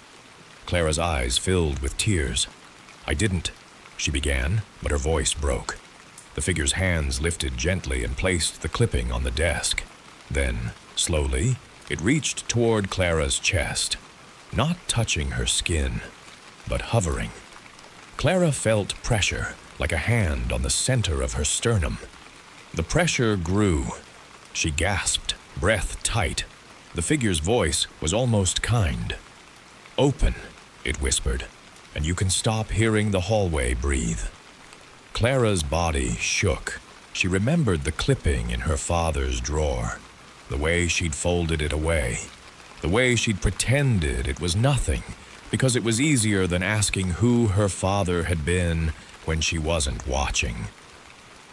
Clara's eyes filled with tears. "I didn't," she began, but her voice broke. The figure's hands lifted gently and placed the clipping on the desk. Then, slowly, it reached toward Clara's chest, not touching her skin, but hovering. Clara felt pressure, like a hand on the center of her sternum. The pressure grew. She gasped, breath tight. The figure's voice was almost kind. "Open," it whispered, "and you can stop hearing the hallway breathe." Clara's body shook. She remembered the clipping in her father's drawer, the way she'd folded it away, the way she'd pretended it was nothing, because it was easier than asking who her father had been when she wasn't watching.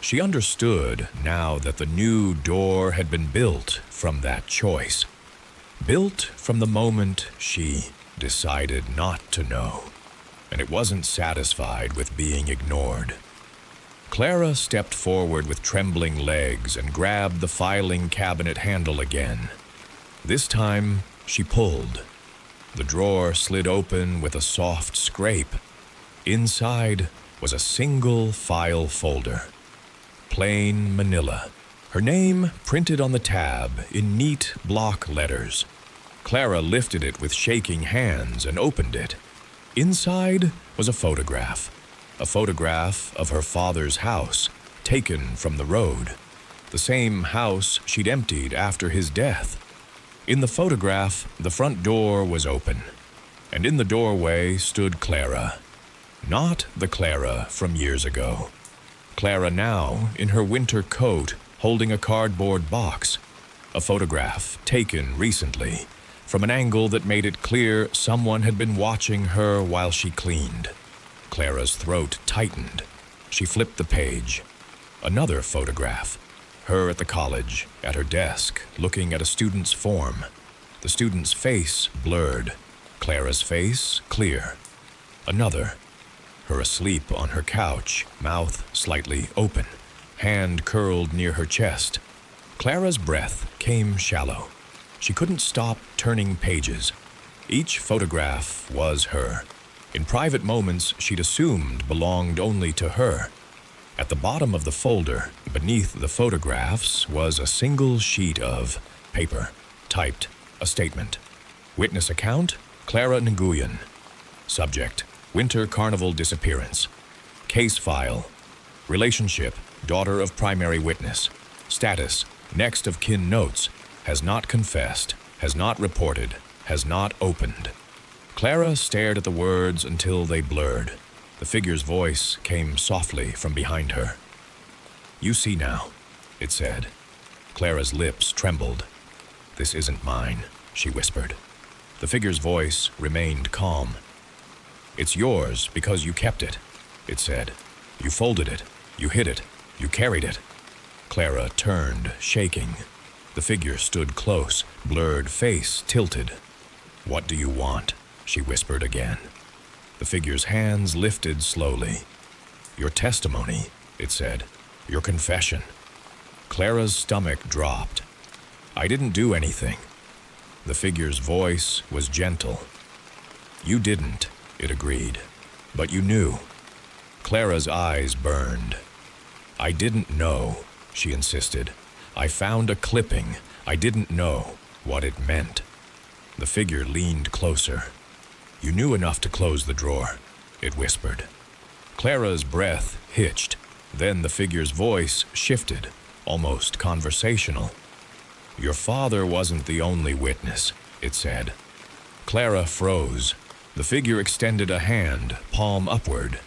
She understood now that the new door had been built from that choice, built from the moment she decided not to know, and it wasn't satisfied with being ignored. Clara stepped forward with trembling legs and grabbed the filing cabinet handle again. This time, she pulled. The drawer slid open with a soft scrape. Inside was a single file folder. Plain manila. Her name printed on the tab in neat block letters. Clara lifted it with shaking hands and opened it. Inside was a photograph of her father's house, taken from the road, the same house she'd emptied after his death. In the photograph, the front door was open, and in the doorway stood Clara. Not the Clara from years ago. Clara now, in her winter coat, holding a cardboard box. A photograph taken recently, from an angle that made it clear someone had been watching her while she cleaned. Clara's throat tightened. She flipped the page. Another photograph. Her at the college, at her desk, looking at a student's form. The student's face blurred. Clara's face clear. Another. Her asleep on her couch, mouth slightly open, hand curled near her chest. Clara's breath came shallow. She couldn't stop turning pages. Each photograph was her. In private moments she'd assumed belonged only to her. At the bottom of the folder, beneath the photographs, was a single sheet of paper, typed, a statement. Witness account, Clara Nguyen. Subject, Winter Carnival disappearance. Case file, relationship, daughter of primary witness. Status, next of kin notes, has not confessed, has not reported, has not opened. Clara stared at the words until they blurred. The figure's voice came softly from behind her. "You see now," it said. Clara's lips trembled. "This isn't mine," she whispered. The figure's voice remained calm. "It's yours because you kept it," it said. "You folded it, you hid it, you carried it." Clara turned, shaking. The figure stood close, blurred face tilted. "What do you want?" she whispered again. The figure's hands lifted slowly. "Your testimony," it said. "Your confession." Clara's stomach dropped. "I didn't do anything." The figure's voice was gentle. "You didn't," it agreed. "But you knew." Clara's eyes burned. "I didn't know," she insisted. "I found a clipping. I didn't know what it meant." The figure leaned closer. "You knew enough to close the drawer," it whispered. Clara's breath hitched. Then the figure's voice shifted, almost conversational. "Your father wasn't the only witness," it said. Clara froze. The figure extended a hand, palm upward.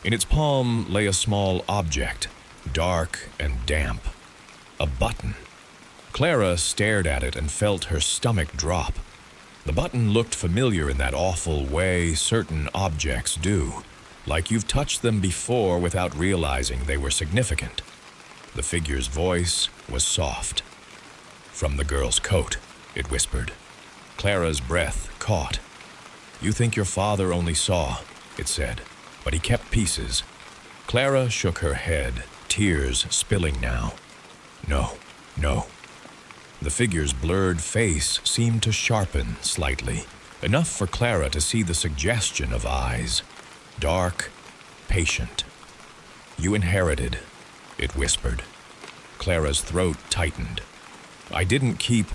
In its palm lay a small object, dark and damp. A button. Clara stared at it and felt her stomach drop. The button looked familiar in that awful way certain objects do, like you've touched them before without realizing they were significant. The figure's voice was soft. "From the girl's coat," it whispered. Clara's breath caught. "You think your father only saw," it said, "but he kept pieces." Clara shook her head, tears spilling now. "No, no." The figure's blurred face seemed to sharpen slightly, enough for Clara to see the suggestion of eyes. Dark, patient. "You inherited," it whispered. Clara's throat tightened. "I didn't keep—"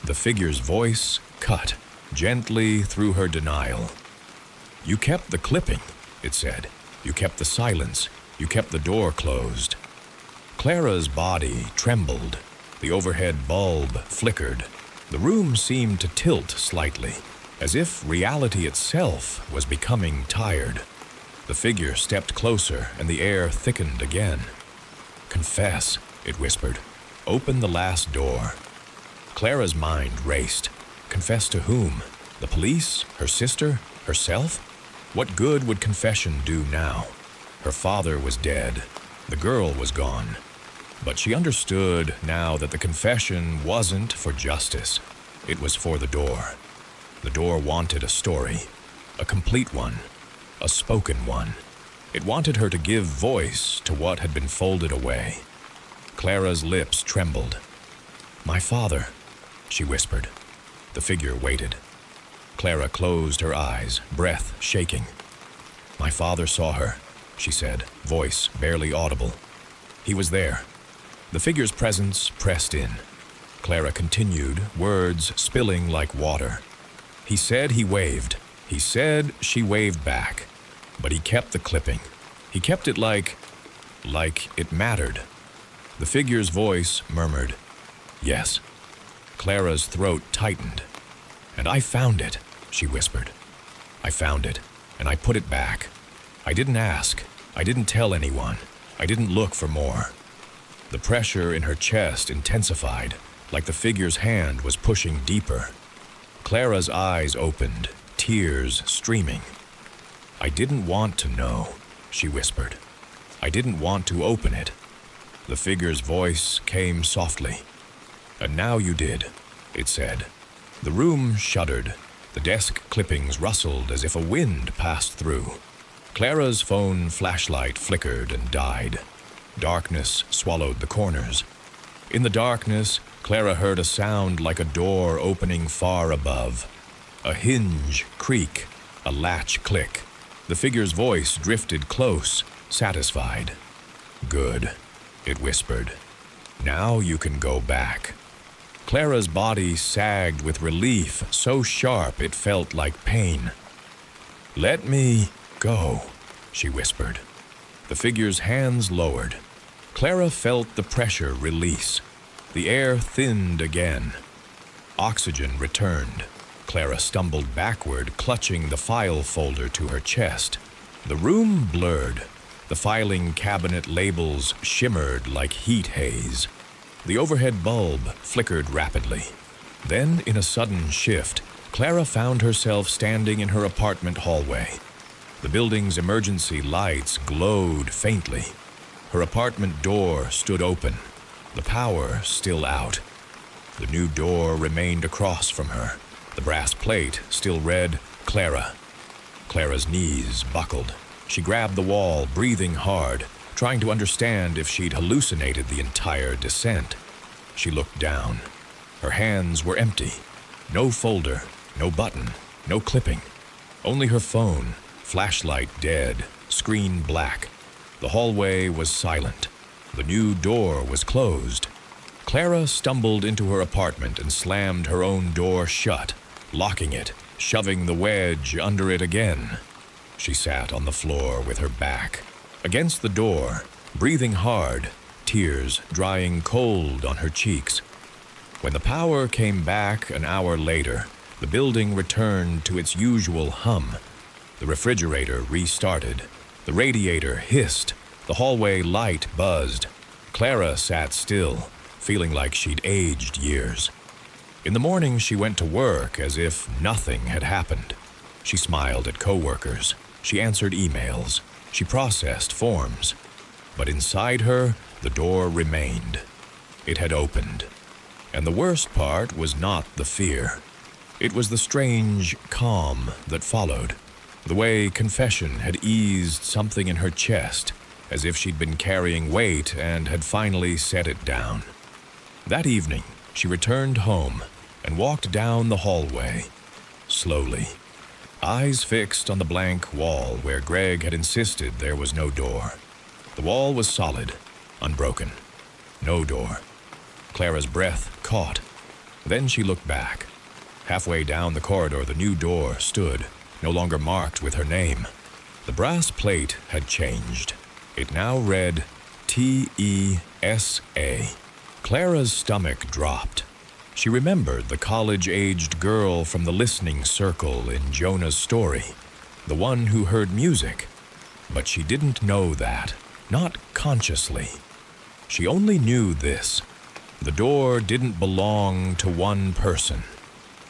The figure's voice cut gently through her denial. "You kept the clipping," it said. "You kept the silence. You kept the door closed." Clara's body trembled. The overhead bulb flickered. The room seemed to tilt slightly, as if reality itself was becoming tired. The figure stepped closer, and the air thickened again. "Confess," it whispered. "Open the last door." Clara's mind raced. Confess to whom? The police? Her sister? Herself? What good would confession do now? Her father was dead. The girl was gone. But she understood now that the confession wasn't for justice. It was for the door. The door wanted a story, a complete one, a spoken one. It wanted her to give voice to what had been folded away. Clara's lips trembled. "My father," she whispered. The figure waited. Clara closed her eyes, breath shaking. "My father saw her," she said, voice barely audible. "He was there." The figure's presence pressed in. Clara continued, words spilling like water. "He said he waved. He said she waved back. But he kept the clipping. He kept it like it mattered." The figure's voice murmured, "Yes." Clara's throat tightened. "And I found it," she whispered. "I found it, and I put it back. I didn't ask. I didn't tell anyone. I didn't look for more." The pressure in her chest intensified, like the figure's hand was pushing deeper. Clara's eyes opened, tears streaming. "I didn't want to know," she whispered. "I didn't want to open it." The figure's voice came softly. "And now you did," it said. The room shuddered. The desk clippings rustled as if a wind passed through. Clara's phone flashlight flickered and died. Darkness swallowed the corners. In the darkness, Clara heard a sound like a door opening far above. A hinge creak, a latch click. The figure's voice drifted close, satisfied. "Good," it whispered. "Now you can go back." Clara's body sagged with relief, so sharp it felt like pain. "Let me go," she whispered. The figure's hands lowered. Clara felt the pressure release. The air thinned again. Oxygen returned. Clara stumbled backward, clutching the file folder to her chest. The room blurred. The filing cabinet labels shimmered like heat haze. The overhead bulb flickered rapidly. Then, in a sudden shift, Clara found herself standing in her apartment hallway. The building's emergency lights glowed faintly. Her apartment door stood open, the power still out. The new door remained across from her. The brass plate still read, "Clara." Clara's knees buckled. She grabbed the wall, breathing hard, trying to understand if she'd hallucinated the entire descent. She looked down. Her hands were empty. No folder, no button, no clipping. Only her phone, flashlight dead, screen black. The hallway was silent. The new door was closed. Clara stumbled into her apartment and slammed her own door shut, locking it, shoving the wedge under it again. She sat on the floor with her back against the door, breathing hard, tears drying cold on her cheeks. When the power came back an hour later, the building returned to its usual hum. The refrigerator restarted. The radiator hissed. The hallway light buzzed. Clara sat still, feeling like she'd aged years. In the morning, she went to work as if nothing had happened. She smiled at coworkers. She answered emails. She processed forms. But inside her, the door remained. It had opened. And the worst part was not the fear. It was the strange calm that followed. The way confession had eased something in her chest, as if she'd been carrying weight and had finally set it down. That evening, she returned home and walked down the hallway, slowly. eyes fixed on the blank wall where Greg had insisted there was no door. The wall was solid, unbroken. No door. Clara's breath caught. Then she looked back. Halfway down the corridor, the new door stood, no longer marked with her name. The brass plate had changed. It now read T-E-S-A. Clara's stomach dropped. She remembered the college-aged girl from the listening circle in Jonah's story, the one who heard music. But she didn't know that, not consciously. She only knew this. The door didn't belong to one person.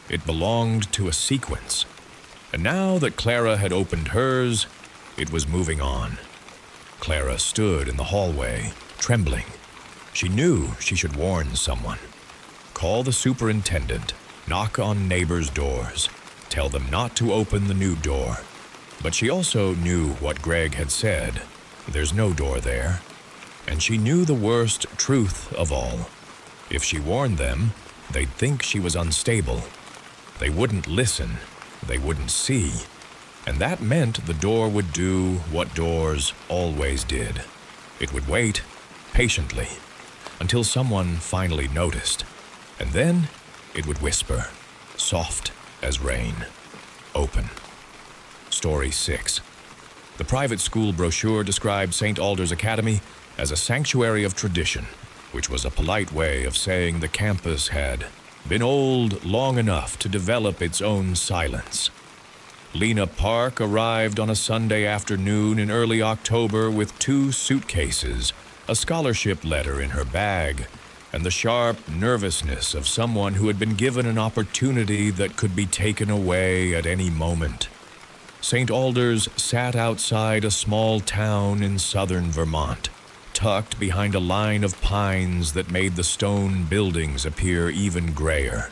It belonged to a sequence. And now that Clara had opened hers, it was moving on. Clara stood in the hallway, trembling. She knew she should warn someone. Call the superintendent, knock on neighbors' doors, tell them not to open the new door. But she also knew what Greg had said. There's no door there. And she knew the worst truth of all. If she warned them, they'd think she was unstable. They wouldn't listen. They wouldn't see. And that meant the door would do what doors always did. It would wait, patiently, until someone finally noticed. And then it would whisper, soft as rain, open. Story 6. The private school brochure described St. Alder's Academy as a sanctuary of tradition, which was a polite way of saying the campus had been old long enough to develop its own silence. Lena Park arrived on a Sunday afternoon in early October with 2 suitcases, a scholarship letter in her bag, and the sharp nervousness of someone who had been given an opportunity that could be taken away at any moment. St. Alder's sat outside a small town in southern Vermont, tucked behind a line of pines that made the stone buildings appear even grayer.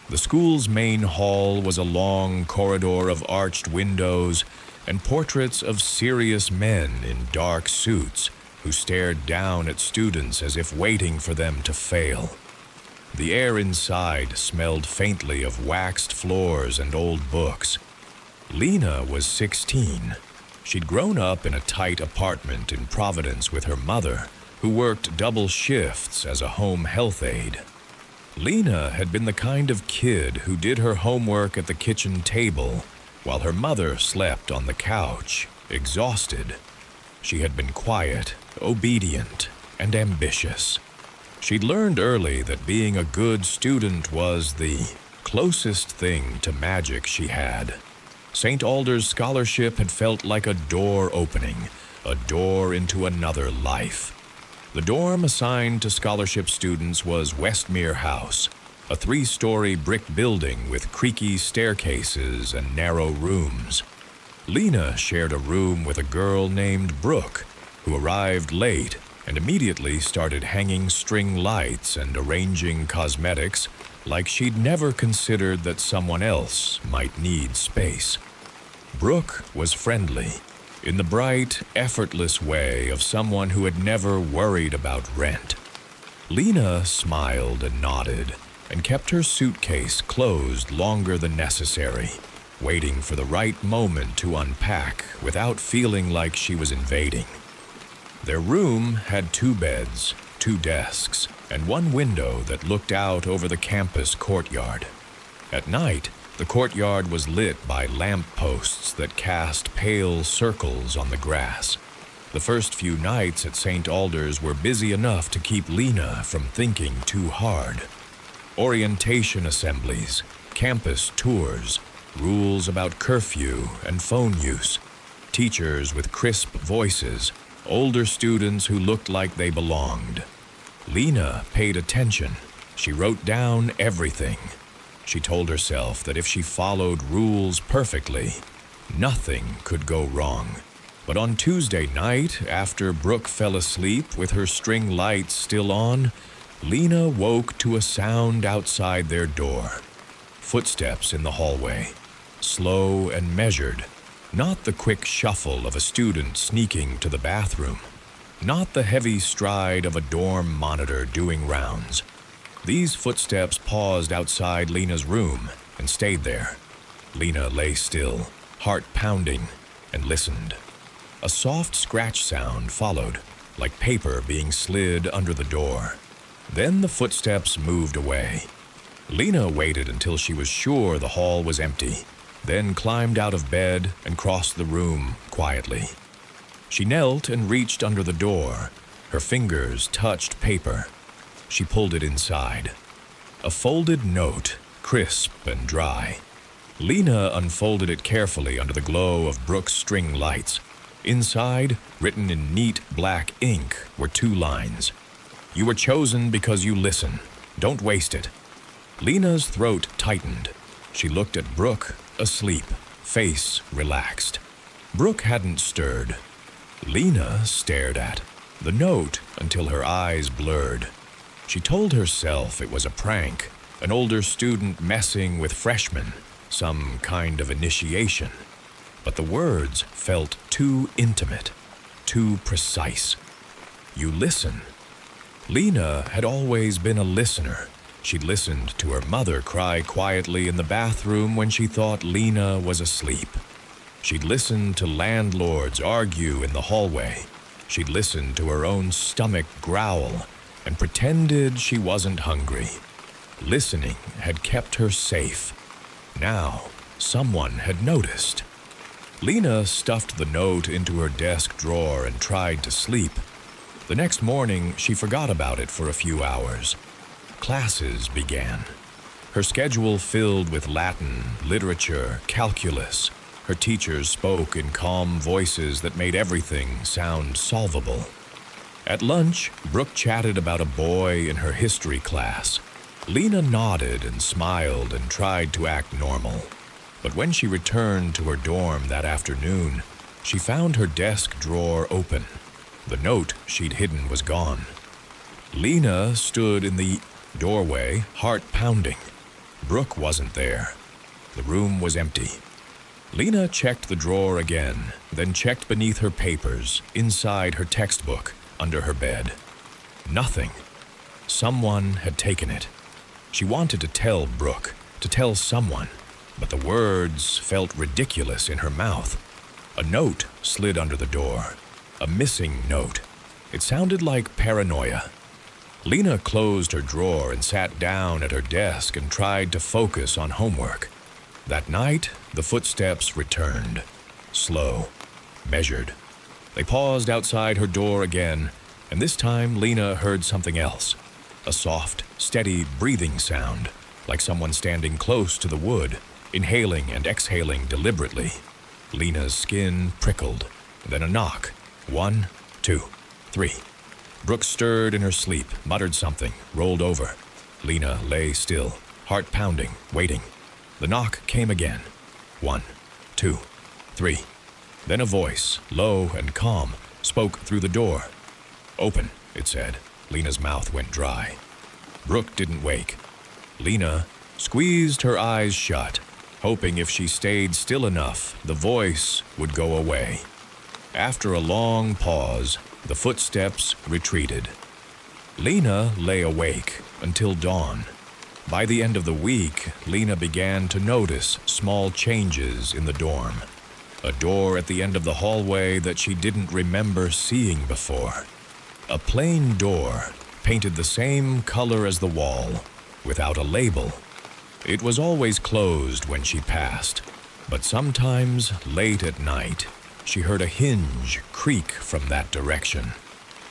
The school's main hall was a long corridor of arched windows and portraits of serious men in dark suits who stared down at students as if waiting for them to fail. The air inside smelled faintly of waxed floors and old books. Lena was 16. She'd grown up in a tight apartment in Providence with her mother, who worked double shifts as a home health aide. Lena had been the kind of kid who did her homework at the kitchen table while her mother slept on the couch, exhausted. She had been quiet, obedient, and ambitious. She'd learned early that being a good student was the closest thing to magic she had. St. Alder's scholarship had felt like a door opening, a door into another life. The dorm assigned to scholarship students was Westmere House, a 3-story brick building with creaky staircases and narrow rooms. Lena shared a room with a girl named Brooke, who arrived late and immediately started hanging string lights and arranging cosmetics like she'd never considered that someone else might need space. Brooke was friendly, in the bright, effortless way of someone who had never worried about rent. Lena smiled and nodded and kept her suitcase closed longer than necessary, waiting for the right moment to unpack without feeling like she was invading. Their room had 2 beds, 2 desks, and 1 window that looked out over the campus courtyard. At night, the courtyard was lit by lamp posts that cast pale circles on the grass. The first few nights at St. Alder's were busy enough to keep Lena from thinking too hard. Orientation assemblies, campus tours, rules about curfew and phone use, teachers with crisp voices, older students who looked like they belonged. Lena paid attention. She wrote down everything. She told herself that if she followed rules perfectly, nothing could go wrong. But on Tuesday night, after Brooke fell asleep with her string lights still on, Lena woke to a sound outside their door. Footsteps in the hallway, slow and measured, not the quick shuffle of a student sneaking to the bathroom, not the heavy stride of a dorm monitor doing rounds. These footsteps paused outside Lena's room and stayed there. Lena lay still, heart pounding, and listened. A soft scratch sound followed, like paper being slid under the door. Then the footsteps moved away. Lena waited until she was sure the hall was empty, then climbed out of bed and crossed the room quietly. She knelt and reached under the door. Her fingers touched paper. She pulled it inside. A folded note, crisp and dry. Lena unfolded it carefully under the glow of Brooke's string lights. Inside, written in neat black ink, were 2 lines. "You were chosen because you listen. Don't waste it." Lena's throat tightened. She looked at Brooke, asleep, face relaxed. Brooke hadn't stirred. Lena stared at the note until her eyes blurred. She told herself it was a prank, an older student messing with freshmen, some kind of initiation. But the words felt too intimate, too precise. You listen. Lena had always been a listener. She'd listened to her mother cry quietly in the bathroom when she thought Lena was asleep. She'd listened to landlords argue in the hallway. She'd listened to her own stomach growl and pretended she wasn't hungry. Listening had kept her safe. Now, someone had noticed. Lena stuffed the note into her desk drawer and tried to sleep. The next morning, she forgot about it for a few hours. Classes began. Her schedule filled with Latin, literature, calculus. Her teachers spoke in calm voices that made everything sound solvable. At lunch, Brooke chatted about a boy in her history class. Lena nodded and smiled and tried to act normal. But when she returned to her dorm that afternoon, she found her desk drawer open. The note she'd hidden was gone. Lena stood in the doorway, heart pounding. Brooke wasn't there. The room was empty. Lena checked the drawer again, then checked beneath her papers, inside her textbook, under her bed. Nothing. Someone had taken it. She wanted to tell Brooke, to tell someone, but the words felt ridiculous in her mouth. A note slid under the door. A missing note. It sounded like paranoia. Lena closed her drawer and sat down at her desk and tried to focus on homework. That night, the footsteps returned. Slow. Measured. They paused outside her door again, and this time Lena heard something else. A soft, steady breathing sound, like someone standing close to the wood, inhaling and exhaling deliberately. Lena's skin prickled. Then a knock. 1, 2, 3. Brooke stirred in her sleep, muttered something, rolled over. Lena lay still, heart pounding, waiting. The knock came again. 1, 2, 3. Then a voice, low and calm, spoke through the door. "Open," it said. Lena's mouth went dry. Brooke didn't wake. Lena squeezed her eyes shut, hoping if she stayed still enough, the voice would go away. After a long pause, the footsteps retreated. Lena lay awake until dawn. By the end of the week, Lena began to notice small changes in the dorm. A door at the end of the hallway that she didn't remember seeing before. A plain door, painted the same color as the wall, without a label. It was always closed when she passed, but sometimes, late at night, she heard a hinge creak from that direction.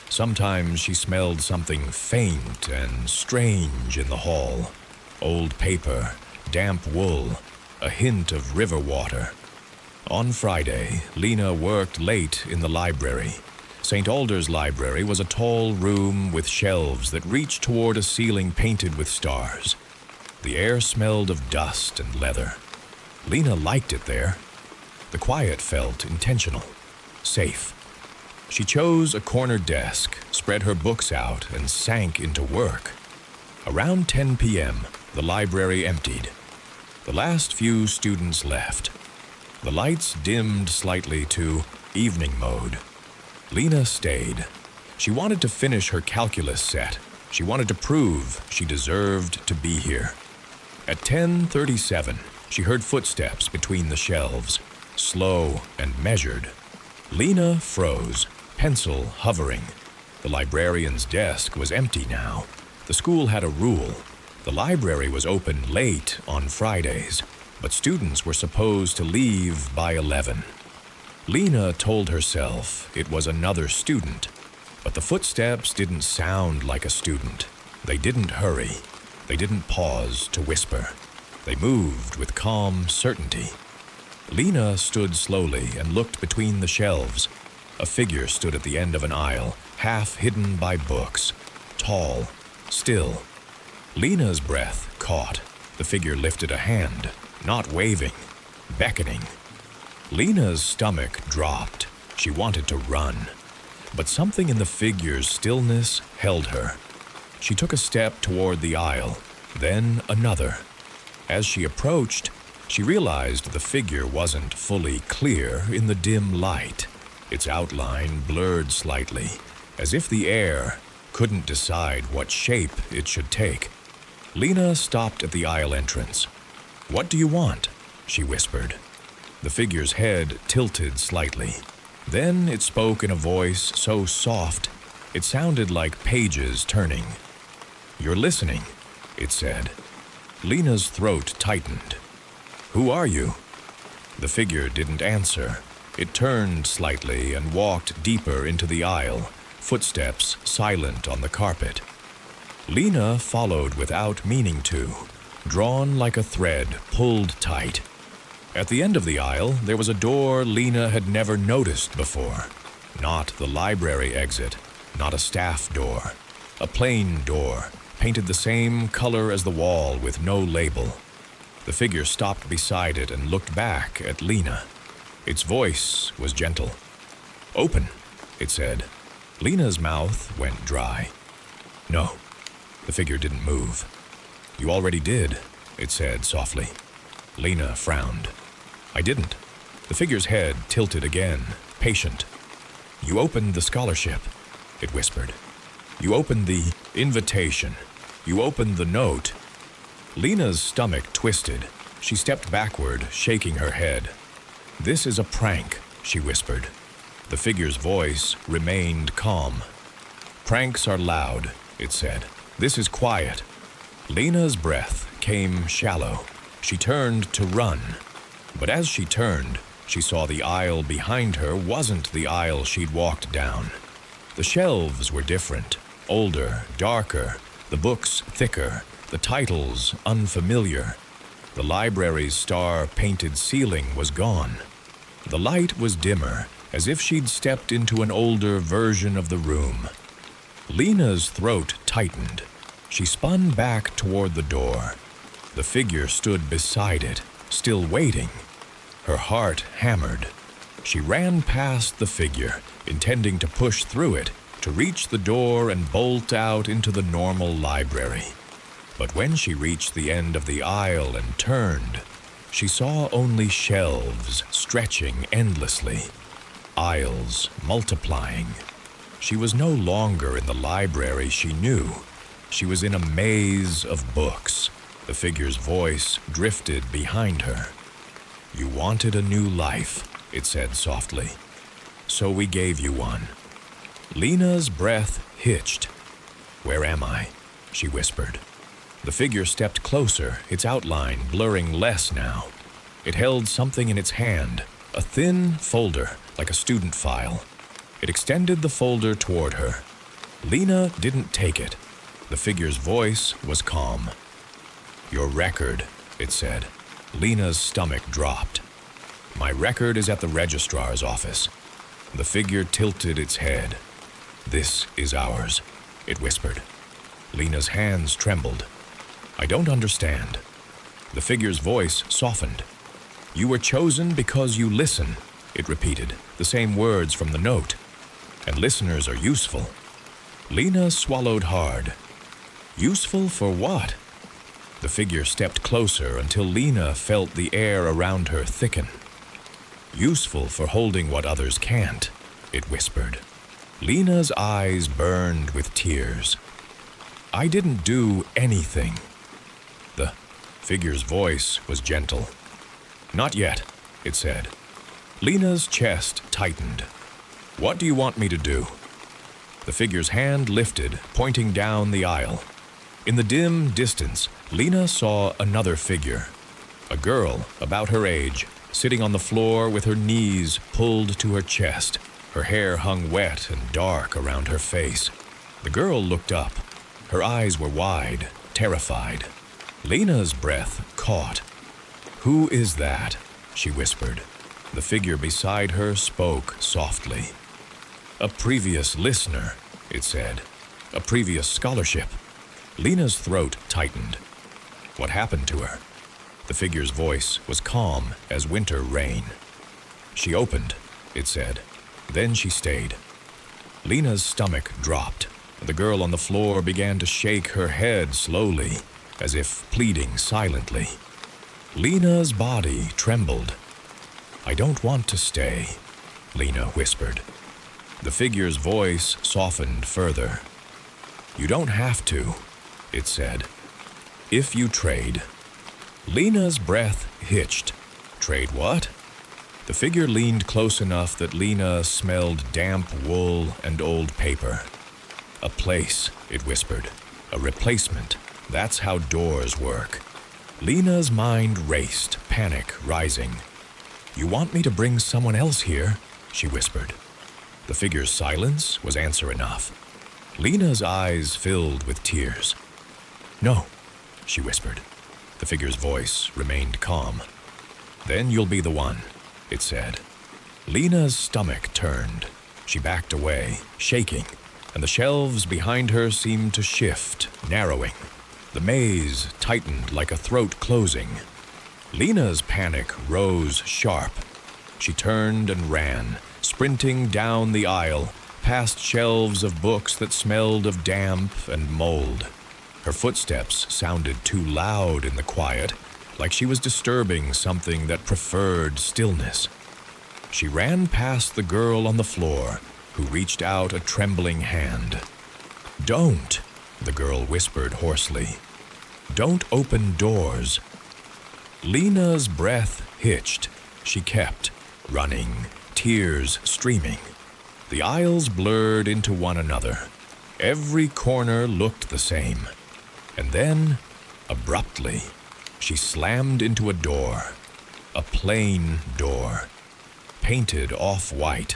Sometimes she smelled something faint and strange in the hall. Old paper, damp wool, a hint of river water. On Friday, Lena worked late in the library. St. Alder's library was a tall room with shelves that reached toward a ceiling painted with stars. The air smelled of dust and leather. Lena liked it there. The quiet felt intentional, safe. She chose a corner desk, spread her books out, and sank into work. Around 10 p.m., the library emptied. The last few students left. The lights dimmed slightly to evening mode. Lena stayed. She wanted to finish her calculus set. She wanted to prove she deserved to be here. At 10:37, she heard footsteps between the shelves. slow and measured. Lena froze, pencil hovering. The librarian's desk was empty now. The school had a rule. The library was open late on Fridays, but students were supposed to leave by 11. Lena told herself it was another student, but the footsteps didn't sound like a student. They didn't hurry. They didn't pause to whisper. They moved with calm certainty. Lena stood slowly and looked between the shelves. A figure stood at the end of an aisle, half hidden by books, tall, still. Lena's breath caught. The figure lifted a hand, not waving, beckoning. Lena's stomach dropped. She wanted to run, but something in the figure's stillness held her. She took a step toward the aisle, then another. As she approached, she realized the figure wasn't fully clear in the dim light. Its outline blurred slightly, as if the air couldn't decide what shape it should take. Lena stopped at the aisle entrance. "What do you want?" she whispered. The figure's head tilted slightly. Then it spoke in a voice so soft, it sounded like pages turning. "You're listening," it said. Lena's throat tightened. "Who are you?" The figure didn't answer. It turned slightly and walked deeper into the aisle, footsteps silent on the carpet. Lena followed without meaning to, drawn like a thread pulled tight. At the end of the aisle, there was a door Lena had never noticed before. Not the library exit, not a staff door. A plain door, painted the same color as the wall with no label. The figure stopped beside it and looked back at Lena. Its voice was gentle. "Open," it said. Lena's mouth went dry. "No." The figure didn't move. "You already did," it said softly. Lena frowned. "I didn't." The figure's head tilted again, patient. "You opened the scholarship," it whispered. "You opened the invitation. You opened the note." Lena's stomach twisted. She stepped backward, shaking her head. "This is a prank," she whispered. The figure's voice remained calm. "Pranks are loud," it said. "This is quiet." Lena's breath came shallow. She turned to run. But as she turned, she saw the aisle behind her wasn't the aisle she'd walked down. The shelves were different, older, darker, the books thicker, the titles unfamiliar. The library's star-painted ceiling was gone. The light was dimmer, as if she'd stepped into an older version of the room. Lena's throat tightened. She spun back toward the door. The figure stood beside it, still waiting. Her heart hammered. She ran past the figure, intending to push through it, to reach the door and bolt out into the normal library. But when she reached the end of the aisle and turned, she saw only shelves stretching endlessly, aisles multiplying. She was no longer in the library she knew. She was in a maze of books. The figure's voice drifted behind her. "You wanted a new life," it said softly. "So we gave you one." Lena's breath hitched. "Where am I?" she whispered. The figure stepped closer, its outline blurring less now. It held something in its hand, a thin folder, like a student file. It extended the folder toward her. Lena didn't take it. The figure's voice was calm. "Your record," it said. Lena's stomach dropped. "My record is at the registrar's office." The figure tilted its head. "This is ours," it whispered. Lena's hands trembled. "I don't understand." The figure's voice softened. "You were chosen because you listen," it repeated, the same words from the note. "And listeners are useful." Lena swallowed hard. "Useful for what?" The figure stepped closer until Lena felt the air around her thicken. "Useful for holding what others can't," it whispered. Lena's eyes burned with tears. "I didn't do anything." The figure's voice was gentle. "Not yet," it said. Lena's chest tightened. "What do you want me to do?" The figure's hand lifted, pointing down the aisle. In the dim distance, Lena saw another figure. A girl, about her age, sitting on the floor with her knees pulled to her chest. Her hair hung wet and dark around her face. The girl looked up. Her eyes were wide, terrified. Lena's breath caught. "Who is that?" she whispered. The figure beside her spoke softly. "A previous listener," it said. "A previous scholarship." Lena's throat tightened. What happened to her? The figure's voice was calm as winter rain. "She opened," it said. Then she stayed. Lena's stomach dropped. The girl on the floor began to shake her head slowly, as if pleading silently. Lena's body trembled. "I don't want to stay," Lena whispered. The figure's voice softened further. "You don't have to," it said. "If you trade." Lena's breath hitched. "Trade what?" The figure leaned close enough that Lena smelled damp wool and old paper. "A place," it whispered. "A replacement. That's how doors work." Lena's mind raced, panic rising. "You want me to bring someone else here?" she whispered. The figure's silence was answer enough. Lena's eyes filled with tears. "No," she whispered. The figure's voice remained calm. "Then you'll be the one," it said. Lena's stomach turned. She backed away, shaking, and the shelves behind her seemed to shift, narrowing. The maze tightened like a throat closing. Lena's panic rose sharp. She turned and ran, sprinting down the aisle, past shelves of books that smelled of damp and mold. Her footsteps sounded too loud in the quiet, like she was disturbing something that preferred stillness. She ran past the girl on the floor, who reached out a trembling hand. "Don't," the girl whispered hoarsely. "Don't open doors." Lena's breath hitched. She kept running, tears streaming. The aisles blurred into one another. Every corner looked the same. And then, abruptly, she slammed into a door. A plain door, painted off-white.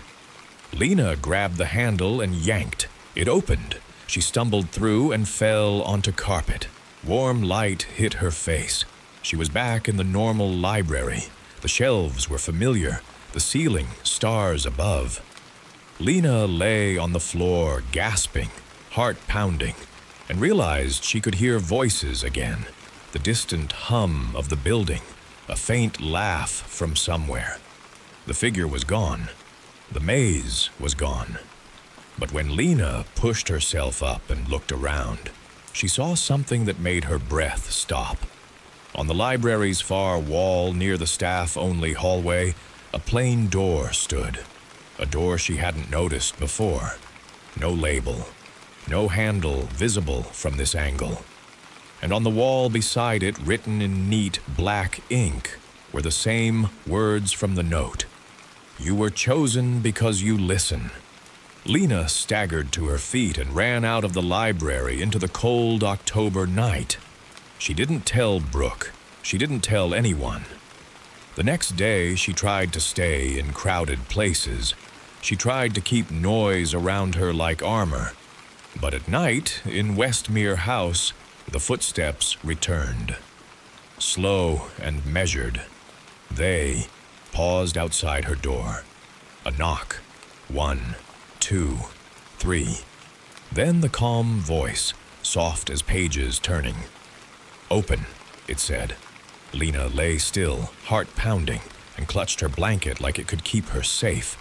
Lena grabbed the handle and yanked. It opened. She stumbled through and fell onto carpet. Warm light hit her face. She was back in the normal library. The shelves were familiar, the ceiling stars above. Lena lay on the floor, gasping, heart pounding, and realized she could hear voices again, the distant hum of the building, a faint laugh from somewhere. The figure was gone. The maze was gone. But when Lena pushed herself up and looked around, she saw something that made her breath stop. On the library's far wall near the staff-only hallway, a plain door stood. A door she hadn't noticed before. No label. No handle visible from this angle. And on the wall beside it, written in neat black ink, were the same words from the note. "You were chosen because you listen." Lena staggered to her feet and ran out of the library into the cold October night. She didn't tell Brooke. She didn't tell anyone. The next day, she tried to stay in crowded places. She tried to keep noise around her like armor. But at night, in Westmere House, the footsteps returned. Slow and measured, they paused outside her door. A knock. 1, 2, 3. Then the calm voice, soft as pages turning. "Open," it said. Lena lay still, heart pounding, and clutched her blanket like it could keep her safe.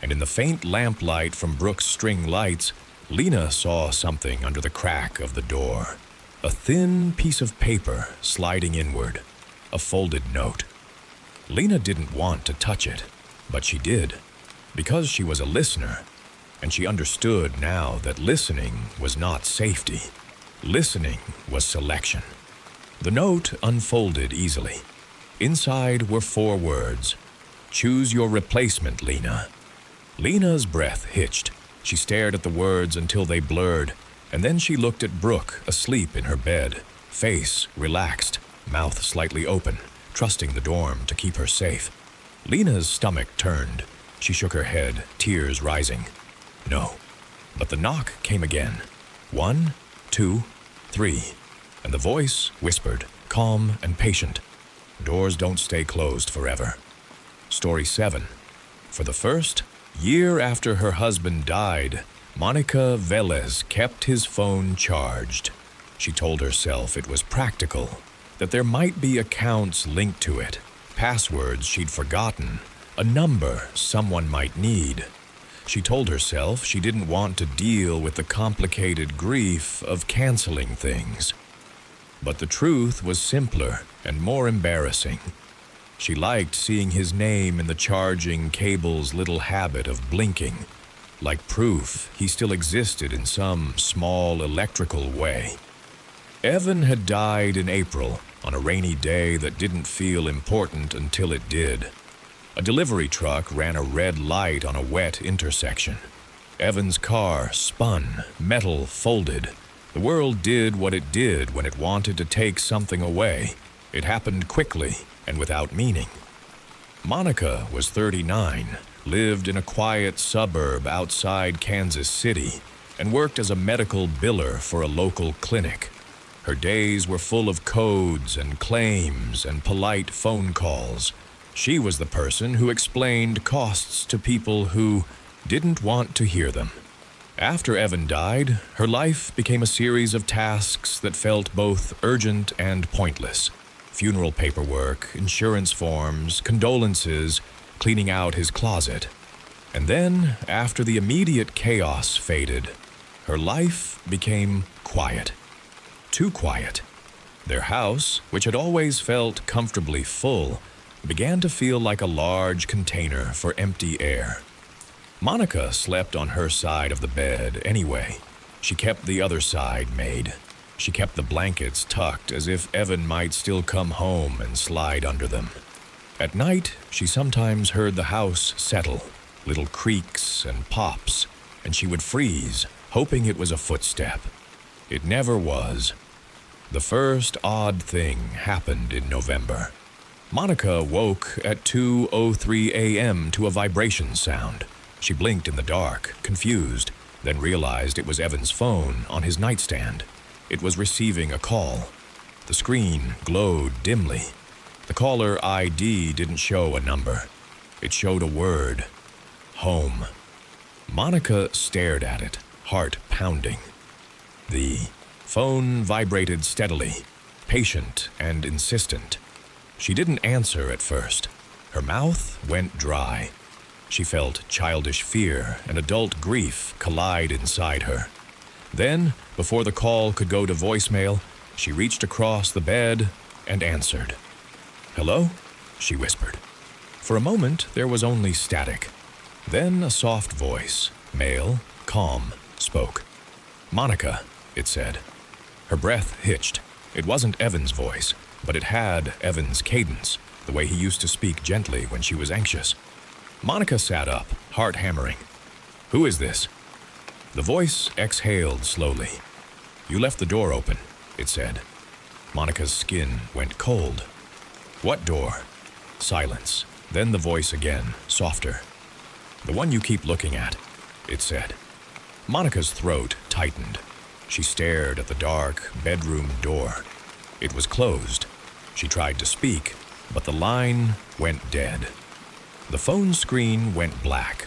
And in the faint lamplight from Brooke's string lights, Lena saw something under the crack of the door. A thin piece of paper sliding inward. A folded note. Lena didn't want to touch it, but she did, because she was a listener, and she understood now that listening was not safety. Listening was selection. The note unfolded easily. Inside were 4 words. Choose your replacement, Lena. Lena's breath hitched. She stared at the words until they blurred, and then she looked at Brooke, asleep in her bed, face relaxed, mouth slightly open, trusting the dorm to keep her safe. Lena's stomach turned. She shook her head, tears rising. No. But the knock came again. 1, 2, 3. And the voice whispered, calm and patient. Doors don't stay closed forever. Story 7. For the first year after her husband died, Monica Velez kept his phone charged. She told herself it was practical, that there might be accounts linked to it, passwords she'd forgotten, a number someone might need. She told herself she didn't want to deal with the complicated grief of canceling things. But the truth was simpler and more embarrassing. She liked seeing his name in the charging cable's little habit of blinking, like proof he still existed in some small electrical way. Evan had died in April, on a rainy day that didn't feel important until it did. A delivery truck ran a red light on a wet intersection. Evan's car spun, metal folded. The world did what it did when it wanted to take something away. It happened quickly and without meaning. Monica was 39, lived in a quiet suburb outside Kansas City, and worked as a medical biller for a local clinic. Her days were full of codes and claims and polite phone calls. She was the person who explained costs to people who didn't want to hear them. After Evan died, her life became a series of tasks that felt both urgent and pointless. Funeral paperwork, insurance forms, condolences, cleaning out his closet. And then, after the immediate chaos faded, her life became quiet. Too quiet. Their house, which had always felt comfortably full, began to feel like a large container for empty air. Monica slept on her side of the bed anyway. She kept the other side made. She kept the blankets tucked as if Evan might still come home and slide under them. At night, she sometimes heard the house settle, little creaks and pops, and she would freeze, hoping it was a footstep. It never was. The first odd thing happened in November. Monica woke at 2:03 a.m. to a vibration sound. She blinked in the dark, confused, then realized it was Evan's phone on his nightstand. It was receiving a call. The screen glowed dimly. The caller ID didn't show a number. It showed a word. Home. Monica stared at it, heart pounding. The phone vibrated steadily, patient and insistent. She didn't answer at first. Her mouth went dry. She felt childish fear and adult grief collide inside her. Then, before the call could go to voicemail, she reached across the bed and answered. "Hello?" she whispered. For a moment, there was only static. Then a soft voice, male, calm, spoke. "Monica," it said. Her breath hitched. It wasn't Evan's voice, but it had Evan's cadence, the way he used to speak gently when she was anxious. Monica sat up, heart hammering. "Who is this?" The voice exhaled slowly. "You left the door open," it said. Monica's skin went cold. "What door?" Silence. Then the voice again, softer. "The one you keep looking at," it said. Monica's throat tightened. She stared at the dark bedroom door. It was closed. She tried to speak, but the line went dead. The phone screen went black.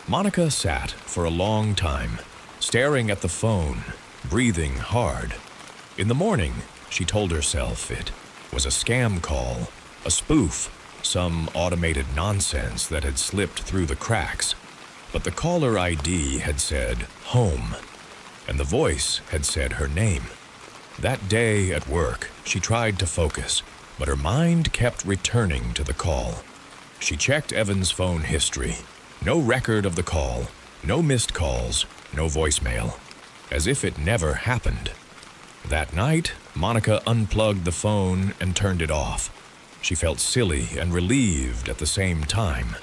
Monica sat for a long time, staring at the phone, breathing hard. In the morning, she told herself it was a scam call, a spoof, some automated nonsense that had slipped through the cracks. But the caller ID had said home, and the voice had said her name. That day at work, she tried to focus, but her mind kept returning to the call. She checked Evan's phone history. No record of the call, no missed calls, no voicemail, as if it never happened. That night, Monica unplugged the phone and turned it off. She felt silly and relieved at the same time.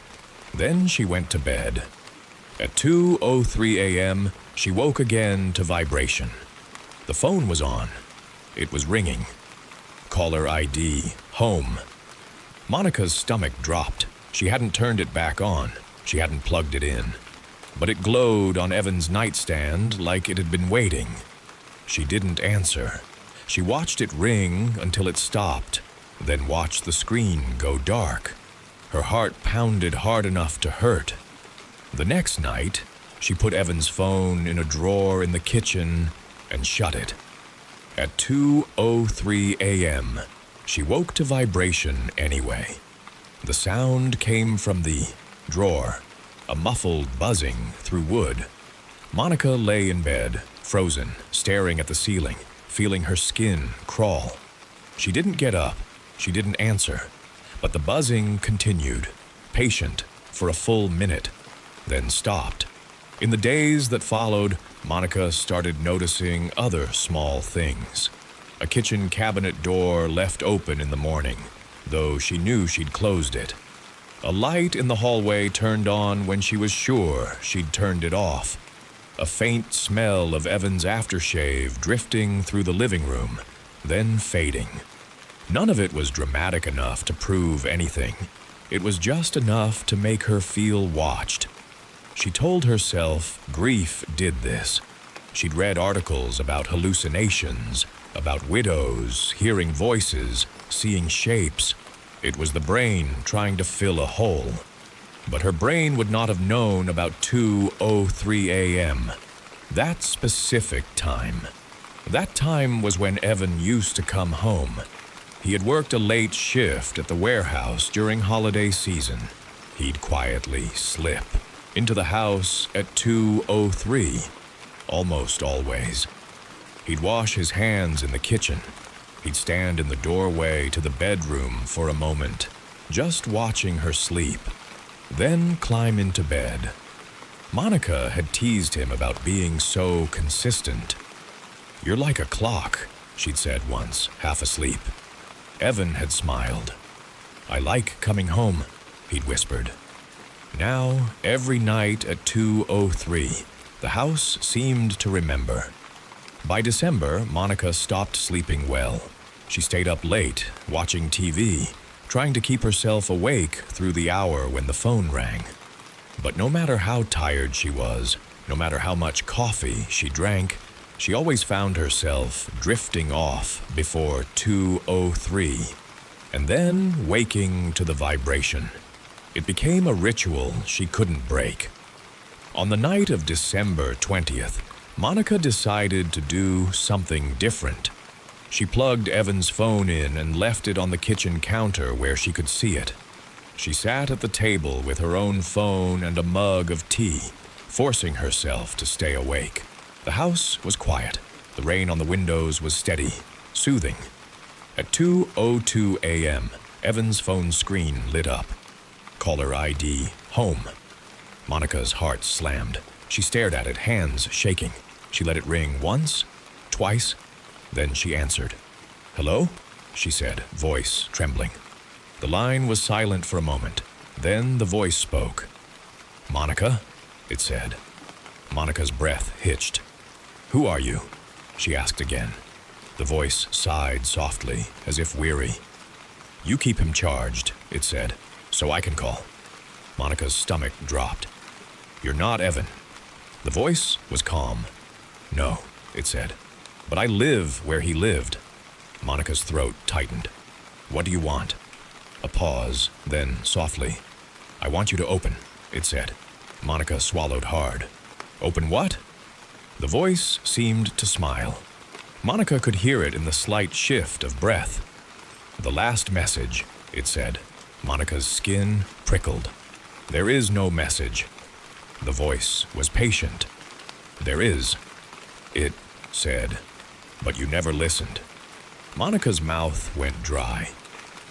Then she went to bed. At 2:03 a.m., she woke again to vibration. The phone was on. It was ringing. Caller ID, home. Monica's stomach dropped. She hadn't turned it back on. She hadn't plugged it in. But it glowed on Evan's nightstand like it had been waiting. She didn't answer. She watched it ring until it stopped, then watched the screen go dark. Her heart pounded hard enough to hurt. The next night, she put Evan's phone in a drawer in the kitchen and shut it. At 2:03 a.m., she woke to vibration anyway. The sound came from the drawer, a muffled buzzing through wood. Monica lay in bed, frozen, staring at the ceiling, feeling her skin crawl. She didn't get up. She didn't answer. But the buzzing continued, patient, for a full minute, then stopped. In the days that followed, Monica started noticing other small things. A kitchen cabinet door left open in the morning, though she knew she'd closed it. A light in the hallway turned on when she was sure she'd turned it off. A faint smell of Evan's aftershave drifting through the living room, then fading. None of it was dramatic enough to prove anything. It was just enough to make her feel watched. She told herself grief did this. She'd read articles about hallucinations, about widows, hearing voices, seeing shapes. It was the brain trying to fill a hole. But her brain would not have known about 2:03 a.m. That specific time. That time was when Evan used to come home. He had worked a late shift at the warehouse during holiday season. He'd quietly slip into the house at 2:03, almost always. He'd wash his hands in the kitchen. He'd stand in the doorway to the bedroom for a moment, just watching her sleep, then climb into bed. Monica had teased him about being so consistent. "You're like a clock," she'd said once, half asleep. Evan had smiled. "I like coming home," he'd whispered. Now, every night at 2:03, the house seemed to remember. By December, Monica stopped sleeping well. She stayed up late, watching TV, trying to keep herself awake through the hour when the phone rang. But no matter how tired she was, no matter how much coffee she drank, she always found herself drifting off before 2:03, and then waking to the vibration. It became a ritual she couldn't break. On the night of December 20th, Monica decided to do something different. She plugged Evan's phone in and left it on the kitchen counter where she could see it. She sat at the table with her own phone and a mug of tea, forcing herself to stay awake. The house was quiet. The rain on the windows was steady, soothing. At 2:02 a.m., Evan's phone screen lit up. Caller ID, home. Monica's heart slammed. She stared at it, hands shaking. She let it ring once, twice, then she answered. "Hello?" she said, voice trembling. The line was silent for a moment. Then the voice spoke. "Monica?" it said. Monica's breath hitched. "Who are you?" she asked again. The voice sighed softly, as if weary. "You keep him charged," it said, "so I can call." Monica's stomach dropped. "You're not Evan." The voice was calm. "No," it said, "but I live where he lived." Monica's throat tightened. "What do you want?" A pause, then softly. "I want you to open," it said. Monica swallowed hard. "Open what?" The voice seemed to smile. Monica could hear it in the slight shift of breath. "The last message," it said. Monica's skin prickled. "There is no message." The voice was patient. "There is," it said, "but you never listened." Monica's mouth went dry.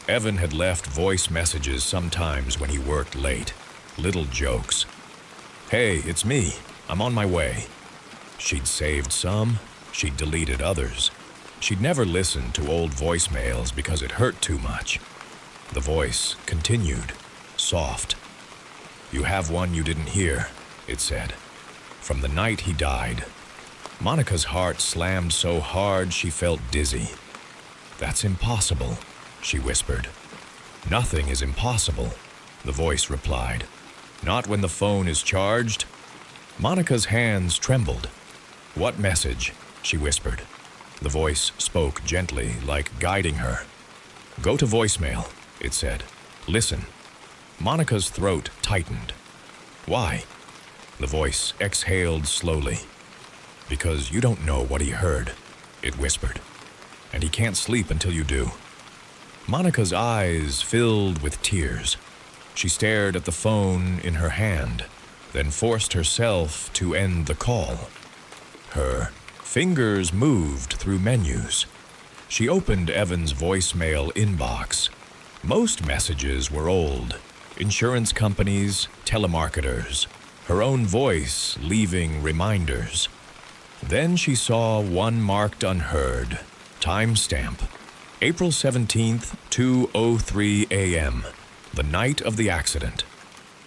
Evan had left voice messages sometimes when he worked late. Little jokes. "Hey, it's me. I'm on my way." She'd saved some. She'd deleted others. She'd never listened to old voicemails because it hurt too much. The voice continued, soft. "You have one you didn't hear," it said. "From the night he died." Monica's heart slammed so hard she felt dizzy. "That's impossible," she whispered. "Nothing is impossible," the voice replied. "Not when the phone is charged." Monica's hands trembled. "What message?" she whispered. The voice spoke gently, like guiding her. "Go to voicemail," it said. "Listen." Monica's throat tightened. "Why?" The voice exhaled slowly. "Because you don't know what he heard," it whispered. "And he can't sleep until you do." Monica's eyes filled with tears. She stared at the phone in her hand, then forced herself to end the call. Her fingers moved through menus. She opened Evan's voicemail inbox. Most messages were old. Insurance companies, telemarketers, her own voice leaving reminders. Then she saw one marked unheard. Timestamp: April 17th, 2:03 a.m., the night of the accident.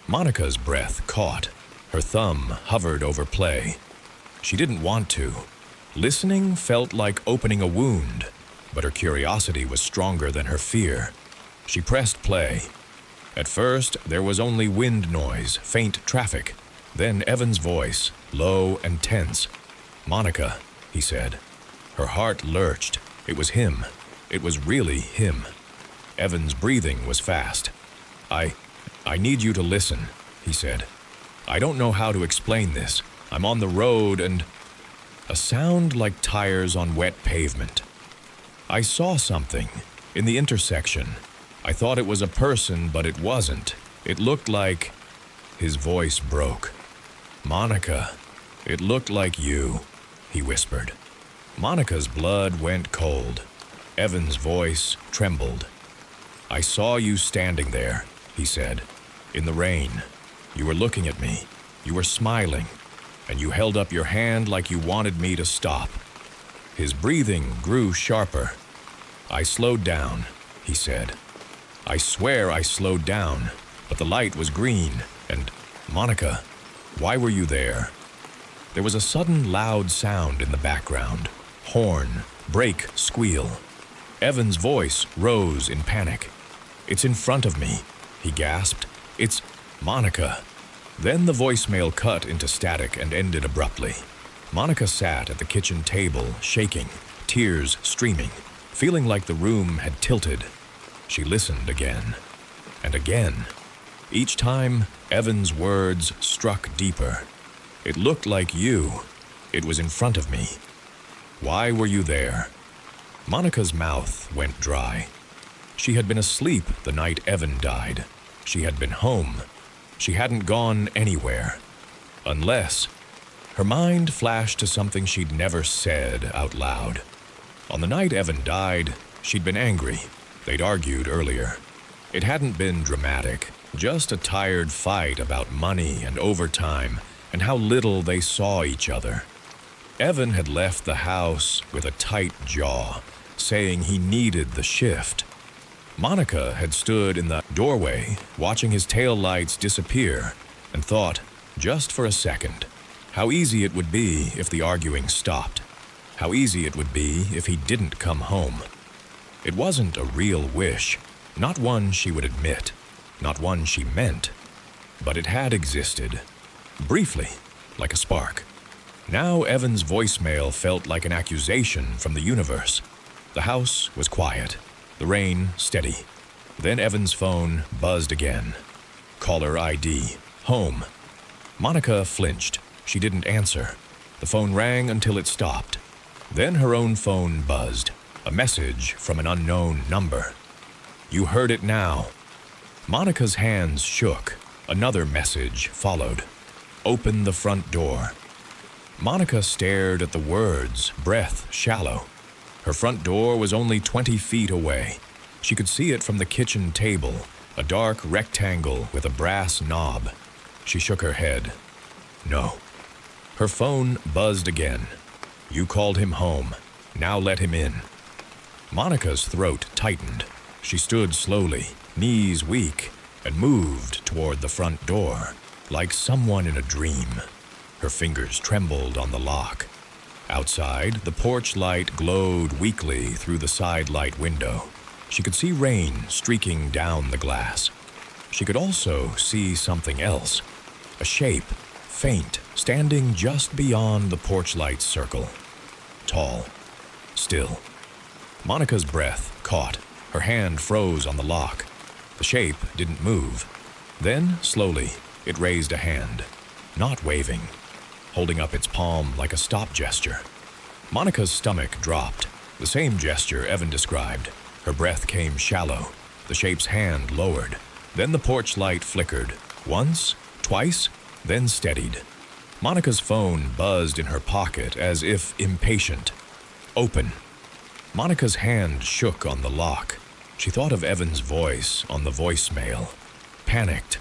Monica's breath caught. Her thumb hovered over play. She didn't want to. Listening felt like opening a wound, but her curiosity was stronger than her fear. She pressed play. At first, there was only wind noise, faint traffic. Then Evan's voice, low and tense. "Monica," he said. Her heart lurched. It was him. It was really him. Evan's breathing was fast. I need you to listen," he said. "I don't know how to explain this. I'm on the road and—" A sound like tires on wet pavement. "I saw something in the intersection. I thought it was a person, but it wasn't. It looked like—" His voice broke. "Monica, it looked like you," he whispered. Monica's blood went cold. Evan's voice trembled. "I saw you standing there," he said, "in the rain. You were looking at me. You were smiling, and you held up your hand like you wanted me to stop." His breathing grew sharper. "I slowed down," he said. "I swear I slowed down, but the light was green, and, Monica, why were you there?" There was a sudden loud sound in the background. Horn, brake, squeal. Evan's voice rose in panic. "It's in front of me," he gasped. "It's Monica." Then the voicemail cut into static and ended abruptly. Monica sat at the kitchen table, shaking, tears streaming, feeling like the room had tilted. She listened again, and again. Each time, Evan's words struck deeper. "It looked like you. It was in front of me. Why were you there?" Monica's mouth went dry. She had been asleep the night Evan died. She had been home. She hadn't gone anywhere. Unless... Her mind flashed to something she'd never said out loud. On the night Evan died, she'd been angry. They'd argued earlier. It hadn't been dramatic, just a tired fight about money and overtime and how little they saw each other. Evan had left the house with a tight jaw, saying he needed the shift. Monica had stood in the doorway, watching his taillights disappear, and thought, just for a second, how easy it would be if the arguing stopped. How easy it would be if he didn't come home. It wasn't a real wish, not one she would admit, not one she meant, but it had existed, briefly, like a spark. Now Evan's voicemail felt like an accusation from the universe. The house was quiet, the rain steady. Then Evan's phone buzzed again. Caller ID, home. Monica flinched. She didn't answer. The phone rang until it stopped. Then her own phone buzzed. A message from an unknown number. "You heard it now." Monica's hands shook. Another message followed. "Open the front door." Monica stared at the words, breath shallow. Her front door was only 20 feet away. She could see it from the kitchen table, a dark rectangle with a brass knob. She shook her head. No. Her phone buzzed again. "You called him home. Now let him in." Monica's throat tightened. She stood slowly, knees weak, and moved toward the front door, like someone in a dream. Her fingers trembled on the lock. Outside, the porch light glowed weakly through the side light window. She could see rain streaking down the glass. She could also see something else, a shape, faint, standing just beyond the porch light's circle. Tall, still. Monica's breath caught. Her hand froze on the lock. The shape didn't move. Then, slowly, it raised a hand, not waving, holding up its palm like a stop gesture. Monica's stomach dropped, the same gesture Evan described. Her breath came shallow. The shape's hand lowered. Then the porch light flickered, once, twice, then steadied. Monica's phone buzzed in her pocket as if impatient. Open. Monica's hand shook on the lock. She thought of Evan's voice on the voicemail. Panicked.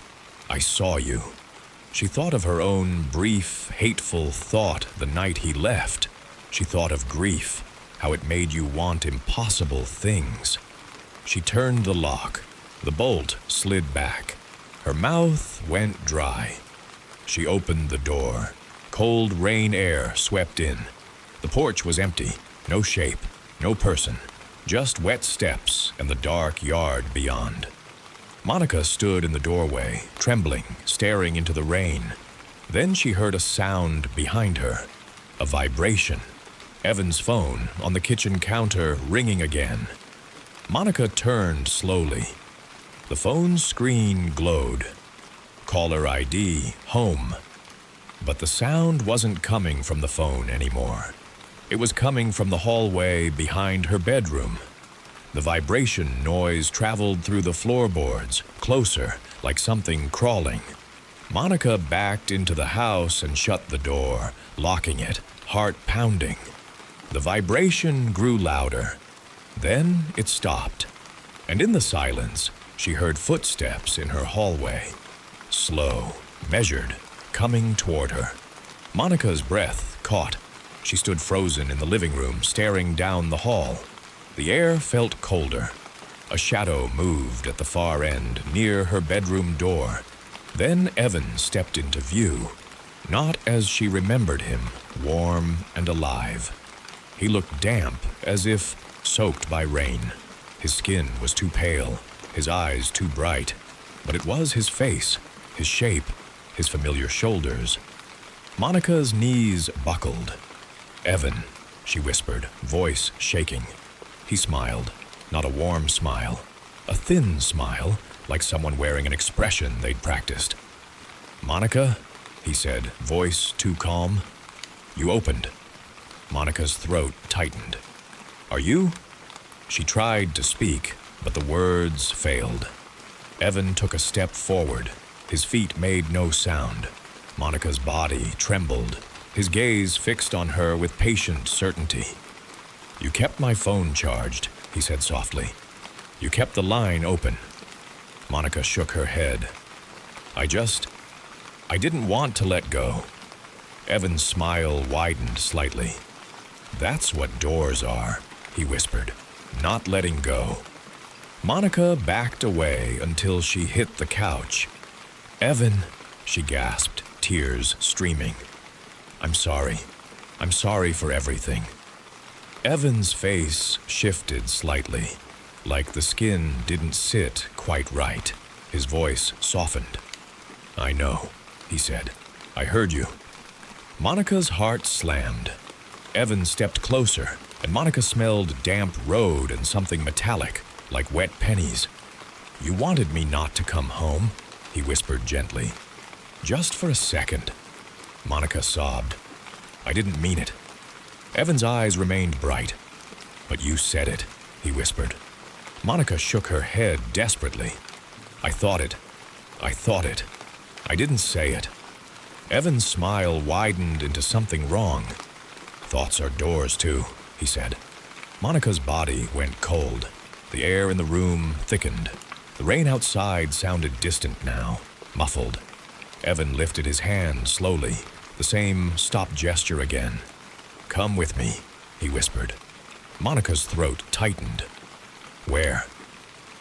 I saw you. She thought of her own brief, hateful thought the night he left. She thought of grief, how it made you want impossible things. She turned the lock. The bolt slid back. Her mouth went dry. She opened the door. Cold rain air swept in. The porch was empty. No shape, no person. Just wet steps and the dark yard beyond. Monica stood in the doorway, trembling, staring into the rain. Then she heard a sound behind her, a vibration. Evan's phone on the kitchen counter ringing again. Monica turned slowly. The phone's screen glowed. Caller ID, home. But the sound wasn't coming from the phone anymore. It was coming from the hallway behind her bedroom. The vibration noise traveled through the floorboards, closer, like something crawling. Monica backed into the house and shut the door, locking it, heart pounding. The vibration grew louder. Then it stopped. And in the silence, she heard footsteps in her hallway. Slow, measured, coming toward her. Monica's breath caught. She stood frozen in the living room, staring down the hall. The air felt colder. A shadow moved at the far end, near her bedroom door. Then Evan stepped into view, not as she remembered him, warm and alive. He looked damp, as if soaked by rain. His skin was too pale, his eyes too bright. But it was his face, his shape, his familiar shoulders. Monica's knees buckled. Evan, she whispered, voice shaking. He smiled, not a warm smile, a thin smile, like someone wearing an expression they'd practiced. Monica, he said, voice too calm. You opened. Monica's throat tightened. Are you? She tried to speak, but the words failed. Evan took a step forward. His feet made no sound. Monica's body trembled, his gaze fixed on her with patient certainty. You kept my phone charged, he said softly. You kept the line open. Monica shook her head. I didn't want to let go. Evan's smile widened slightly. That's what doors are, he whispered, not letting go. Monica backed away until she hit the couch. Evan, she gasped, tears streaming. I'm sorry. I'm sorry for everything. Evan's face shifted slightly, like the skin didn't sit quite right. His voice softened. I know, he said. I heard you. Monica's heart slammed. Evan stepped closer, and Monica smelled damp road and something metallic, like wet pennies. You wanted me not to come home, he whispered gently. Just for a second. Monica sobbed. I didn't mean it. Evan's eyes remained bright. But you said it, he whispered. Monica shook her head desperately. I thought it. I didn't say it. Evan's smile widened into something wrong. Thoughts are doors, too, he said. Monica's body went cold. The air in the room thickened. The rain outside sounded distant now, muffled. Evan lifted his hand slowly, the same stop gesture again. Come with me, he whispered. Monica's throat tightened. Where?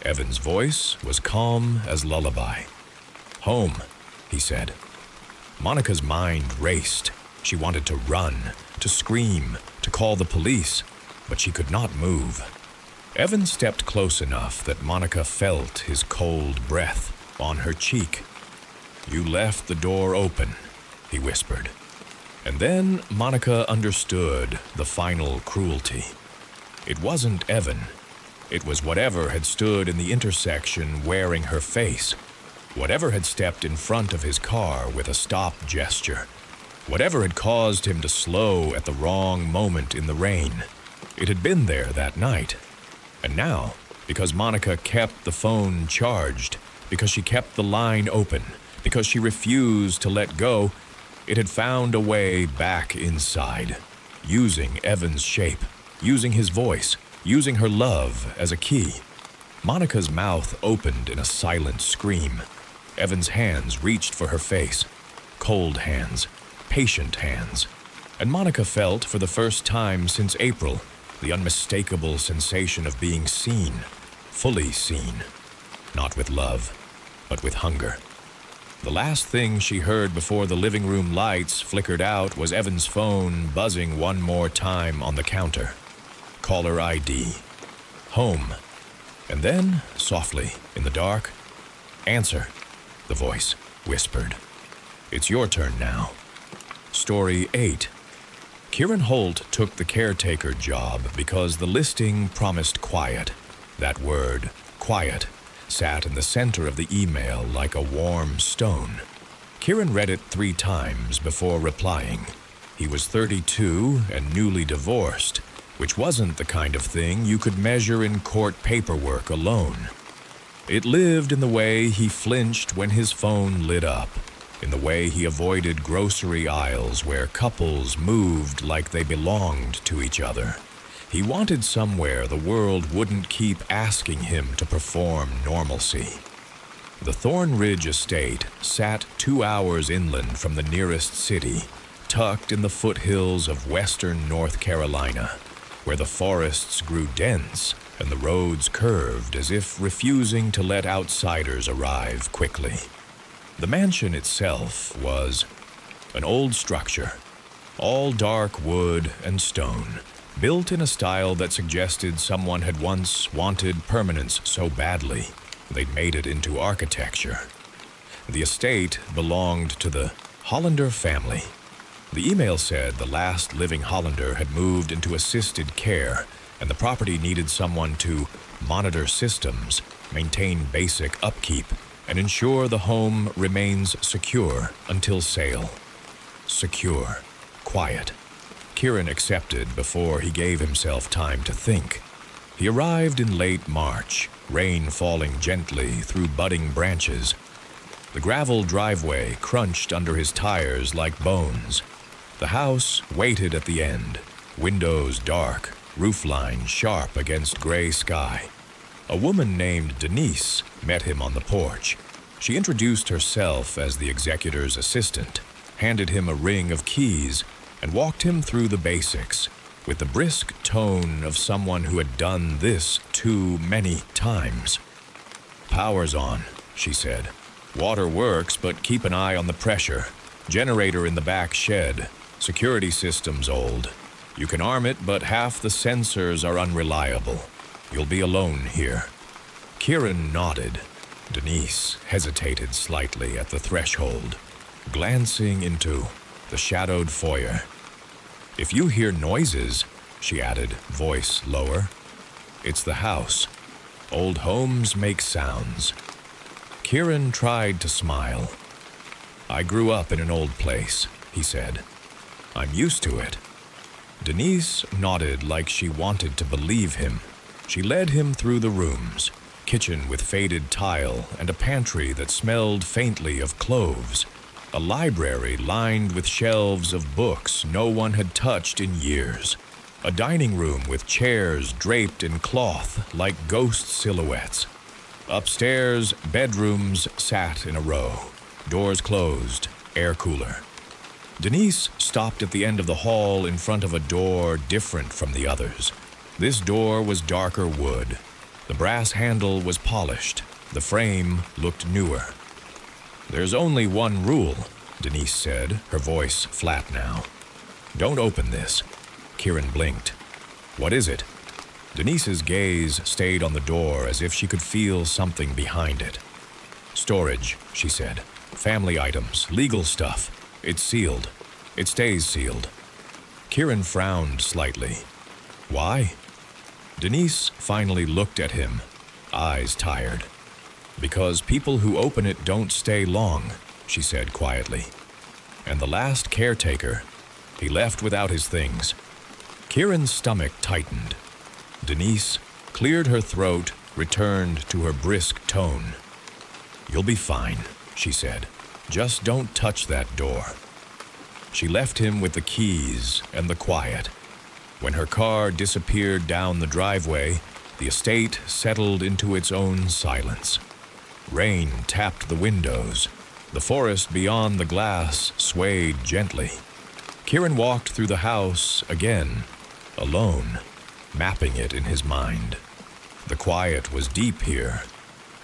Evan's voice was calm as lullaby. "Home," he said. Monica's mind raced. She wanted to run, to scream, to call the police, but she could not move. Evan stepped close enough that Monica felt his cold breath on her cheek. "You left the door open," he whispered. And then Monica understood the final cruelty. It wasn't Evan. It was whatever had stood in the intersection wearing her face. Whatever had stepped in front of his car with a stop gesture. Whatever had caused him to slow at the wrong moment in the rain. It had been there that night. And now, because Monica kept the phone charged, because she kept the line open, because she refused to let go, it had found a way back inside, using Evan's shape, using his voice, using her love as a key. Monica's mouth opened in a silent scream. Evan's hands reached for her face, cold hands, patient hands, and Monica felt for the first time since April the unmistakable sensation of being seen, fully seen, not with love, but with hunger. The last thing she heard before the living room lights flickered out was Evan's phone buzzing one more time on the counter. Caller ID. Home. And then, softly, in the dark, "Answer," the voice whispered. "It's your turn now." Story 8. Kieran Holt took the caretaker job because the listing promised quiet. That word, quiet, sat in the center of the email like a warm stone. Kieran read it 3 times before replying. He was 32 and newly divorced, which wasn't the kind of thing you could measure in court paperwork alone. It lived in the way he flinched when his phone lit up, in the way he avoided grocery aisles where couples moved like they belonged to each other. He wanted somewhere the world wouldn't keep asking him to perform normalcy. The Thorn Ridge estate sat 2 hours inland from the nearest city, tucked in the foothills of western North Carolina, where the forests grew dense and the roads curved as if refusing to let outsiders arrive quickly. The mansion itself was an old structure, all dark wood and stone, built in a style that suggested someone had once wanted permanence so badly they'd made it into architecture. The estate belonged to the Hollander family. The email said the last living Hollander had moved into assisted care, and the property needed someone to monitor systems, maintain basic upkeep, and ensure the home remains secure until sale. Secure. Quiet. Kieran accepted before he gave himself time to think. He arrived in late March, rain falling gently through budding branches. The gravel driveway crunched under his tires like bones. The house waited at the end, windows dark, roofline sharp against gray sky. A woman named Denise met him on the porch. She introduced herself as the executor's assistant, handed him a ring of keys, and walked him through the basics, with the brisk tone of someone who had done this too many times. "Power's on," she said. "Water works, but keep an eye on the pressure. Generator in the back shed. Security system's old. You can arm it, but half the sensors are unreliable. You'll be alone here." Kieran nodded. Denise hesitated slightly at the threshold, glancing into the shadowed foyer. "If you hear noises," she added, voice lower, "it's the house. Old homes make sounds." Kieran tried to smile. "I grew up in an old place," he said. "I'm used to it." Denise nodded like she wanted to believe him. She led him through the rooms, kitchen with faded tile and a pantry that smelled faintly of cloves, a library lined with shelves of books no one had touched in years, a dining room with chairs draped in cloth like ghost silhouettes. Upstairs, bedrooms sat in a row, doors closed, air cooler. Denise stopped at the end of the hall in front of a door different from the others. This door was darker wood, The brass handle was polished. The frame looked newer. "There's only one rule," Denise said, her voice flat now. "Don't open this." Kieran blinked. "What is it?" Denise's gaze stayed on the door as if she could feel something behind it. "Storage," she said. "Family items, legal stuff. It's sealed. It stays sealed." Kieran frowned slightly. "Why?" Denise finally looked at him, eyes tired. "Because people who open it don't stay long," she said quietly. "And the last caretaker, he left without his things." Kieran's stomach tightened. Denise cleared her throat, returned to her brisk tone. "You'll be fine," she said. "Just don't touch that door." She left him with the keys and the quiet. When her car disappeared down the driveway, the estate settled into its own silence. Rain tapped the windows. The forest beyond the glass swayed gently. Kieran walked through the house again, alone, mapping it in his mind. The quiet was deep here.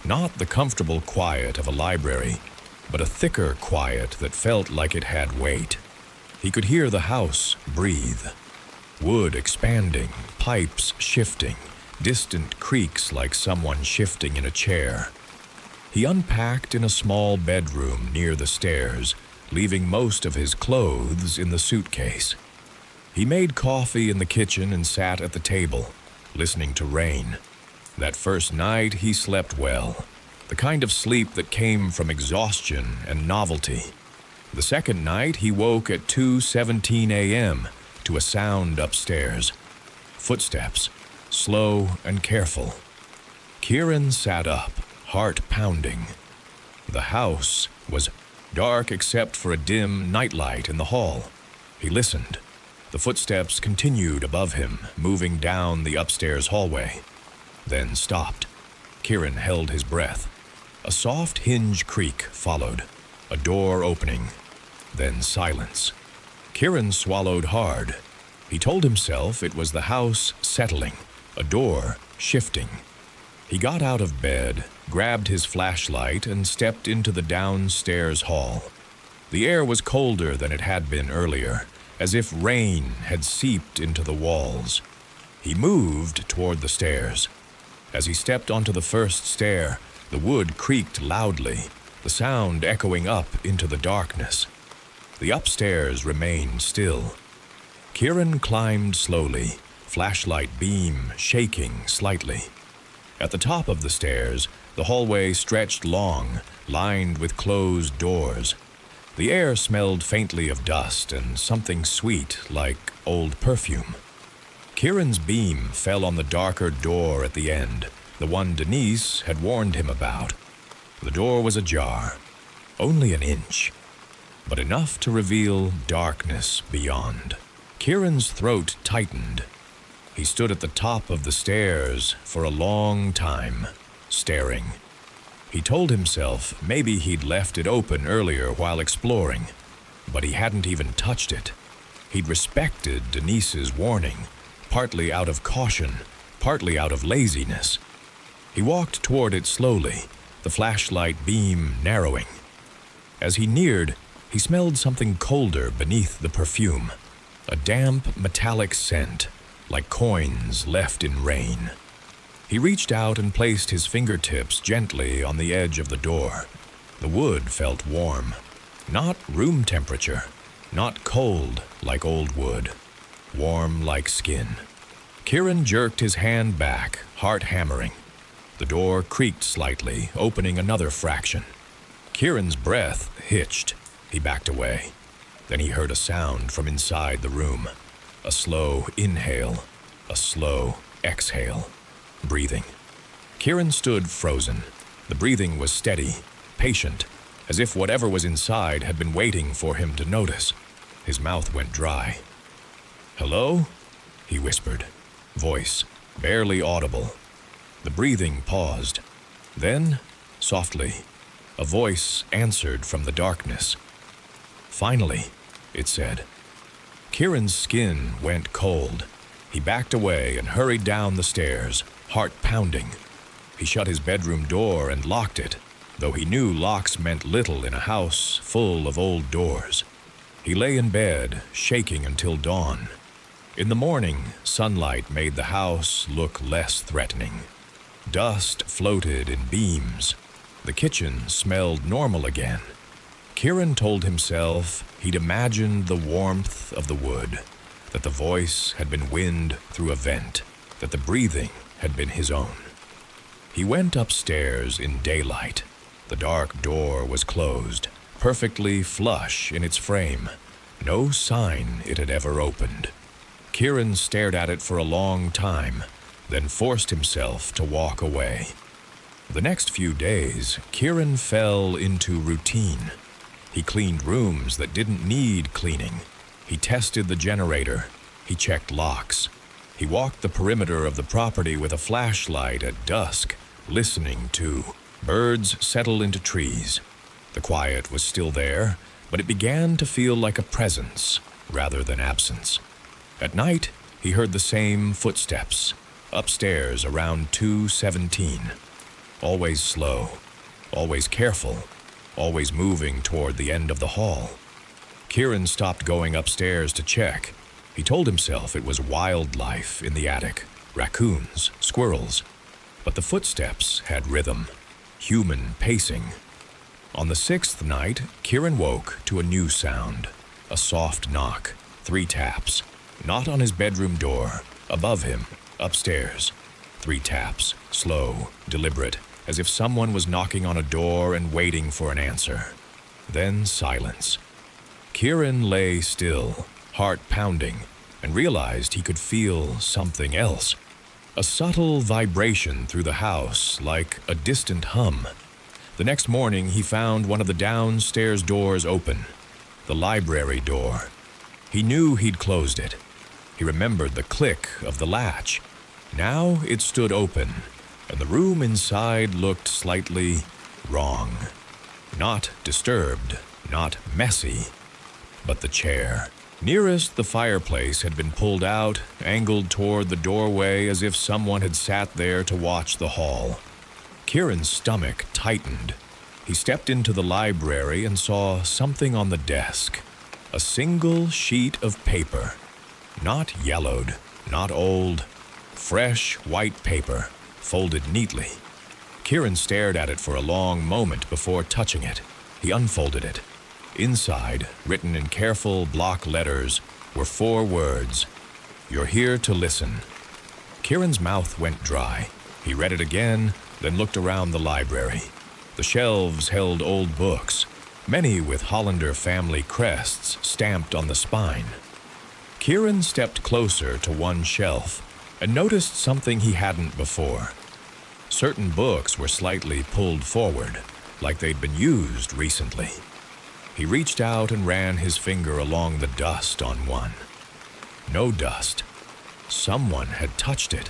Not the comfortable quiet of a library, but a thicker quiet that felt like it had weight. He could hear the house breathe. Wood expanding, pipes shifting, distant creaks like someone shifting in a chair. He unpacked in a small bedroom near the stairs, leaving most of his clothes in the suitcase. He made coffee in the kitchen and sat at the table, listening to rain. That first night he slept well, the kind of sleep that came from exhaustion and novelty. The second night he woke at 2:17 a.m. to a sound upstairs. Footsteps, slow and careful. Kieran sat up, heart pounding. The house was dark except for a dim nightlight in the hall. He listened. The footsteps continued above him, moving down the upstairs hallway. Then stopped. Kieran held his breath. A soft hinge creak followed, a door opening, then silence. Kieran swallowed hard. He told himself it was the house settling, a door shifting. He got out of bed, grabbed his flashlight, and stepped into the downstairs hall. The air was colder than it had been earlier, as if rain had seeped into the walls. He moved toward the stairs. As he stepped onto the first stair, the wood creaked loudly, the sound echoing up into the darkness. The upstairs remained still. Kieran climbed slowly, flashlight beam shaking slightly. At the top of the stairs, the hallway stretched long, lined with closed doors. The air smelled faintly of dust and something sweet like old perfume. Kieran's beam fell on the darker door at the end, the one Denise had warned him about. The door was ajar, only an inch, but enough to reveal darkness beyond. Kieran's throat tightened. He stood at the top of the stairs for a long time, staring. He told himself maybe he'd left it open earlier while exploring, but he hadn't even touched it. He'd respected Denise's warning, partly out of caution, partly out of laziness. He walked toward it slowly, the flashlight beam narrowing. As he neared, he smelled something colder beneath the perfume, a damp, metallic scent, like coins left in rain. He reached out and placed his fingertips gently on the edge of the door. The wood felt warm, not room temperature, not cold like old wood, warm like skin. Kieran jerked his hand back, heart hammering. The door creaked slightly, opening another fraction. Kieran's breath hitched. He backed away. Then he heard a sound from inside the room. A slow inhale, a slow exhale. Breathing. Kieran stood frozen. The breathing was steady, patient, as if whatever was inside had been waiting for him to notice. His mouth went dry. "Hello?" he whispered, voice barely audible. The breathing paused. Then, softly, a voice answered from the darkness. "Finally," it said. Kieran's skin went cold. He backed away and hurried down the stairs, heart pounding, He shut his bedroom door and locked it, though he knew locks meant little in a house full of old doors. He lay in bed, shaking until dawn. In the morning, sunlight made the house look less threatening. Dust floated in beams. The kitchen smelled normal again. Kieran told himself he'd imagined the warmth of the wood, that the voice had been wind through a vent, that the breathing had been his own. He went upstairs in daylight. The dark door was closed, perfectly flush in its frame. No sign it had ever opened. Kieran stared at it for a long time, then forced himself to walk away. The next few days, Kieran fell into routine. He cleaned rooms that didn't need cleaning. He tested the generator. He checked locks. He walked the perimeter of the property with a flashlight at dusk, listening to birds settle into trees. The quiet was still there, but it began to feel like a presence rather than absence. At night, he heard the same footsteps, upstairs around 2:17. Always slow, always careful, always moving toward the end of the hall. Kieran stopped going upstairs to check. He told himself it was wildlife in the attic, raccoons, squirrels. But the footsteps had rhythm, human pacing. On the 6th night, Kieran woke to a new sound, a soft knock, 3 taps. Not on his bedroom door, above him, upstairs. 3 taps, slow, deliberate, as if someone was knocking on a door and waiting for an answer. Then silence. Kieran lay still, heart pounding, and realized he could feel something else. A subtle vibration through the house, like a distant hum. The next morning, he found one of the downstairs doors open, the library door. He knew he'd closed it. He remembered the click of the latch. Now it stood open, and the room inside looked slightly wrong. Not disturbed, not messy, but the chair nearest the fireplace had been pulled out, angled toward the doorway as if someone had sat there to watch the hall. Kieran's stomach tightened. He stepped into the library and saw something on the desk. A single sheet of paper. Not yellowed, not old. Fresh white paper, folded neatly. Kieran stared at it for a long moment before touching it. He unfolded it. Inside, written in careful block letters, were 4 words. "You're here to listen." Kieran's mouth went dry. He read it again, then looked around the library. The shelves held old books, many with Hollander family crests stamped on the spine. Kieran stepped closer to one shelf and noticed something he hadn't before. Certain books were slightly pulled forward, like they'd been used recently. He reached out and ran his finger along the dust on one. No dust. Someone had touched it.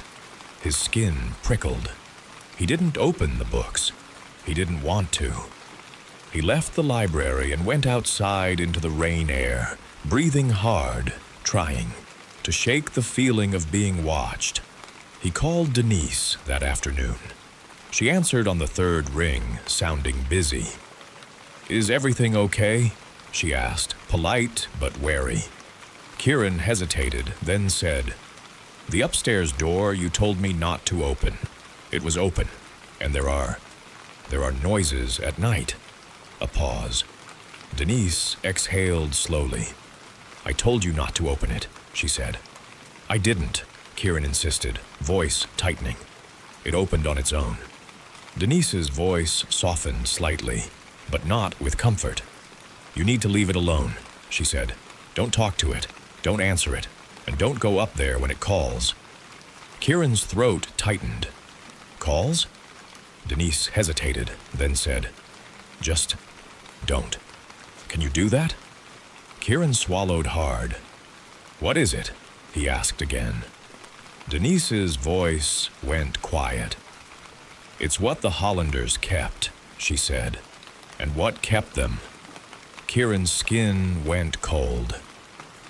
His skin prickled. He didn't open the books. He didn't want to. He left the library and went outside into the rain air, breathing hard, trying to shake the feeling of being watched. He called Denise that afternoon. She answered on the 3rd ring, sounding busy. "Is everything okay?" she asked, polite but wary. Kieran hesitated, then said, "The upstairs door you told me not to open. It was open, and there are noises at night." A pause. Denise exhaled slowly. "I told you not to open it," she said. "I didn't," Kieran insisted, voice tightening. It opened on its own. Denise's voice softened slightly, but not with comfort. "You need to leave it alone," she said. "Don't talk to it, don't answer it, and don't go up there when it calls." Kieran's throat tightened. "Calls?" Denise hesitated, then said, "Just don't. Can you do that?" Kieran swallowed hard. "What is it?" he asked again. Denise's voice went quiet. "It's what the Hollanders kept," she said. "And what kept them?" Kieran's skin went cold.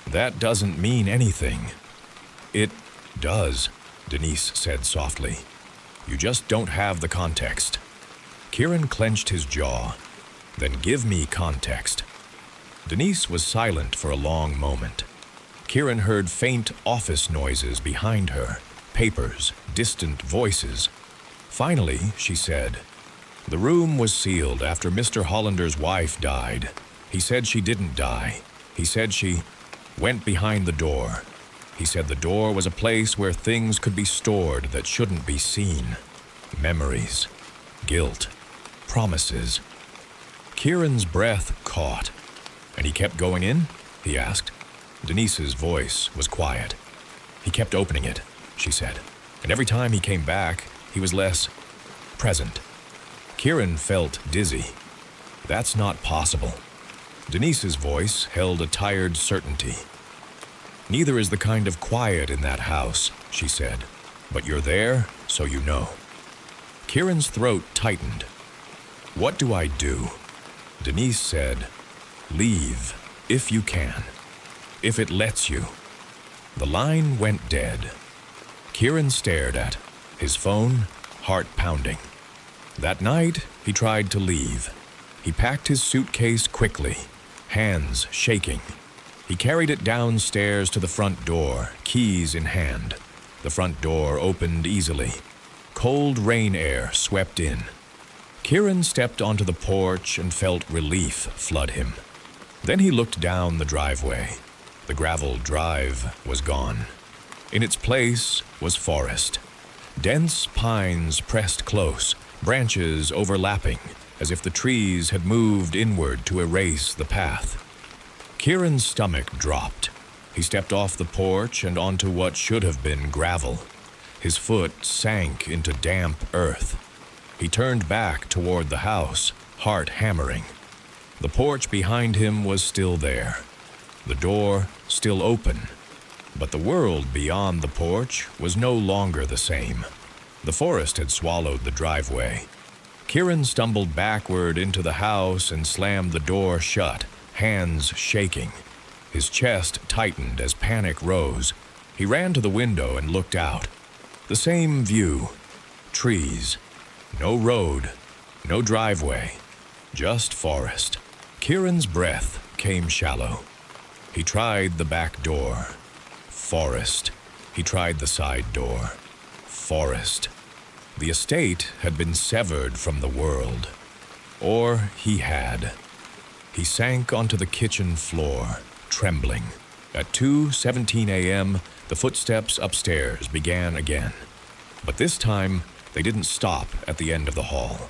"That doesn't mean anything." "It does," Denise said softly. You just don't have the context. Kieran clenched his jaw. Then give me context. Denise was silent for a long moment. Kieran heard faint office noises behind her, papers, distant voices. Finally, she said, "The room was sealed after Mr. Hollander's wife died. He said she didn't die. He said she went behind the door. He said the door was a place where things could be stored that shouldn't be seen. Memories, guilt, promises." Kieran's breath caught. "And he kept going in?" he asked. Denise's voice was quiet. "He kept opening it," she said. "And every time he came back, he was less present." Kieran felt dizzy. "That's not possible." Denise's voice held a tired certainty. "Neither is the kind of quiet in that house," she said. "But you're there, so you know." Kieran's throat tightened. "What do I do?" Denise said, "Leave, if you can. If it lets you." The line went dead. Kieran stared at his phone, heart pounding. That night, he tried to leave. He packed his suitcase quickly, hands shaking. He carried it downstairs to the front door, keys in hand. The front door opened easily. Cold rain air swept in. Kieran stepped onto the porch and felt relief flood him. Then he looked down the driveway. The gravel drive was gone. In its place was forest. Dense pines pressed close, branches overlapping, as if the trees had moved inward to erase the path. Kieran's stomach dropped. He stepped off the porch and onto what should have been gravel. His foot sank into damp earth. He turned back toward the house, heart hammering. The porch behind him was still there. The door still open. But the world beyond the porch was no longer the same. The forest had swallowed the driveway. Kieran stumbled backward into the house and slammed the door shut, hands shaking. His chest tightened as panic rose. He ran to the window and looked out. The same view. Trees. No road. No driveway. Just forest. Kieran's breath came shallow. He tried the back door. Forest. He tried the side door. Forest. The estate had been severed from the world. Or he had. He sank onto the kitchen floor, trembling. At 2:17 a.m., the footsteps upstairs began again. But this time, they didn't stop at the end of the hall.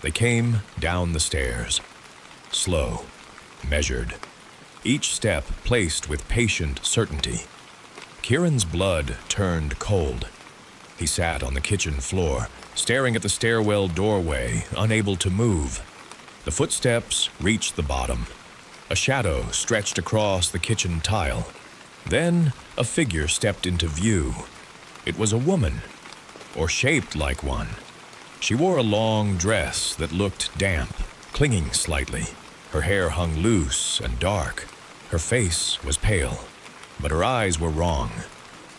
They came down the stairs. Slow, measured. Each step placed with patient certainty. Kieran's blood turned cold. He sat on the kitchen floor, staring at the stairwell doorway, unable to move. The footsteps reached the bottom. A shadow stretched across the kitchen tile. Then a figure stepped into view. It was a woman, or shaped like one. She wore a long dress that looked damp, clinging slightly. Her hair hung loose and dark. Her face was pale, but her eyes were wrong.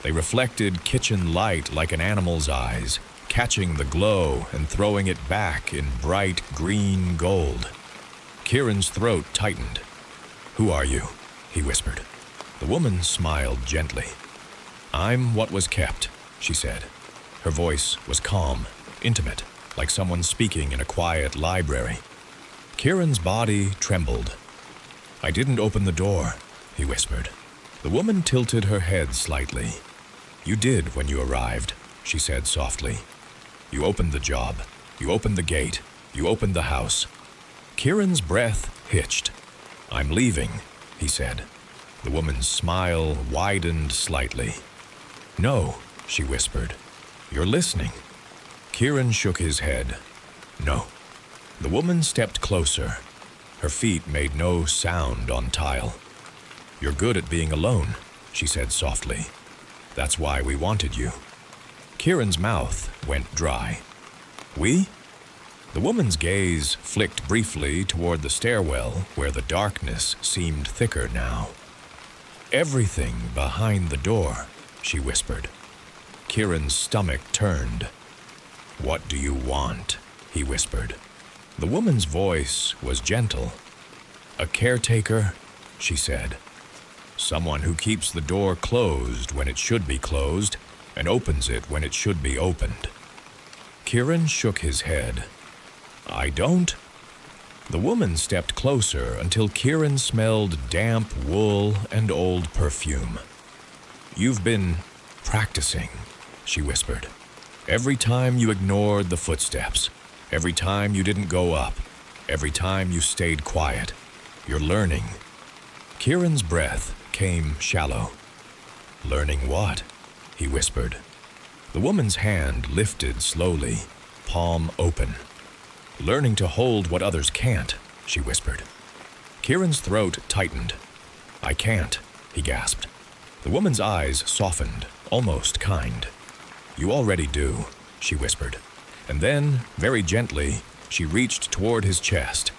They reflected kitchen light like an animal's eyes, catching the glow and throwing it back in bright green gold. Kieran's throat tightened. "Who are you?" he whispered. The woman smiled gently. "I'm what was kept," she said. Her voice was calm, intimate, like someone speaking in a quiet library. Kieran's body trembled. "I didn't open the door," he whispered. The woman tilted her head slightly. "You did when you arrived," she said softly. "You opened the job. You opened the gate. You opened the house." Kieran's breath hitched. "I'm leaving," he said. The woman's smile widened slightly. "No," she whispered. "You're listening." Kieran shook his head. "No." The woman stepped closer. Her feet made no sound on tile. "You're good at being alone," she said softly. "That's why we wanted you." Kieran's mouth went dry. "We?" The woman's gaze flicked briefly toward the stairwell, where the darkness seemed thicker now. "Everything behind the door," she whispered. Kieran's stomach turned. "What do you want?" he whispered. The woman's voice was gentle. "A caretaker," she said. "Someone who keeps the door closed when it should be closed and opens it when it should be opened." Kieran shook his head. "I don't." The woman stepped closer until Kieran smelled damp wool and old perfume. "You've been practicing," she whispered. "Every time you ignored the footsteps, every time you didn't go up, every time you stayed quiet, you're learning." Kieran's breath came shallow. "Learning what?" he whispered. The woman's hand lifted slowly, palm open. "Learning to hold what others can't," she whispered. Kieran's throat tightened. "I can't," he gasped. The woman's eyes softened, almost kind. "You already do," she whispered. And then, very gently, she reached toward his chest.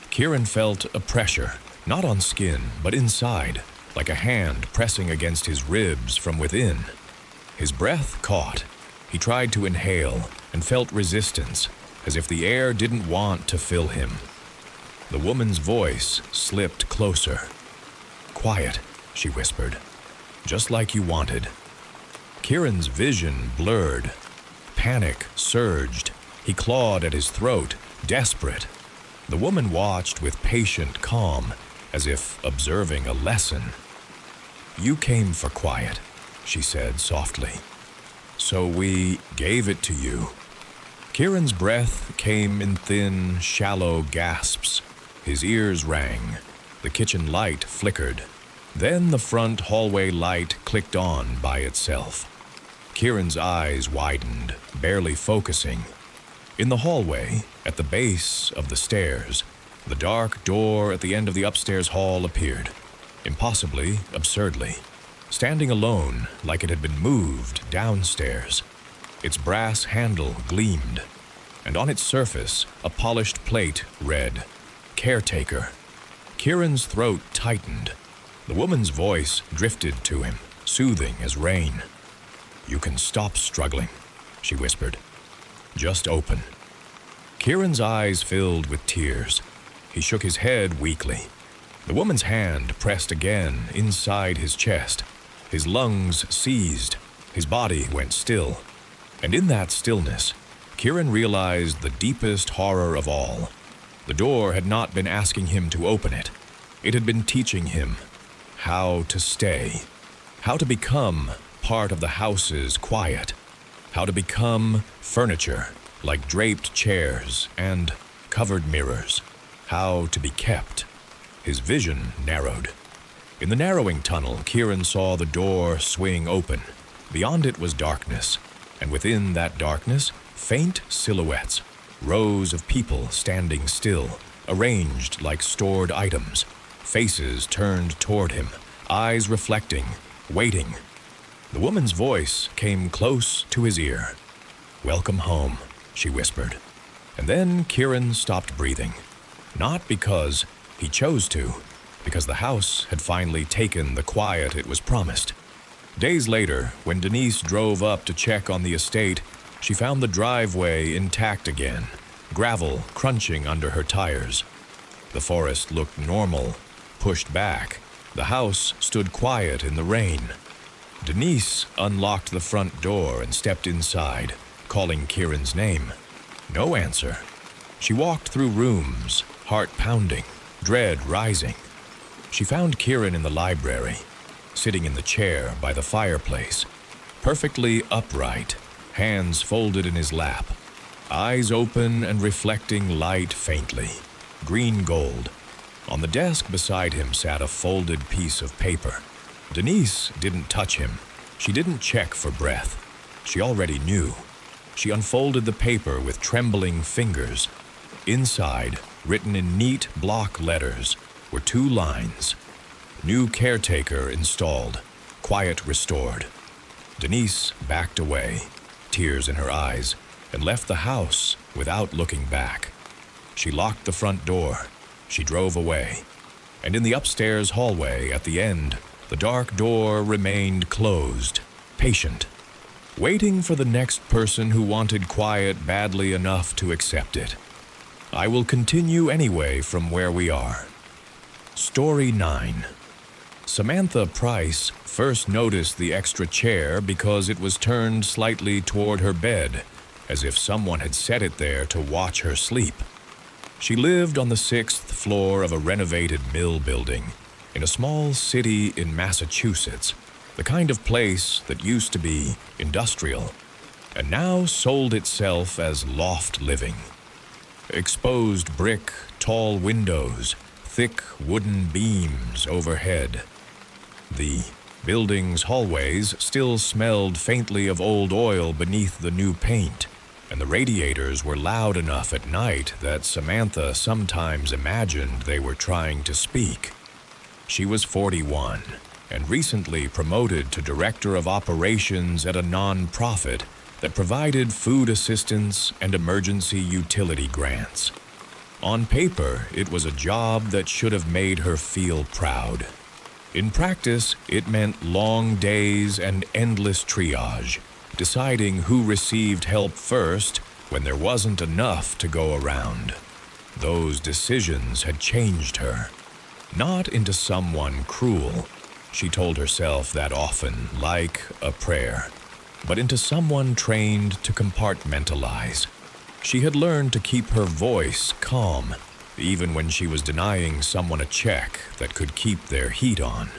Kieran felt a pressure, not on skin, but inside, like a hand pressing against his ribs from within. His breath caught. He tried to inhale and felt resistance, as if the air didn't want to fill him. The woman's voice slipped closer. "Quiet," she whispered. "Just like you wanted." Kieran's vision blurred. Panic surged. He clawed at his throat, desperate. The woman watched with patient calm, as if observing a lesson. "You came for quiet," she said softly. "So we gave it to you." Kieran's breath came in thin, shallow gasps. His ears rang. The kitchen light flickered. Then the front hallway light clicked on by itself. Kieran's eyes widened, barely focusing. In the hallway, at the base of the stairs, the dark door at the end of the upstairs hall appeared, impossibly, absurdly, standing alone like it had been moved downstairs. Its brass handle gleamed, and on its surface a polished plate read, "Caretaker." Kieran's throat tightened. The woman's voice drifted to him, soothing as rain. "You can stop struggling," she whispered. "Just open." Kieran's eyes filled with tears. He shook his head weakly. The woman's hand pressed again inside his chest. His lungs seized. His body went still. And in that stillness, Kieran realized the deepest horror of all. The door had not been asking him to open it. It had been teaching him how to stay, how to become part of the house's quiet, how to become furniture like draped chairs and covered mirrors, how to be kept. His vision narrowed. In the narrowing tunnel, Kieran saw the door swing open. Beyond it was darkness, and within that darkness, faint silhouettes, rows of people standing still, arranged like stored items, faces turned toward him, eyes reflecting, waiting. The woman's voice came close to his ear. "Welcome home," she whispered. And then Kieran stopped breathing. Not because he chose to, because the house had finally taken the quiet it was promised. Days later, when Denise drove up to check on the estate, she found the driveway intact again, gravel crunching under her tires. The forest looked normal, pushed back. The house stood quiet in the rain. Denise unlocked the front door and stepped inside, calling Kieran's name. No answer. She walked through rooms, heart pounding, dread rising. She found Kieran in the library, sitting in the chair by the fireplace, perfectly upright, hands folded in his lap, eyes open and reflecting light faintly, green gold. On the desk beside him sat a folded piece of paper. Denise didn't touch him. She didn't check for breath. She already knew. She unfolded the paper with trembling fingers. Inside, written in neat block letters, were 2 lines. "New caretaker installed. Quiet restored." Denise backed away, tears in her eyes, and left the house without looking back. She locked the front door. She drove away. And in the upstairs hallway at the end, the dark door remained closed, patient. waiting for the next person who wanted quiet badly enough to accept it. I will continue anyway from where we are. Story 9. Samantha Price first noticed the extra chair because it was turned slightly toward her bed, as if someone had set it there to watch her sleep. She lived on the 6th floor of a renovated mill building in a small city in Massachusetts, the kind of place that used to be industrial and now sold itself as loft living. Exposed brick, tall windows, thick wooden beams overhead. The building's hallways still smelled faintly of old oil beneath the new paint, and the radiators were loud enough at night that Samantha sometimes imagined they were trying to speak. She was 41 and recently promoted to director of operations at a non-profit that provided food assistance and emergency utility grants. On paper, it was a job that should have made her feel proud. In practice, it meant long days and endless triage, deciding who received help first when there wasn't enough to go around. Those decisions had changed her. Not into someone cruel, she told herself that often, like a prayer, but into someone trained to compartmentalize. She had learned to keep her voice calm, even when she was denying someone a check that could keep their heat on.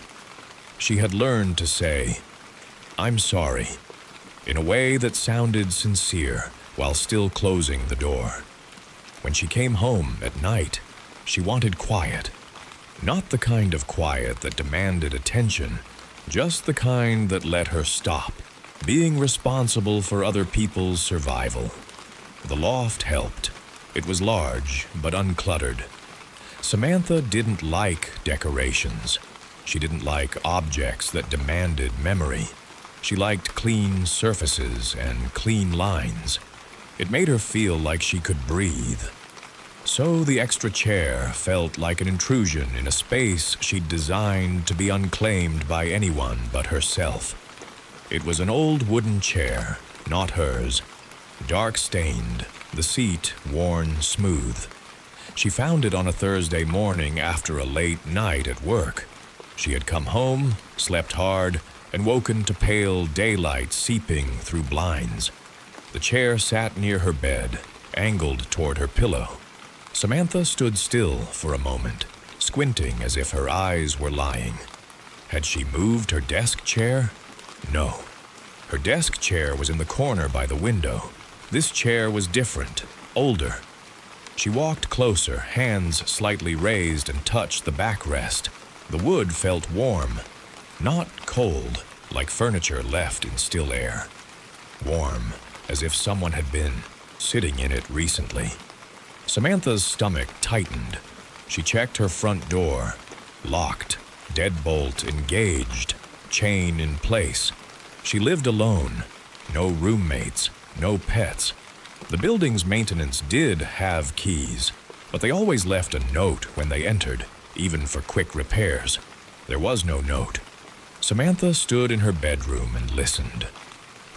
She had learned to say, "I'm sorry," in a way that sounded sincere while still closing the door. When she came home at night, she wanted quiet. Not the kind of quiet that demanded attention, just the kind that let her stop, being responsible for other people's survival. The loft helped. It was large, but uncluttered. Samantha didn't like decorations. She didn't like objects that demanded memory. She liked clean surfaces and clean lines. It made her feel like she could breathe. So the extra chair felt like an intrusion in a space she'd designed to be unclaimed by anyone but herself. It was an old wooden chair, not hers, dark-stained, the seat worn smooth. She found it on a Thursday morning after a late night at work. She had come home, slept hard, and woken to pale daylight seeping through blinds. The chair sat near her bed, angled toward her pillow. Samantha stood still for a moment, squinting as if her eyes were lying. Had she moved her desk chair? No. Her desk chair was in the corner by the window. This chair was different, older. She walked closer, hands slightly raised, and touched the backrest. The wood felt warm, not cold, like furniture left in still air. Warm, as if someone had been sitting in it recently. Samantha's stomach tightened. She checked her front door. Locked, deadbolt engaged, chain in place. She lived alone. No roommates, no pets. The building's maintenance did have keys, but they always left a note when they entered, even for quick repairs. There was no note. Samantha stood in her bedroom and listened.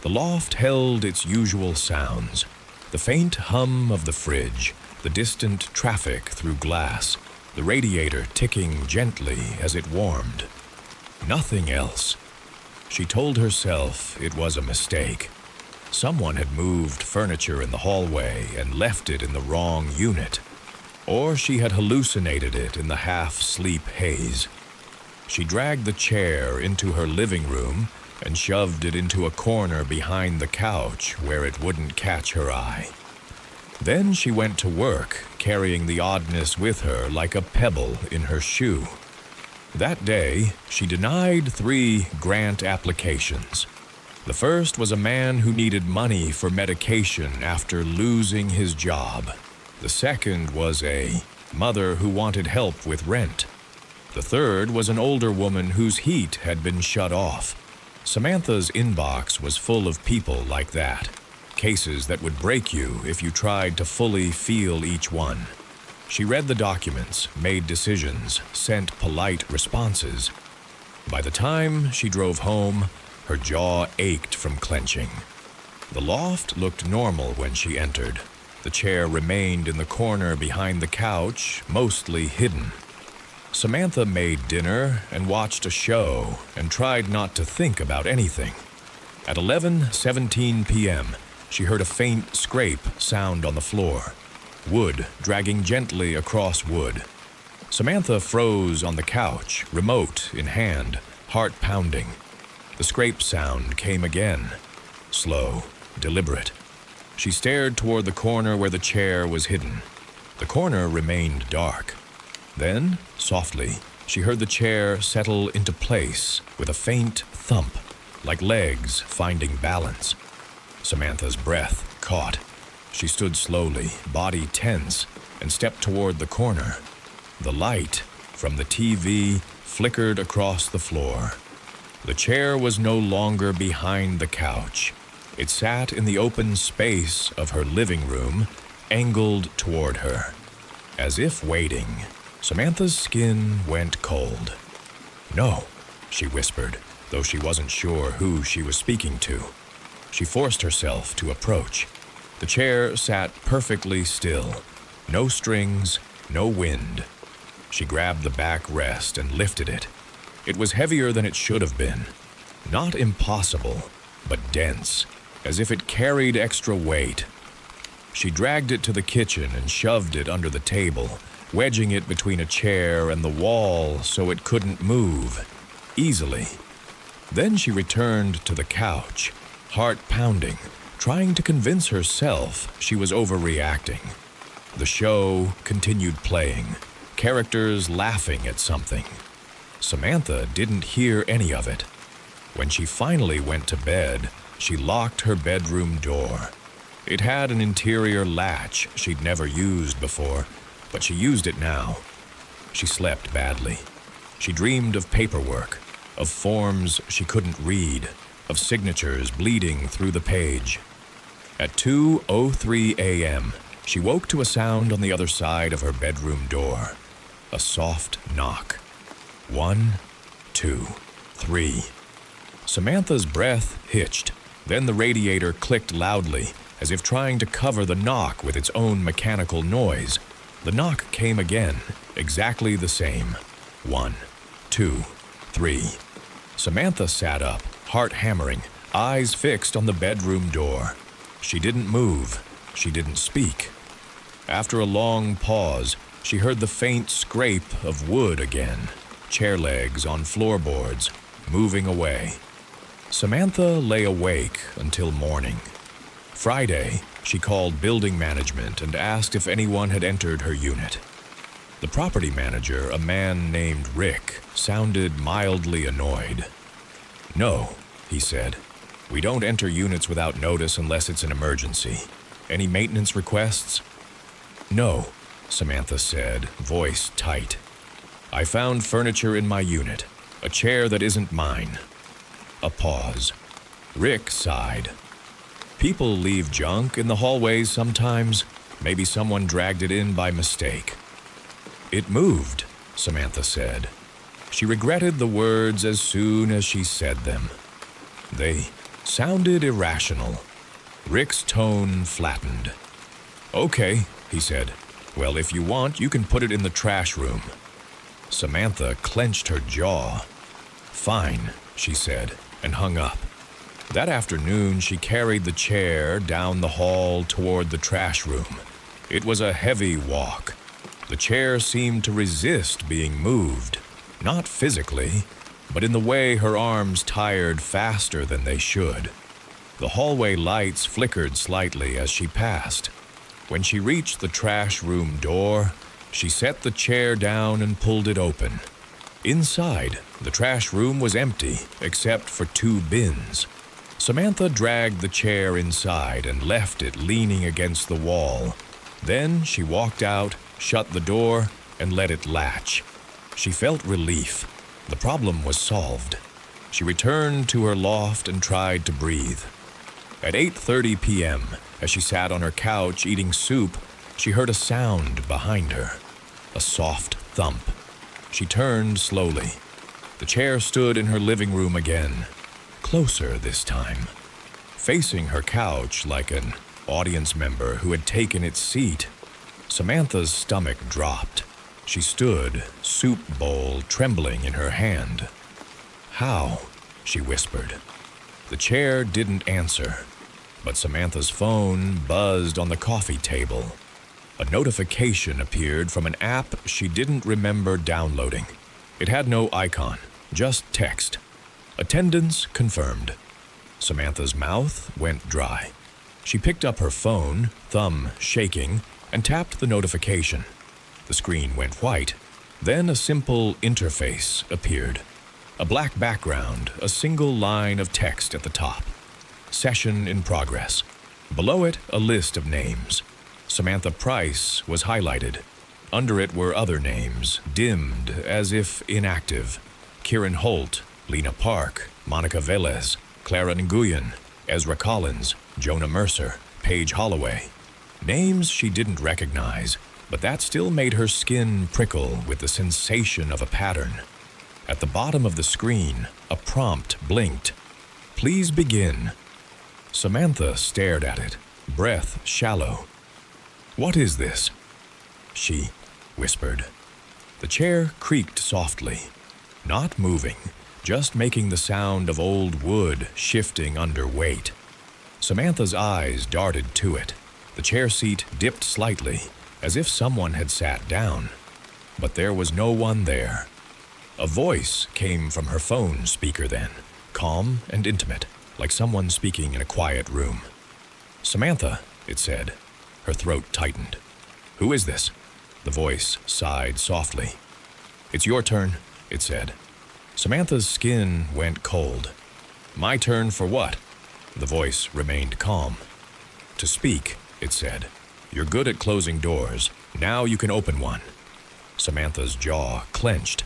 The loft held its usual sounds, the faint hum of the fridge, the distant traffic through glass, the radiator ticking gently as it warmed. Nothing else. She told herself it was a mistake. Someone had moved furniture in the hallway and left it in the wrong unit. Or she had hallucinated it in the half-sleep haze. She dragged the chair into her living room and shoved it into a corner behind the couch where it wouldn't catch her eye. Then she went to work, carrying the oddness with her like a pebble in her shoe. That day, she denied 3 grant applications. The first was a man who needed money for medication after losing his job. The second was a mother who wanted help with rent. The third was an older woman whose heat had been shut off. Samantha's inbox was full of people like that. Cases that would break you if you tried to fully feel each one. She read the documents, made decisions, sent polite responses. By the time she drove home, Her jaw ached from clenching. The loft looked normal when she entered. The chair remained in the corner behind the couch, mostly hidden. Samantha made dinner and watched a show and tried not to think about anything. At 11:17 p.m., she heard a faint scrape sound on the floor. Wood dragging gently across wood. Samantha froze on the couch, remote in hand, heart pounding. The scrape sound came again, slow, deliberate. She stared toward the corner where the chair was hidden. The corner remained dark. Then, softly, she heard the chair settle into place with a faint thump, like legs finding balance. Samantha's breath caught. She stood slowly, body tense, and stepped toward the corner. The light from the TV flickered across the floor. The chair was no longer behind the couch. It sat in the open space of her living room, angled toward her. As if waiting, Samantha's skin went cold. "No," she whispered, though she wasn't sure who she was speaking to. She forced herself to approach. The chair sat perfectly still. No strings, no wind. She grabbed the backrest and lifted it. It was heavier than it should have been. Not impossible, but dense, as if it carried extra weight. She dragged it to the kitchen and shoved it under the table, wedging it between a chair and the wall so it couldn't move, easily. Then she returned to the couch, heart pounding, trying to convince herself she was overreacting. The show continued playing, characters laughing at something. Samantha didn't hear any of it. When she finally went to bed, she locked her bedroom door. It had an interior latch she'd never used before, but she used it now. She slept badly. She dreamed of paperwork, of forms she couldn't read, of signatures bleeding through the page. At 2:03 a.m., she woke to a sound on the other side of her bedroom door. A soft knock. 1, 2, 3. Samantha's breath hitched. Then the radiator clicked loudly, as if trying to cover the knock with its own mechanical noise. The knock came again, exactly the same. 1, 2, 3. Samantha sat up, heart hammering, eyes fixed on the bedroom door. She didn't move. She didn't speak. After a long pause, she heard the faint scrape of wood again, chair legs on floorboards, moving away. Samantha lay awake until morning. Friday, she called building management and asked if anyone had entered her unit. The property manager, a man named Rick, sounded mildly annoyed. "No," he said. "We don't enter units without notice unless it's an emergency. Any maintenance requests?" "No," Samantha said, voice tight. "I found furniture in my unit, a chair that isn't mine." A pause. Rick sighed. "People leave junk in the hallways sometimes. Maybe someone dragged it in by mistake." "It moved," Samantha said. She regretted the words as soon as she said them. They sounded irrational. Rick's tone flattened. "Okay," he said. "Well, if you want, you can put it in the trash room." Samantha clenched her jaw. "Fine," she said, and hung up. That afternoon, she carried the chair down the hall toward the trash room. It was a heavy walk. The chair seemed to resist being moved, not physically, but in the way her arms tired faster than they should. The hallway lights flickered slightly as she passed. When she reached the trash room door, she set the chair down and pulled it open. Inside, the trash room was empty, except for 2 bins. Samantha dragged the chair inside and left it leaning against the wall. Then she walked out, shut the door, and let it latch. She felt relief. The problem was solved. She returned to her loft and tried to breathe. At 8:30 p.m., as she sat on her couch eating soup, she heard a sound behind her. A soft thump. She turned slowly. The chair stood in her living room again. closer this time. Facing her couch like an audience member who had taken its seat, Samantha's stomach dropped. She stood, soup bowl trembling in her hand. "How?" she whispered. The chair didn't answer, but Samantha's phone buzzed on the coffee table. A notification appeared from an app she didn't remember downloading. It had no icon, just text. Attendance confirmed. Samantha's mouth went dry. She picked up her phone, thumb shaking, and tapped the notification. The screen went white. Then a simple interface appeared. A black background, a single line of text at the top. Session in progress. Below it, a list of names. Samantha Price was highlighted. Under it were other names, dimmed as if inactive. Kieran Holt, Lena Park, Monica Velez, Clara Nguyen, Ezra Collins, Jonah Mercer, Paige Holloway. Names she didn't recognize, but that still made her skin prickle with the sensation of a pattern. At the bottom of the screen, a prompt blinked. "Please begin." Samantha stared at it, breath shallow. "What is this?" she whispered. The chair creaked softly, not moving, just making the sound of old wood shifting under weight. Samantha's eyes darted to it. The chair seat dipped slightly, as if someone had sat down. But there was no one there. A voice came from her phone speaker then, calm and intimate, like someone speaking in a quiet room. "Samantha," it said. Her throat tightened. "Who is this?" The voice sighed softly. "It's your turn," it said. Samantha's skin went cold. "My turn for what?" The voice remained calm. "To speak," it said. "You're good at closing doors. Now you can open one." Samantha's jaw clenched.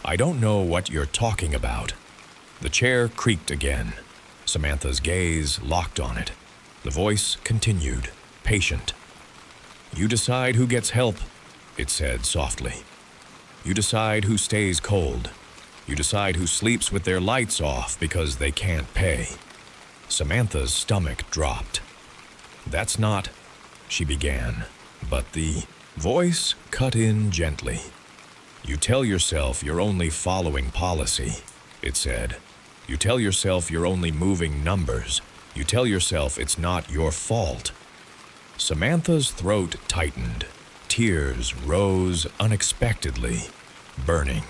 "I don't know what you're talking about." The chair creaked again. Samantha's gaze locked on it. The voice continued, patient. "You decide who gets help," it said softly. "You decide who stays cold. You decide who sleeps with their lights off because they can't pay." Samantha's stomach dropped. "That's not," she began, but the voice cut in gently. "You tell yourself you're only following policy," it said. "You tell yourself you're only moving numbers. You tell yourself it's not your fault." Samantha's throat tightened. Tears rose unexpectedly, burning.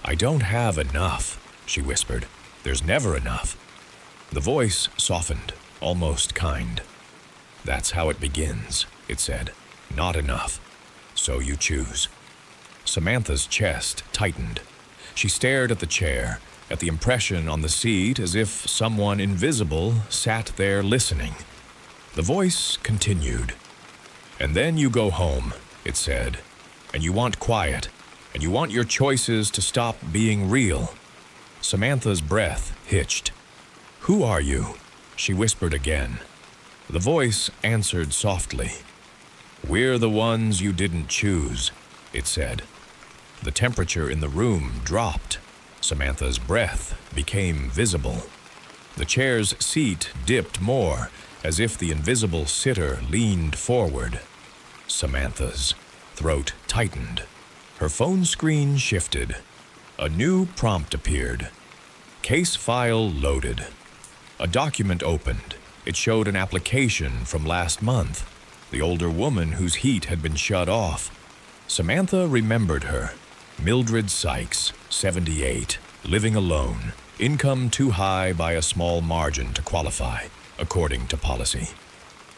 "I don't have enough," she whispered. "There's never enough." The voice softened, almost kind. "That's how it begins," it said. "Not enough. So you choose." Samantha's chest tightened. She stared at the chair, at the impression on the seat as if someone invisible sat there listening. The voice continued. "And then you go home," it said. "And you want quiet. And you want your choices to stop being real." Samantha's breath hitched. "Who are you?" she whispered again. The voice answered softly. "We're the ones you didn't choose," it said. The temperature in the room dropped. Samantha's breath became visible. The chair's seat dipped more, as if the invisible sitter leaned forward. Samantha's throat tightened. Her phone screen shifted. A new prompt appeared. Case file loaded. A document opened. It showed an application from last month. The older woman whose heat had been shut off. Samantha remembered her. Mildred Sykes, 78, living alone. Income too high by a small margin to qualify, according to policy.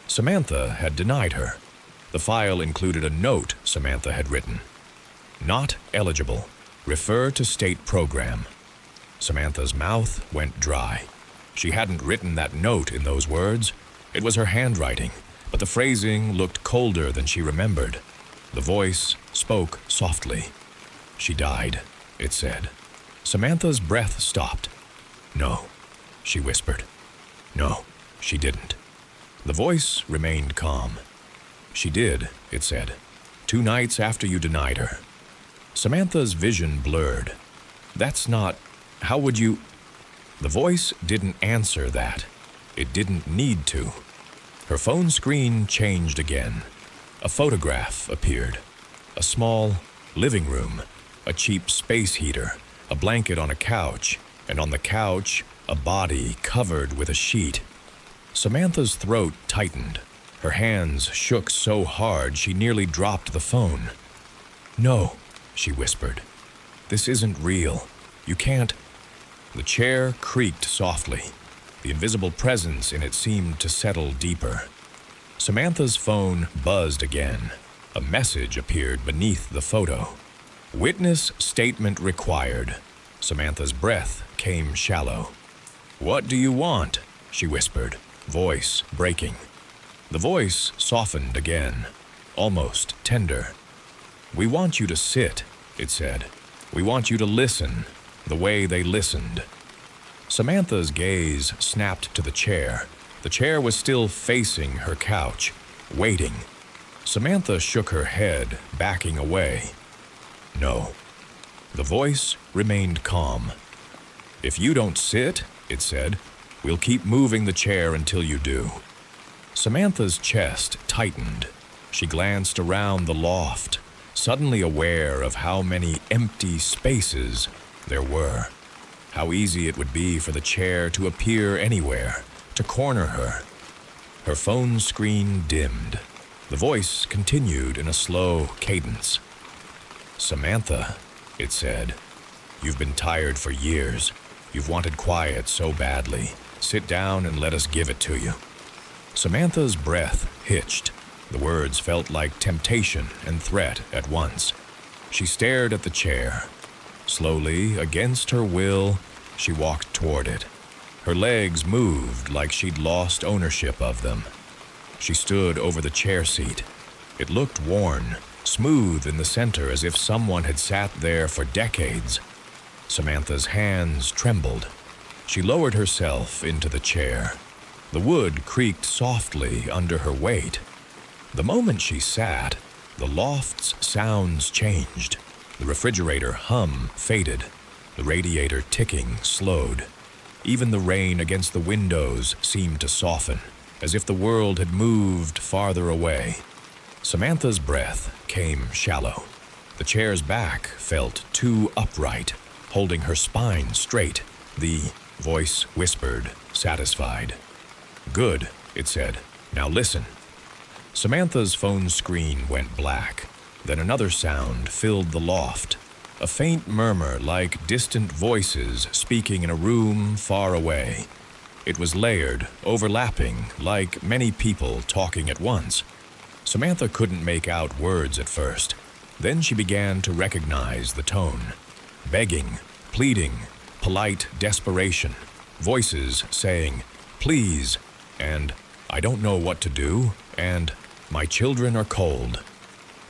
Samantha had denied her. The file included a note Samantha had written. "Not eligible. Refer to state program." Samantha's mouth went dry. She hadn't written that note in those words. It was her handwriting, but the phrasing looked colder than she remembered. The voice spoke softly. "She died," it said. Samantha's breath stopped. "No," she whispered. "No, she didn't." The voice remained calm. "She did," it said. "2 nights after you denied her." Samantha's vision blurred. "That's not... How would you..." The voice didn't answer that. It didn't need to. Her phone screen changed again. A photograph appeared. A small living room, a cheap space heater, a blanket on a couch, and on the couch, a body covered with a sheet. Samantha's throat tightened. Her hands shook so hard she nearly dropped the phone. "No," she whispered. "This isn't real. You can't." The chair creaked softly. The invisible presence in it seemed to settle deeper. Samantha's phone buzzed again. A message appeared beneath the photo. "Witness statement required." Samantha's breath came shallow. "What do you want?" she whispered, voice breaking. The voice softened again, almost tender. "We want you to sit," it said. "We want you to listen, the way they listened." Samantha's gaze snapped to the chair. The chair was still facing her couch, waiting. Samantha shook her head, backing away. "No." The voice remained calm. "If you don't sit," it said, "we'll keep moving the chair until you do." Samantha's chest tightened. She glanced around the loft, suddenly aware of how many empty spaces there were. How easy it would be for the chair to appear anywhere, to corner her. Her phone screen dimmed. The voice continued in a slow cadence. "Samantha," it said, "you've been tired for years. You've wanted quiet so badly. Sit down and let us give it to you." Samantha's breath hitched. The words felt like temptation and threat at once. She stared at the chair. Slowly, against her will, she walked toward it. Her legs moved like she'd lost ownership of them. She stood over the chair seat. It looked worn, smooth in the center as if someone had sat there for decades. Samantha's hands trembled. She lowered herself into the chair. The wood creaked softly under her weight. The moment she sat, the loft's sounds changed. The refrigerator hum faded. The radiator ticking slowed. Even the rain against the windows seemed to soften, as if the world had moved farther away. Samantha's breath came shallow. The chair's back felt too upright, holding her spine straight. The voice whispered, satisfied. "Good," it said. "Now listen." Samantha's phone screen went black. Then another sound filled the loft. A faint murmur like distant voices speaking in a room far away. It was layered, overlapping, like many people talking at once. Samantha couldn't make out words at first. Then she began to recognize the tone. Begging, pleading, polite desperation. Voices saying, "Please," and "I don't know what to do," and "My children are cold."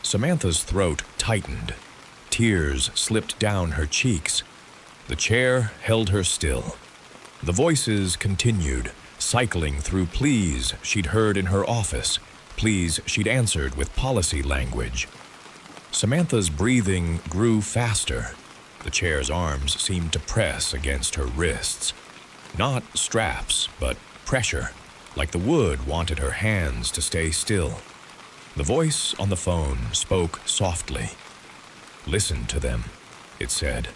Samantha's throat tightened. Tears slipped down her cheeks. The chair held her still. The voices continued, cycling through pleas she'd heard in her office, pleas she'd answered with policy language. Samantha's breathing grew faster. The chair's arms seemed to press against her wrists. Not straps, but pressure, like the wood wanted her hands to stay still. The voice on the phone spoke softly. "Listen to them," it said.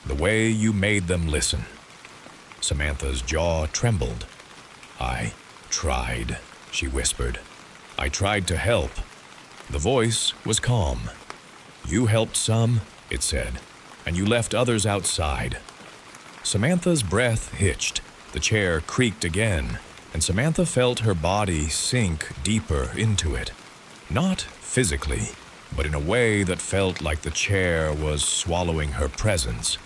"The way you made them listen." Samantha's jaw trembled. "I tried," she whispered. "I tried to help." The voice was calm. "You helped some," it said, "and you left others outside." Samantha's breath hitched. The chair creaked again, and Samantha felt her body sink deeper into it. Not physically, but in a way that felt like the chair was swallowing her presence,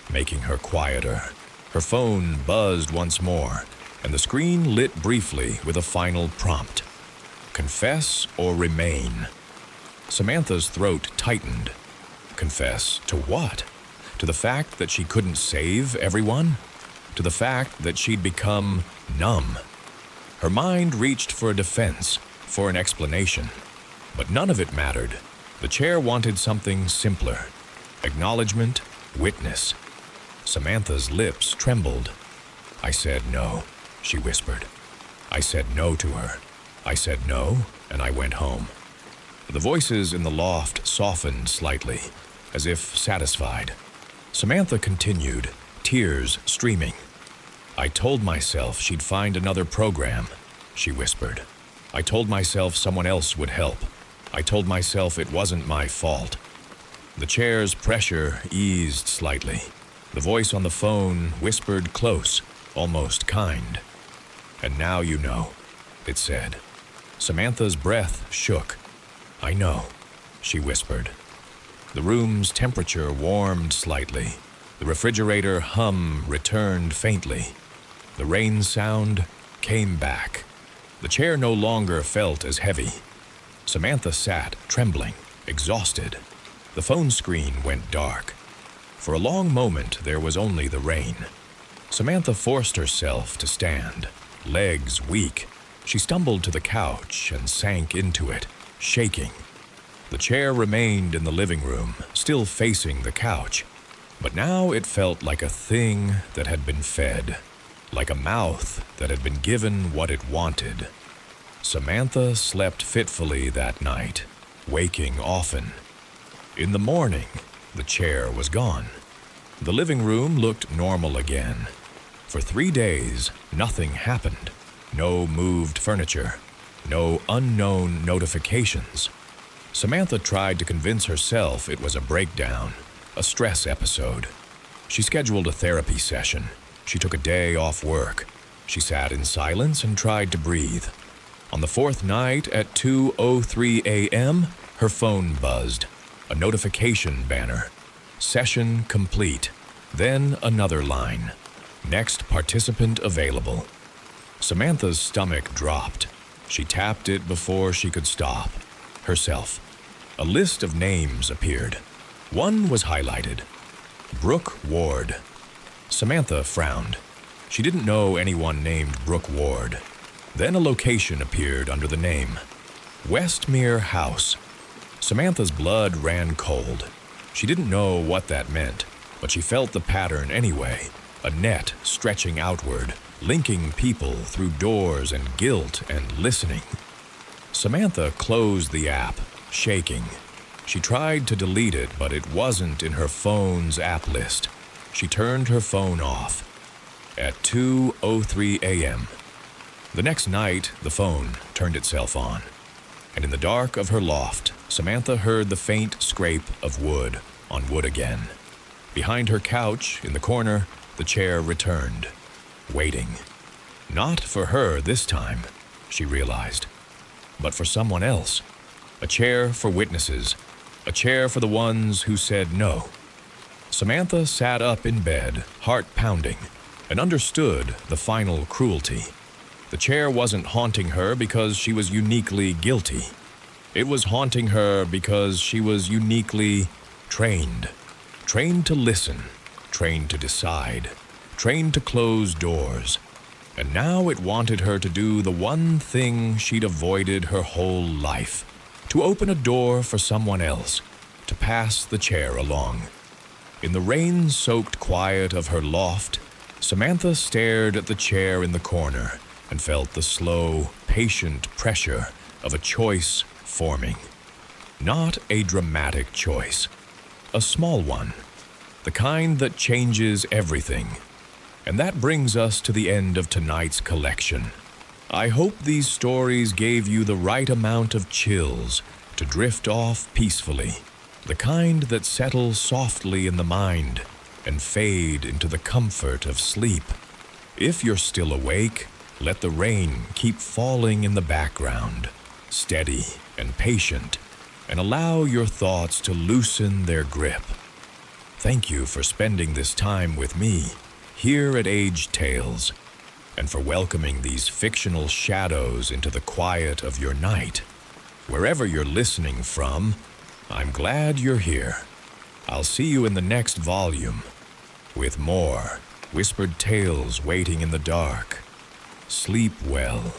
making her quieter. Her phone buzzed once more, and the screen lit briefly with a final prompt. Confess or remain. Samantha's throat tightened. Confess to what? To the fact that she couldn't save everyone? To the fact that she'd become numb? Her mind reached for a defense, for an explanation. But none of it mattered. The chair wanted something simpler. Acknowledgement, witness. Samantha's lips trembled. I said no, she whispered. I said no to her. I said no, and I went home. The voices in the loft softened slightly, as if satisfied. Samantha continued, tears streaming. I told myself she'd find another program, she whispered. I told myself someone else would help. I told myself it wasn't my fault. The chair's pressure eased slightly. The voice on the phone whispered close, almost kind. And now you know, it said. Samantha's breath shook. I know, she whispered. The room's temperature warmed slightly. The refrigerator hum returned faintly. The rain sound came back. The chair no longer felt as heavy. Samantha sat, trembling, exhausted. The phone screen went dark. For a long moment, there was only the rain. Samantha forced herself to stand, legs weak. She stumbled to the couch and sank into it, shaking. The chair remained in the living room, still facing the couch. But now it felt like a thing that had been fed, like a mouth that had been given what it wanted. Samantha slept fitfully that night, waking often. In the morning, the chair was gone. The living room looked normal again. For 3 days, nothing happened. No moved furniture, no unknown notifications. Samantha tried to convince herself it was a breakdown, a stress episode. She scheduled a therapy session. She took a day off work. She sat in silence and tried to breathe. On the 4th night at 2:03 a.m., her phone buzzed. A notification banner. Session complete. Then another line. Next participant available. Samantha's stomach dropped. She tapped it before she could stop. Herself. A list of names appeared. One was highlighted. Brooke Ward. Samantha frowned. She didn't know anyone named Brooke Ward. Then a location appeared under the name. Westmere House. Samantha's blood ran cold. She didn't know what that meant, but she felt the pattern anyway. A net stretching outward, linking people through doors and guilt and listening. Samantha closed the app, shaking. She tried to delete it, but it wasn't in her phone's app list. She turned her phone off. At 2:03 a.m. The next night, the phone turned itself on. And in the dark of her loft, Samantha heard the faint scrape of wood on wood again. Behind her couch, in the corner, the chair returned, waiting. Not for her this time, she realized, but for someone else. A chair for witnesses, a chair for the ones who said no. Samantha sat up in bed, heart pounding, and understood the final cruelty. The chair wasn't haunting her because she was uniquely guilty. It was haunting her because she was uniquely trained. Trained to listen, trained to decide, trained to close doors. And now it wanted her to do the one thing she'd avoided her whole life. To open a door for someone else, to pass the chair along. In the rain-soaked quiet of her loft, Samantha stared at the chair in the corner and felt the slow, patient pressure of a choice forming. Not a dramatic choice, a small one, the kind that changes everything. And that brings us to the end of tonight's collection. I hope these stories gave you the right amount of chills to drift off peacefully, the kind that settle softly in the mind and fade into the comfort of sleep. If you're still awake, let the rain keep falling in the background, steady and patient, and allow your thoughts to loosen their grip. Thank you for spending this time with me here at Age Tales, and for welcoming these fictional shadows into the quiet of your night. Wherever you're listening from, I'm glad you're here. I'll see you in the next volume, with more whispered tales waiting in the dark. Sleep well.